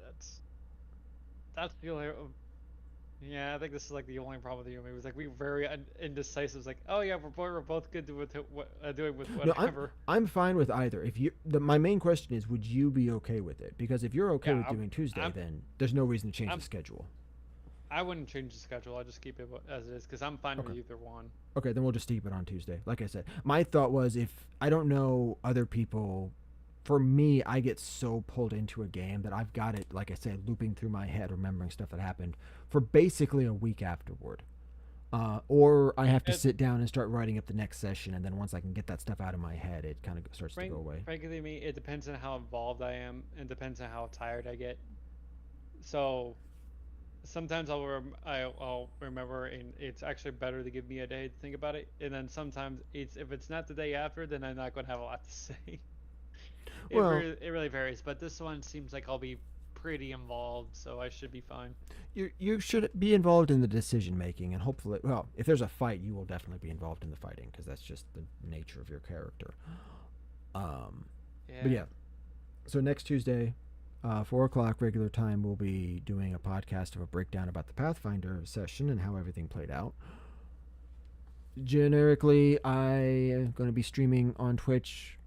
That's that's the only. Yeah, I think this is like the only problem with you and me. It was like we were very indecisive. It's like, oh yeah, we're both good with doing with No, whatever. I'm fine with either. If you, my main question is, would you be okay with it? Because if you're okay Yeah, with doing Tuesday, I'm, then there's no reason to change the I'm, schedule. I wouldn't change the schedule. I just keep it as it is because I'm fine Okay. with either one. Okay, then we'll just keep it on Tuesday. Like I said, my thought was if I don't know other people, for me, I get so pulled into a game that I've got it, like I said, looping through my head, remembering stuff that happened for basically a week afterward. Or I have to It, sit down and start writing up the next session, and then once I can get that stuff out of my head, it kind of starts to go away. frankly, me, it depends on how involved I am and depends on how tired I get. So sometimes I'll remember, and it's actually better to give me a day to think about it. And then sometimes it's if it's not the day after, then I'm not going to have a lot to say. Well, It really varies, but this one seems like I'll be pretty involved, so I should be fine. you should be involved in the decision making, and hopefully, well, if there's a fight, you will definitely be involved in the fighting because that's just the nature of your character. But Yeah. yeah, so next Tuesday, 4 o'clock regular time, we'll be doing a podcast of a breakdown about the Pathfinder session and how everything played out. Generically, I am going to be streaming on Twitch,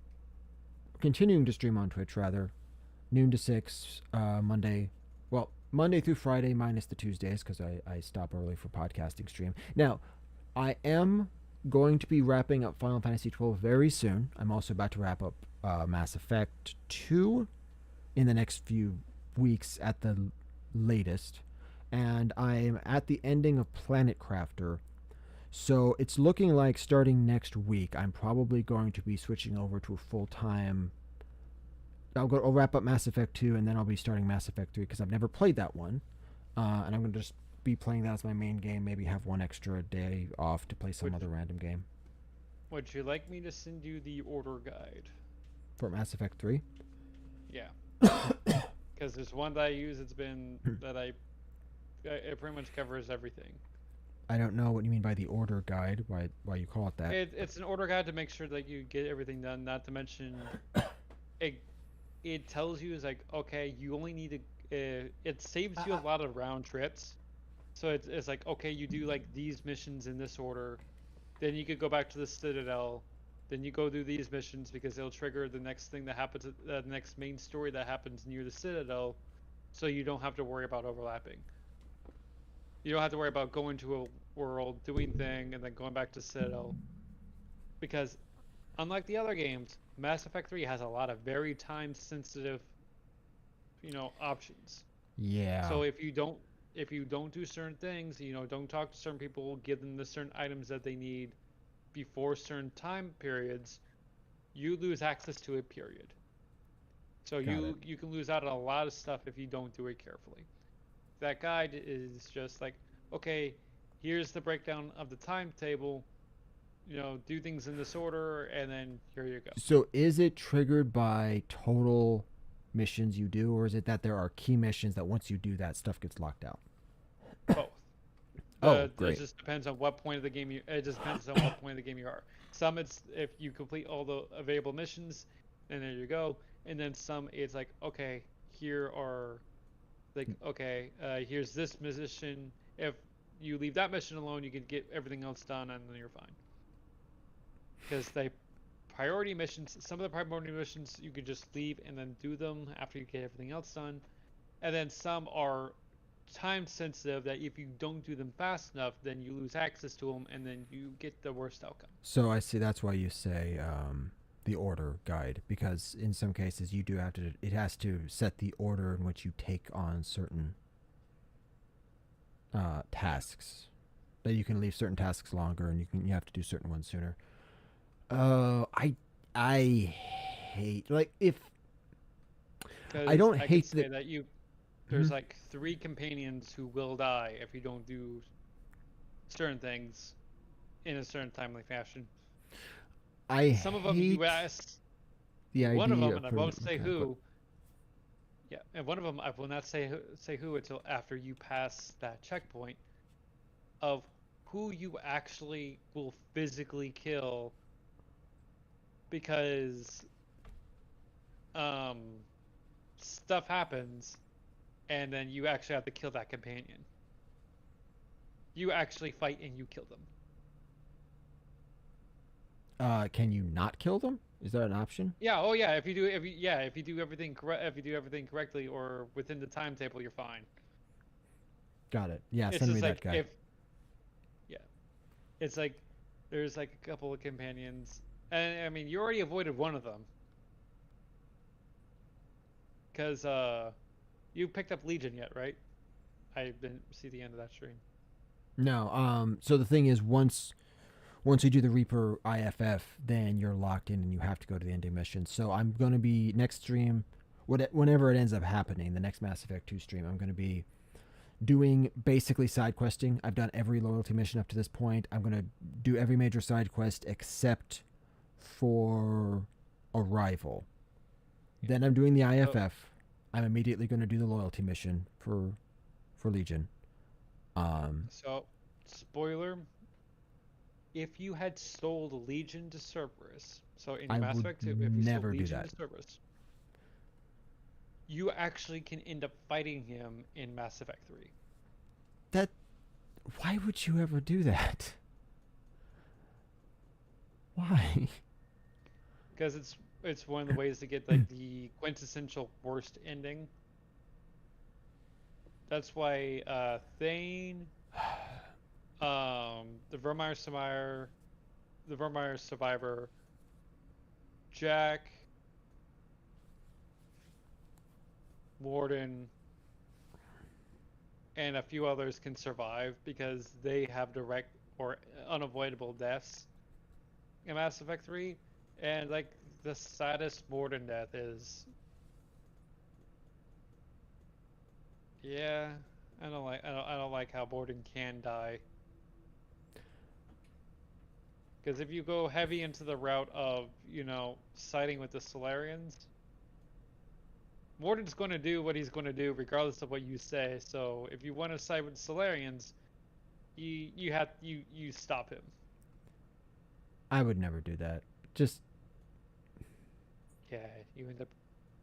continuing to stream on Twitch rather, noon to 6, Monday. Well, Monday through Friday minus the Tuesdays because I stop early for podcasting stream. Now, I am going to be wrapping up Final Fantasy 12 very soon. I'm also about to wrap up Mass Effect 2 in the next few weeks at the latest. And I'm at the ending of Planet Crafter. So it's looking like starting next week, I'm probably going to be switching over to a full time. I'll wrap up Mass Effect 2 and then I'll be starting Mass Effect 3 because I've never played that one. And I'm going to just be playing that as my main game, maybe have one extra day off to play some other random game. Would you like me to send you the order guide? For Mass Effect 3? Yeah. Because there's one that I use. It's been that it pretty much covers everything. I don't know what you mean by the order guide, why you call it that. It's an order guide to make sure that you get everything done. Not to mention, it tells you is like, okay, you only need to. It saves you a lot of round trips. So it's like, okay, you do like these missions in this order, then you could go back to the Citadel, then you go do these missions because it'll trigger the next thing that happens, the next main story that happens near the Citadel, so you don't have to worry about overlapping. You don't have to worry about going to a world, doing thing, and then going back to Citadel. Because unlike the other games, Mass Effect 3 has a lot of very time-sensitive, options. Yeah. So if you don't do certain things, don't talk to certain people, give them the certain items that they need before certain time periods, you lose access to it, period. So you can lose out on a lot of stuff if you don't do it carefully. That guide is just like, okay, here's the breakdown of the timetable, do things in this order, and then here you go. So is it triggered by total missions you do, or is it that there are key missions that once you do that, stuff gets locked out? Both. Great. It just depends on what point of the game it just depends on what point of the game you are. Some it's if you complete all the available missions, and there you go. And then some it's like, okay, here are okay, here's this mission. If you leave that mission alone, you can get everything else done, and then you're fine. Because priority missions, some of the priority missions you could just leave and then do them after you get everything else done, and then some are time sensitive that if you don't do them fast enough, then you lose access to them, and then you get the worst outcome. So I see. That's why you say the order guide, because in some cases you do have to. It has to set the order in which you take on certain tasks. That you can leave certain tasks longer, and you have to do certain ones sooner. I hate if I don't hate that you. There's like 3 companions who will die if you don't do certain things in a certain timely fashion. I Some of them hate you ask. the One of idea them, of and I putting. won't say Okay, but who. Yeah, and one of them I will not say who until after you pass that checkpoint of who you actually will physically kill because um stuff happens and then you actually have to kill that companion. You actually fight and you kill them. can you not kill them? Is that an option? Yeah, oh yeah, if you do everything correctly or within the timetable, you're fine. Got it. Yeah, It's send me just that like guide. if yeah, it's like there's like a couple of companions, and I mean you already avoided one of them because you picked up Legion yet, right? I didn't see the end of that stream. No. So the thing is, once you do the Reaper IFF, then you're locked in and you have to go to the ending mission. So I'm gonna be next stream, whenever it ends up happening, the next Mass Effect 2 stream, I'm gonna be doing basically side questing. I've done every loyalty mission up to this point. I'm gonna do every major side quest except for Arrival. Then I'm doing the So IFF. I'm immediately gonna do the loyalty mission for Legion. Um, so spoiler, if you had sold Legion to Cerberus, so in your I Mass would Effect 2, if you sold never do Legion that. to Cerberus, you actually can end up fighting him in Mass Effect 3. That. Why would you ever do that? Why? Because it's one of the ways to get like the quintessential worst ending. That's why Thane, the Vermeer Survivor, Jack, Warden, and a few others can survive because they have direct or unavoidable deaths in Mass Effect 3. And like the saddest Warden death is, yeah, I don't like how Warden can die. Because if you go heavy into the route of, siding with the Solarians, Warden's going to do what he's going to do regardless of what you say. So if you want to side with the Solarians, you stop him. I would never do that. Just Yeah,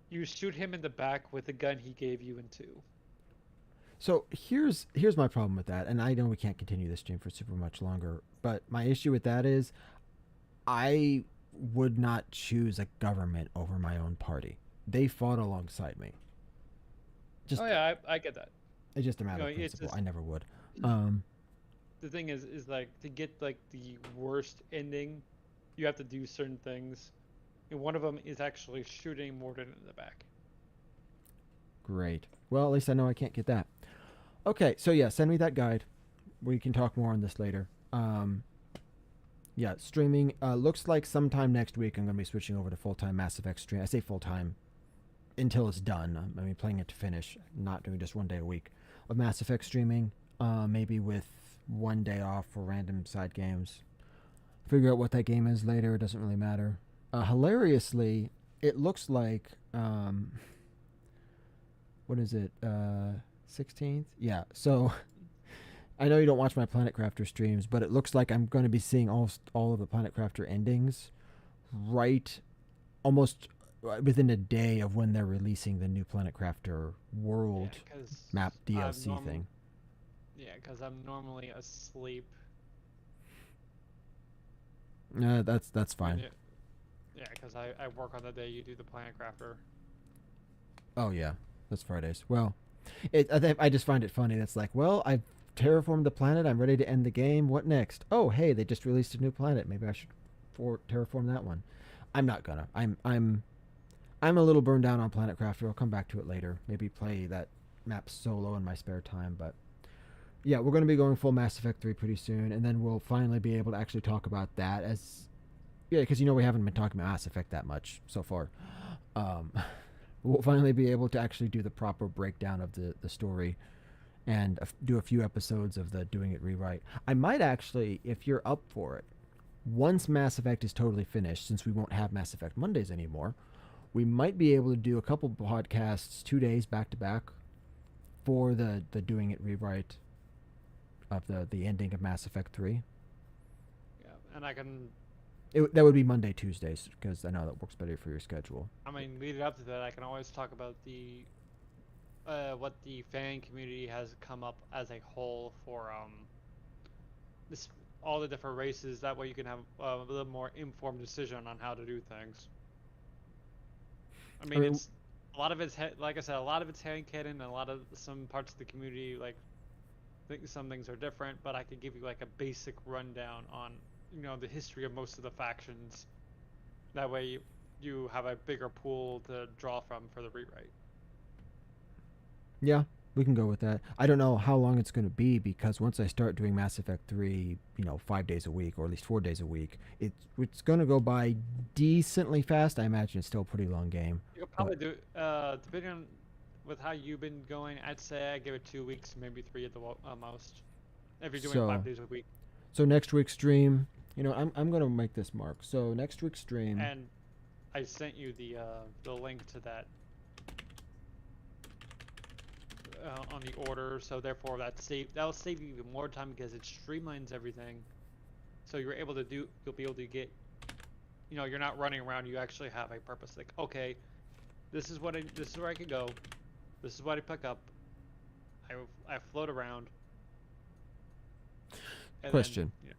you shoot him in the back with the gun he gave you in 2. so here's my problem with that, and I know we can't continue this stream for super much longer, but my issue with that is I would not choose a government over my own party. They fought alongside me. Just Oh yeah, I get that. it's just a matter of It's principle. just I never would. Um, the thing is like to get like the worst ending, you have to do certain things, and one of them is actually shooting Morden in the back. Great. Well, at least I know I can't get that. Okay, so yeah, send me that guide. We can talk more on this later. Yeah, streaming. Looks like sometime next week I'm going to be switching over to full-time Mass Effect stream. I say full-time until it's done. I mean, playing it to finish, not doing just one day a week of Mass Effect streaming. Maybe with one day off for random side games. Figure out what that game is later. It doesn't really matter. Hilariously, it looks like what is it? 16th? Yeah. So I know you don't watch my Planet Crafter streams, but it looks like I'm going to be seeing all of the Planet Crafter endings right almost within a day of when they're releasing the new Planet Crafter world map DLC thing. Yeah, because I'm normally asleep. That's fine. Yeah, because I work on the day you do the Planet Crafter. Oh yeah, that's Fridays. Well, I just find it funny. That's like, well, I've terraformed the planet. I'm ready to end the game. What next? Oh, hey, they just released a new planet. Maybe I should terraform that one. I'm not gonna. I'm a little burned down on Planet Crafter. I'll come back to it later. Maybe play that map solo in my spare time. But yeah, we're going to be going full Mass Effect 3 pretty soon, and then we'll finally be able to actually talk about that as because we haven't been talking about Mass Effect that much so far. We'll finally be able to actually do the proper breakdown of the story and do a few episodes of the Doing It Rewrite. I might actually, if you're up for it, once Mass Effect is totally finished, since we won't have Mass Effect Mondays anymore, we might be able to do a couple podcasts 2 days back to back for the doing it rewrite of the ending of Mass Effect 3. Yeah, and I can. That would be Monday, Tuesdays, because I know that works better for your schedule. I mean, leading up to that, I can always talk about the what the fan community has come up as a whole for this all the different races. That way, you can have a little more informed decision on how to do things. I mean, mean, it's a lot of it's like I said, a lot of it's hand canon, and a lot of some parts of the community like think some things are different. But I could give you like a basic rundown on the history of most of the factions. That way, you have a bigger pool to draw from for the rewrite. Yeah, we can go with that. I don't know how long it's going to be because once I start doing Mass Effect 3, 5 days a week or at least 4 days a week, it's going to go by decently fast. I imagine it's still a pretty long game. You could probably do depending on with how you've been going. I'd say I give it 2 weeks, maybe 3 at the most. If you're doing 5 days a week. So next week's stream, I'm going to make this mark. So next week's stream. And I sent you the link to that on the order, so therefore that'll save you even more time because it streamlines everything. So you'll be able to get, you're not running around. You actually have a purpose. Like, okay, this is where I can go. This is what I pick up. I float around. Question. Then,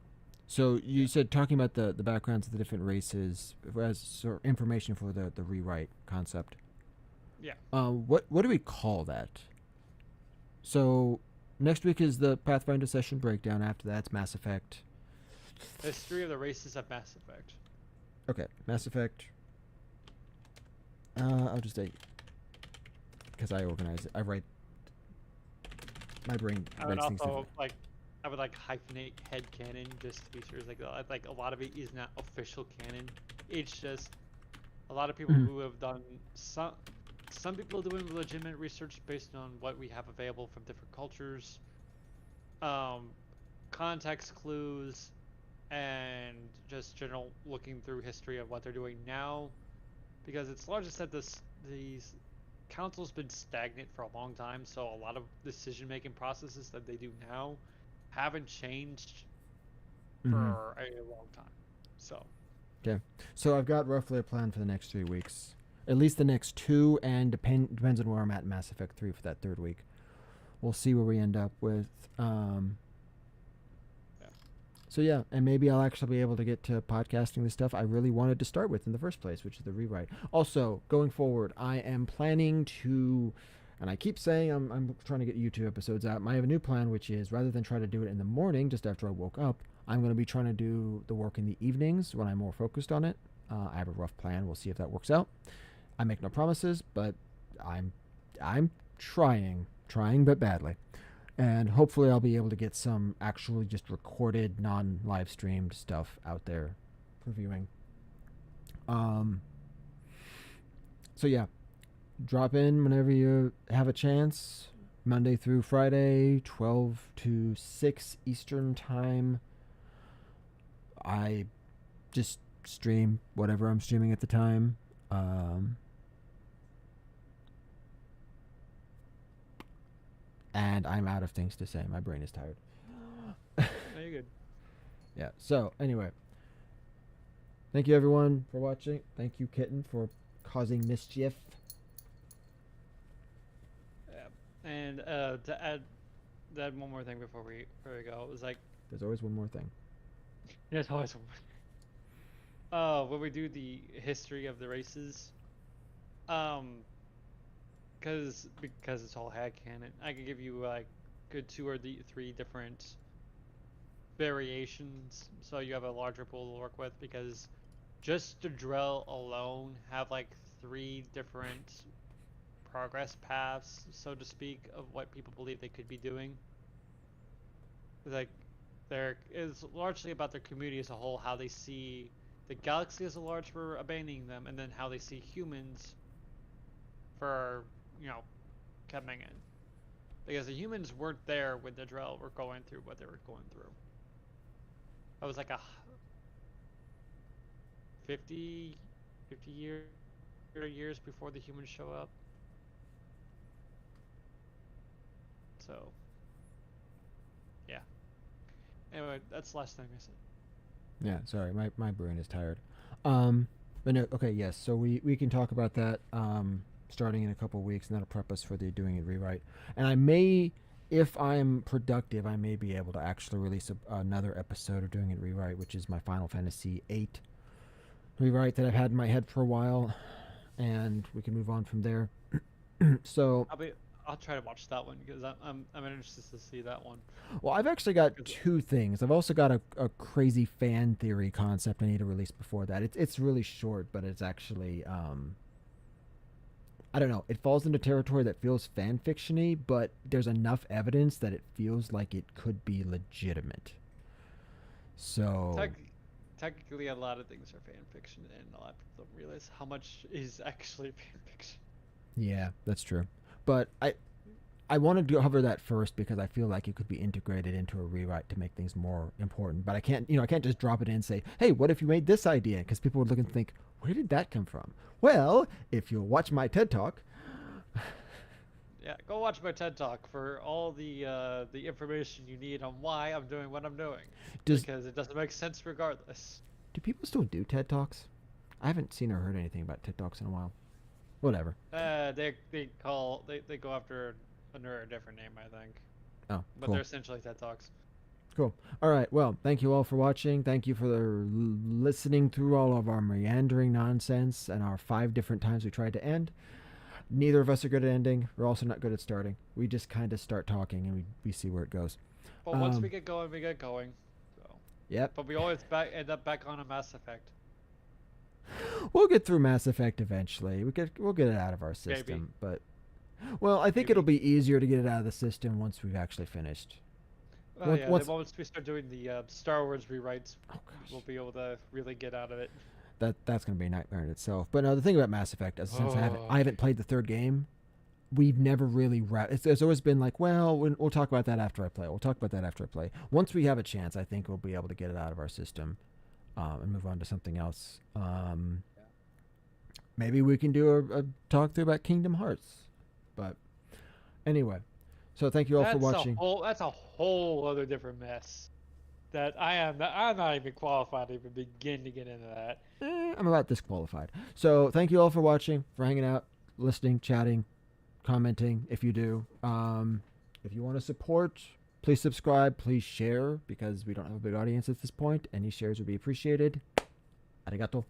So you said talking about the backgrounds of the different races as sort of information for the rewrite concept. Yeah. What do we call that? So next week is the Pathfinder session breakdown. After that, it's Mass Effect. History of the races of Mass Effect. Okay, Mass Effect. I'll just say because I organize it. I write. My brain I would writes things also differently. I would hyphenate head canon just to be sure. It's like a lot of it is not official canon. It's just a lot of people who have done some people doing legitimate research based on what we have available from different cultures, context clues, and just general looking through history of what they're doing now, because it's largely said these council's been stagnant for a long time, so a lot of decision-making processes that they do now haven't changed for a long time. So okay, so I've got roughly a plan for the next 3 weeks, at least the next 2, and depends on where I'm at in Mass Effect 3 for that third week. We'll see where we end up with. So yeah, and maybe I'll actually be able to get to podcasting the stuff I really wanted to start with in the first place, which is the rewrite. Also, going forward, I am planning to, and I keep saying I'm trying to get YouTube episodes out. I have a new plan, which is rather than try to do it in the morning, just after I woke up, I'm going to be trying to do the work in the evenings when I'm more focused on it. I have a rough plan. We'll see if that works out. I make no promises, but I'm trying but badly. And hopefully I'll be able to get some actually just recorded, non-live streamed stuff out there for viewing. So yeah, drop in whenever you have a chance. Monday through Friday, 12 to 6 Eastern time. I just stream whatever I'm streaming at the time. And I'm out of things to say. My brain is tired. no, you're good. Yeah. So anyway, thank you everyone for watching. Thank you, Kitten, for causing mischief. Yeah. And to add one more thing before we go, it was like there's always one more thing. There's always one. When we do the history of the races, because it's all head canon, I could give you like good 2 or 3 different variations, so you have a larger pool to work with. Because just the drill alone have like 3 different progress paths, so to speak, of what people believe they could be doing. Like, there is largely about their community as a whole, how they see the galaxy as a large for abandoning them, and then how they see humans for coming in, because the humans weren't there when the Drell were going through what they were going through. It was like 50, 50 years before the humans show up. So, yeah. Anyway, that's the last thing I said. Yeah, sorry, my brain is tired. But no, okay, yes. So we can talk about that starting in a couple of weeks, and that'll prep us for the doing it rewrite. And I may, if I'm productive, I may be able to actually release another episode of doing it rewrite, which is my Final Fantasy VIII rewrite that I've had in my head for a while, and we can move on from there. So, I'll try to watch that one because I'm interested to see that one. well, I've actually got two things. I've also got a crazy fan theory concept I need to release before that. It's really short, but it's actually I don't know. It falls into territory that feels fan fictiony, but there's enough evidence that it feels like it could be legitimate. So Technically, a lot of things are fan fiction, and a lot of people don't realize how much is actually fan fiction. yeah, that's true. But I wanted to cover that first because I feel like it could be integrated into a rewrite to make things more important. But I can't just drop it in and say, hey, what if you made this idea? Because people would look and think, where did that come from? Well, if you'll watch my TED Talk. Yeah, go watch my TED Talk for all the information you need on why I'm doing what I'm doing. Because it doesn't make sense regardless. Do people still do TED Talks? I haven't seen or heard anything about TED Talks in a while. Whatever. They go after under a different name, I think. Oh, but cool. they're essentially TED Talks. Cool. All right. Well, thank you all for watching. Thank you for listening through all of our meandering nonsense and our 5 different times we tried to end. Neither of us are good at ending. We're also not good at starting. We just kind of start talking and we see where it goes. But once we get going, we get going. So. Yep. But we always end up back on a Mass Effect. We'll get through Mass Effect eventually. We'll get it out of our system. Maybe. But, well, I think it'll be easier to get it out of the system once we've actually finished. Once we start doing the Star Wars rewrites, we'll be able to really get out of it. That's going to be a nightmare in itself. But no, the thing about Mass Effect is since I haven't played the 3rd game, we've never really there's always been like, well, we'll talk about that after I play. We'll talk about that after I play. Once we have a chance, I think we'll be able to get it out of our system and move on to something else. Maybe we can do a talk through about Kingdom Hearts. But anyway, so thank you all for watching. That's a whole other different mess. That I'm not even qualified to even begin to get into that. I'm about disqualified. So thank you all for watching, for hanging out, listening, chatting, commenting. If you do, if you want to support, please subscribe, please share, because we don't have a big audience at this point. Any shares would be appreciated. Arigato.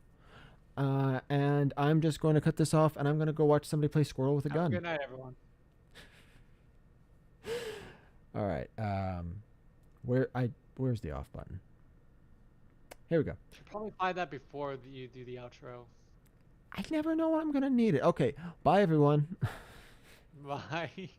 And I'm just going to cut this off, and I'm going to go watch somebody play Squirrel with a gun. Good night, everyone. All right. Where's the off button? Here we go. Should probably buy that before you do the outro. I never know when I'm going to need it. Okay. Bye, everyone. Bye.